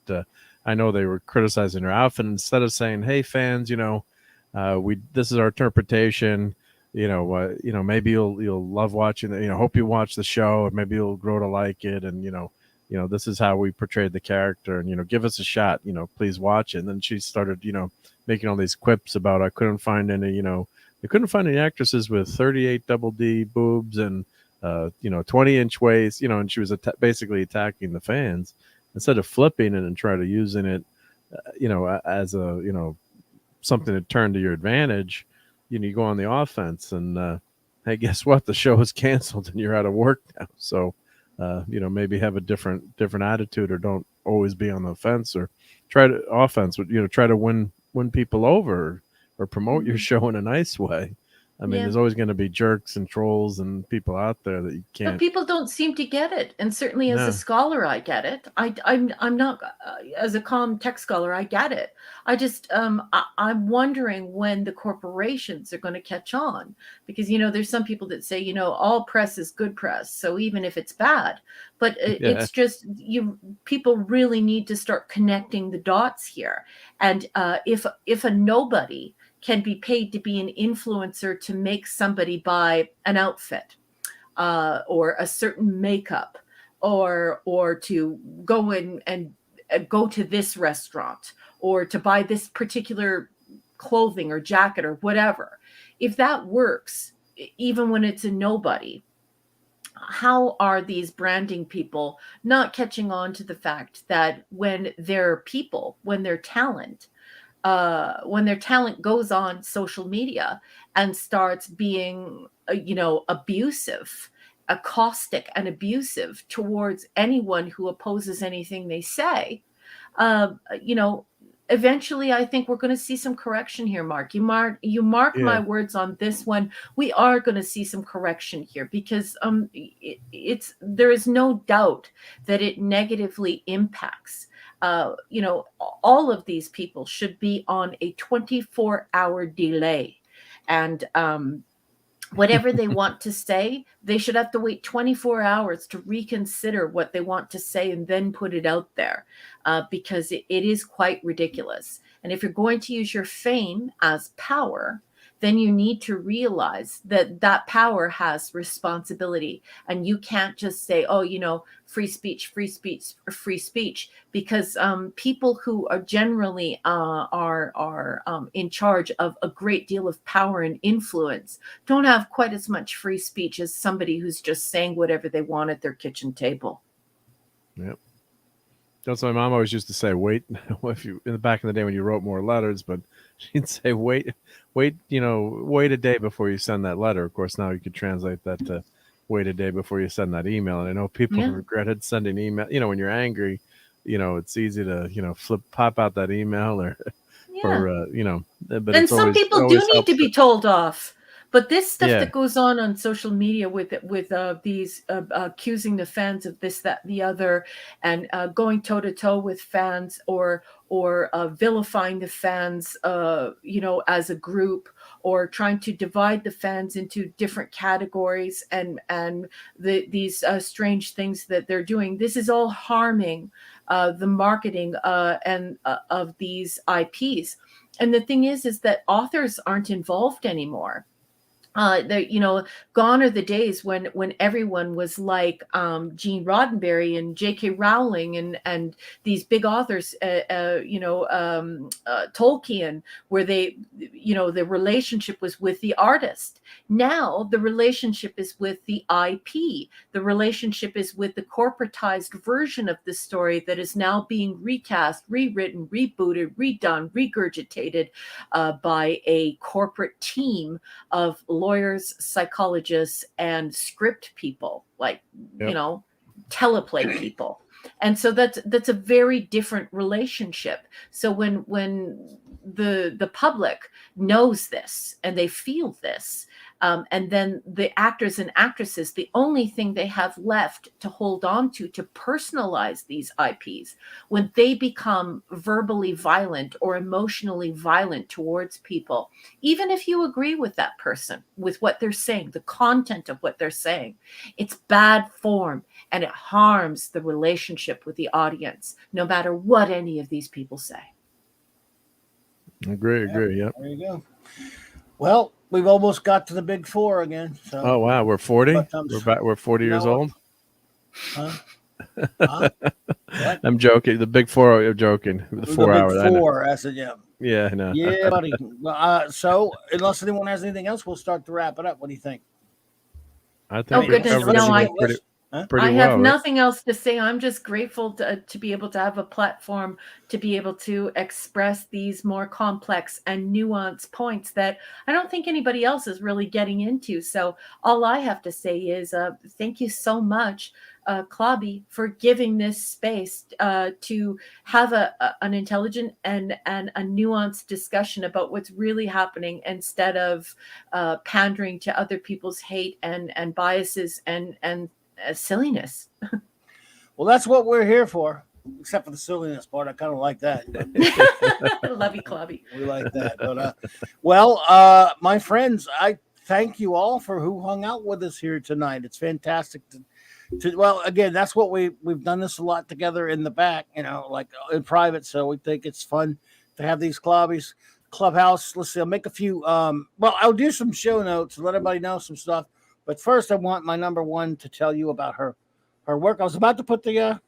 I know they were criticizing her outfit. Instead of saying, hey fans, this is our interpretation, maybe you'll love watching it, hope you watch the show, or maybe you'll grow to like it, and this is how we portrayed the character, and give us a shot, please watch it. And then she started making all these quips about I couldn't find any actresses with 38 double D boobs and 20-inch waist, and she was basically attacking the fans instead of flipping it and try to using it as a something to turn to your advantage. You go on the offense, and hey, guess what? The show is canceled and you're out of work now. So maybe have a different attitude, or don't always be on the offense, or try to win people over, or promote your show in a nice way. I mean, Yeah. there's always going to be jerks and trolls and people out there that you But can't. people don't seem to get it, and certainly as No. a scholar, I get it. I'm not as a comm tech scholar, I get it. I just I'm wondering when the corporations are going to catch on, because there's some people that say all press is good press, so even if it's bad, but Yeah. it's just people really need to start connecting the dots here, and if a nobody can be paid to be an influencer to make somebody buy an outfit or a certain makeup or to go in and go to this restaurant or to buy this particular clothing or jacket or whatever, if that works, even when it's a nobody, how are these branding people not catching on to the fact that when their people, when their talent goes on social media and starts being, abusive, caustic and abusive towards anyone who opposes anything they say, uh, you know, eventually I think we're going to see some correction here, Mark. You mark my Yeah. words on this one. We are going to see some correction here because there is no doubt that it negatively impacts. All of these people should be on a 24-hour delay, and whatever they want to say, they should have to wait 24 hours to reconsider what they want to say and then put it out there, because it is quite ridiculous. And if you're going to use your fame as power, then you need to realize that that power has responsibility. And you can't just say, oh, free speech, free speech, free speech, because people who are generally are in charge of a great deal of power and influence don't have quite as much free speech as somebody who's just saying whatever they want at their kitchen table. Yep. That's what my mom always used to say. Wait, if you in the back in the day when you wrote more letters, but she'd say wait a day before you send that letter. Of course, now you could translate that to wait a day before you send that email. And I know people Yeah. regretted sending email. When you're angry, it's easy to pop out that email or Yeah. but And it's some always people do need helps to be told off. But this stuff Yeah. that goes on social media with these accusing the fans of this, that, the other, and going toe to toe with fans or vilifying the fans, as a group, or trying to divide the fans into different categories, and these strange things that they're doing. This is all harming the marketing and of these IPs. And the thing is that authors aren't involved anymore. Gone are the days when everyone was like Gene Roddenberry and J.K. Rowling and these big authors, Tolkien, where the relationship was with the artist. Now the relationship is with the IP. The relationship is with the corporatized version of the story that is now being recast, rewritten, rebooted, redone, regurgitated by a corporate team of lawyers, psychologists, and script people, like Yep. teleplay people. And so that's a very different relationship. So when the public knows this and they feel this, and then the actors and actresses, the only thing they have left to hold on to personalize these IPs, when they become verbally violent or emotionally violent towards people, even if you agree with that person, with what they're saying, the content of what they're saying, it's bad form and it harms the relationship with the audience, no matter what any of these people say. Agree. Yep. There you go. Well, we've almost got to the big four again. So. Oh wow, we're 40. But, We're 40 years old. Huh? What? I'm joking. The big four. You're joking. The 4 hours. The big four. I said, yeah. Yeah, no. Yeah, buddy. So, unless anyone has anything else, we'll start to wrap it up. What do you think? I think Oh, we goodness, covered no, everything pretty I well. have Right? nothing else to say. I'm just grateful to be able to have a platform to be able to express these more complex and nuanced points that I don't think anybody else is really getting into. So all I have to say is thank you so much Clobby for giving this space to have an intelligent and a nuanced discussion about what's really happening, instead of pandering to other people's hate and biases and silliness. Well, that's what we're here for, except for the silliness part. I kind of like that. Love you, Clobby. We like that. But my friends, I thank you all for who hung out with us here tonight. It's fantastic well, again, that's what we've done this a lot together in the back, like in private. So we think it's fun to have these clubhouse. Let's see, I'll make a few. I'll do some show notes and let everybody know some stuff. But first, I want my number one to tell you about her work. I was about to put that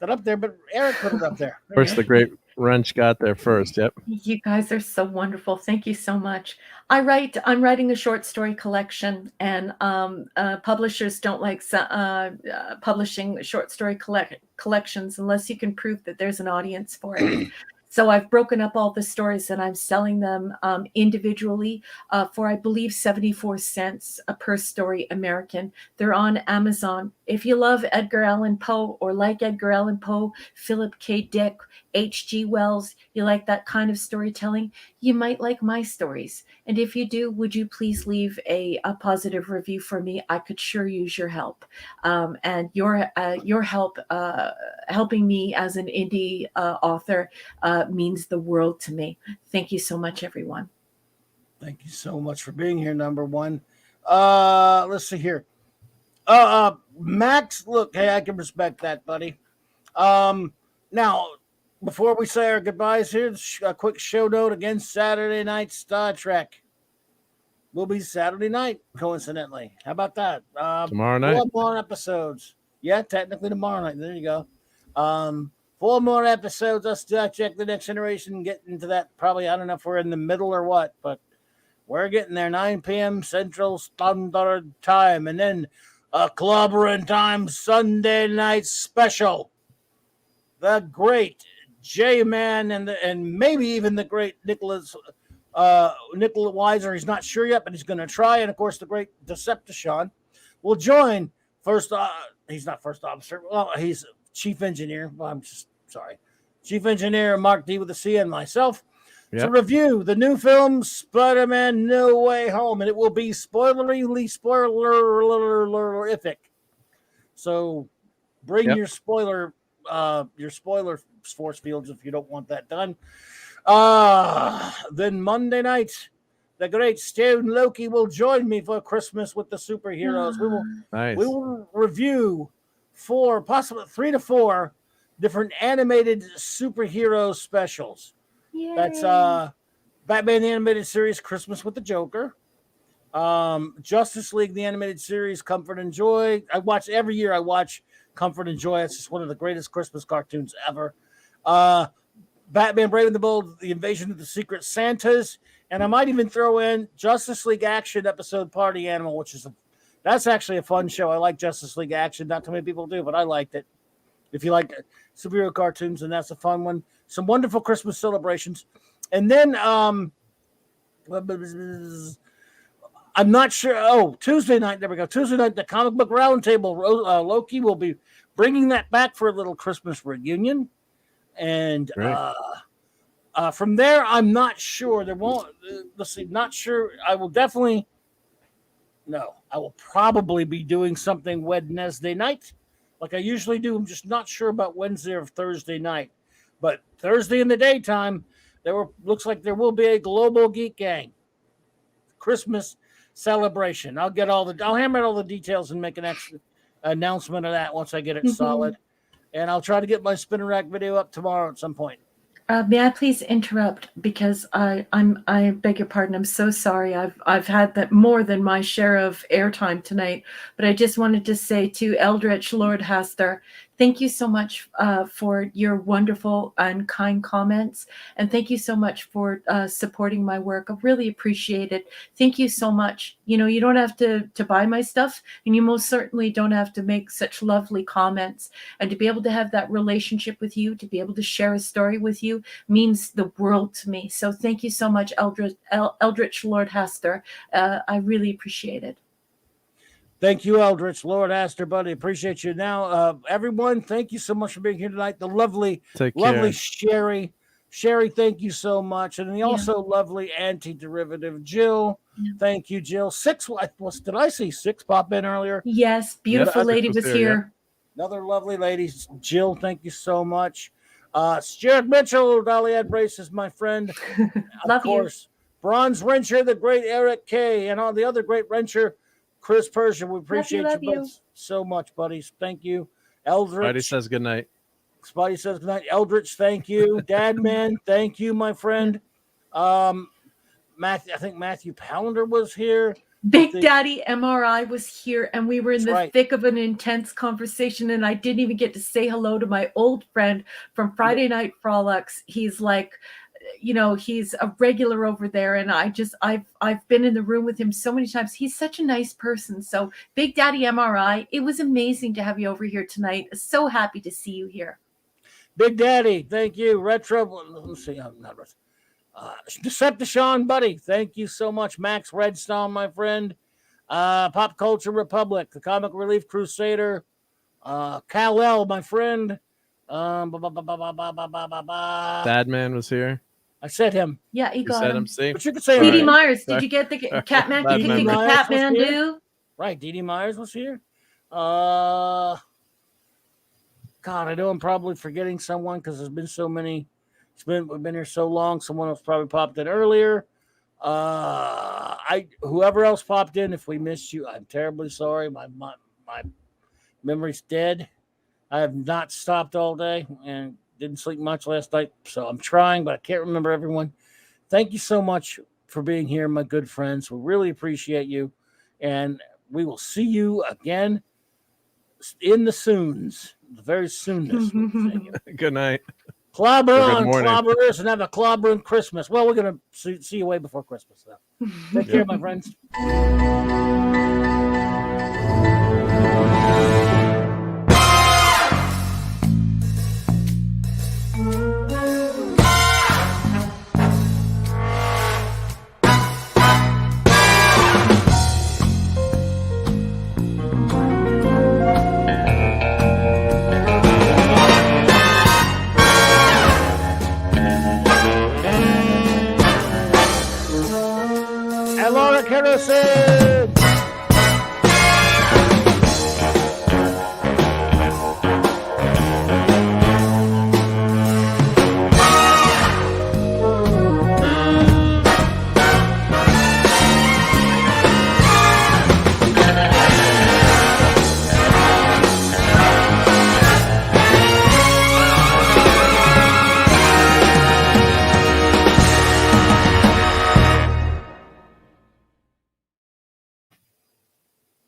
up there, but Eric put it up there. Of course, the great Wrench got there first. Yep. You guys are so wonderful. Thank you so much. I'm writing a short story collection, and publishers don't like publishing short story collections unless you can prove that there's an audience for it. So I've broken up all the stories and I'm selling them individually for, I believe, 74 cents per story American. They're on Amazon. If you love Edgar Allan Poe, or like Edgar Allan Poe, Philip K. Dick, H.G. Wells, you like that kind of storytelling, you might like my stories. And if you do, would you please leave a positive review for me? I could sure use your help. And your help helping me as an indie author means the world to me. Thank you so much, everyone. Thank you so much for being here, number one. Let's see here. Max, look, hey, I can respect that, buddy. Now, before we say our goodbyes here, a quick show note again. Saturday night Star Trek will be Saturday night, coincidentally. How about that? Tomorrow night. 4 more episodes. Yeah, technically tomorrow night. There you go. 4 more episodes of Star Trek The Next Generation. Get into that probably, I don't know if we're in the middle or what, but we're getting there. 9 p.m. Central Standard Time. And then Clobbering Time Sunday night special. The great J-Man and maybe even the great Nicola Weiser. He's not sure yet, but he's going to try. And, of course, the great Decepticon will join he's not first officer. Well, he's chief engineer. Well, I'm just sorry. Chief engineer Mark D with a C and myself to review the new film Spider-Man No Way Home. And it will be spoilerific. So bring your spoiler force fields if you don't want that done. Then Monday night, the great Stone Loki will join me for Christmas with the superheroes. We will review 3 to 4 different animated superhero specials. Yay. That's Batman the Animated Series, Christmas with the Joker. Justice League the Animated Series, Comfort and Joy. Every year I watch Comfort and Joy. It's just one of the greatest Christmas cartoons ever. Batman Brave and the Bold, The Invasion of the Secret Santas. And I might even throw in Justice League Action episode Party Animal, that's actually a fun show. I like Justice League Action. Not too many people do, but I liked it. If you like superhero cartoons, and that's a fun one. Some wonderful Christmas celebrations. And then I'm not sure. Tuesday night. There we go. Tuesday night, the Comic Book Roundtable. Loki will be bringing that back for a little Christmas reunion. And from there, I'm not sure. Not sure. I will probably be doing something Wednesday night, like I usually do. I'm just not sure about Wednesday or Thursday night. But Thursday in the daytime, looks like there will be a Global Geek Gang Christmas celebration. I'll hammer out all the details and make an extra announcement of that once I get it solid. And I'll try to get my spinner rack video up tomorrow at some point. May I please interrupt, because I beg your pardon. I'm so sorry. I've had that more than my share of airtime tonight, but I just wanted to say to Eldritch Lord Haster, thank you so much for your wonderful and kind comments, and thank you so much for supporting my work. I really appreciate it. Thank you so much. You don't have to buy my stuff, and you most certainly don't have to make such lovely comments. And to be able to have that relationship with you, to be able to share a story with you, means the world to me. So thank you so much, Eldritch Lord Haster. I really appreciate it. Thank you, Eldritch. Lord Astor, buddy. Appreciate you. Now, everyone, thank you so much for being here tonight. The lovely Sherry. Sherry, thank you so much. And the also lovely anti-derivative Jill. Yeah. Thank you, Jill. Did I see Six pop in earlier? Yes, beautiful lady was here. Another lovely lady, Jill. Thank you so much. Stuart Mitchell, Dolly Ed Braces, my friend. Love you. Bronze Wrencher, the great Eric K, and all the other great wrencher, Chris Persia. We appreciate you both so much, buddies. Thank you. Eldritch. Spidey says good night. Spidey says good night. Eldritch, thank you. Dadman, thank you, my friend. Matthew, I think Matthew Pounder was here. Big Daddy MRI was here, and we were in the right. thick of an intense conversation, and I didn't even get to say hello to my old friend from Friday Night Frolics. He's like, you know, he's a regular over there, and I've been in the room with him so many times. He's such a nice person. So Big Daddy MRI, it was amazing to have you over here tonight. So happy to see you here. Big Daddy, thank you. Retro, let's see, not Retro. Decepticon, buddy, thank you so much. Max Redstone, my friend. Pop Culture Republic, the Comic Relief Crusader. Kal-El, my friend. Badman was here. I said him. Yeah, he got him. But you could say Dee Myers, did you get the Catman? Catmandu? Right, Dee Myers was here. God, I know I'm probably forgetting someone because there's been so many. We've been here so long. Someone else probably popped in earlier. Whoever else popped in, if we missed you, I'm terribly sorry. My memory's dead. I have not stopped all day and didn't sleep much last night, so I'm trying, but I can't remember everyone. Thank you so much for being here, my good friends. We really appreciate you, and we will see you again in the soons, the very soonest. Good night. Clobber on, clobberers, and have a clobbering Christmas. Well, we're going to see you way before Christmas, though. Take care, my friends. Kerosene!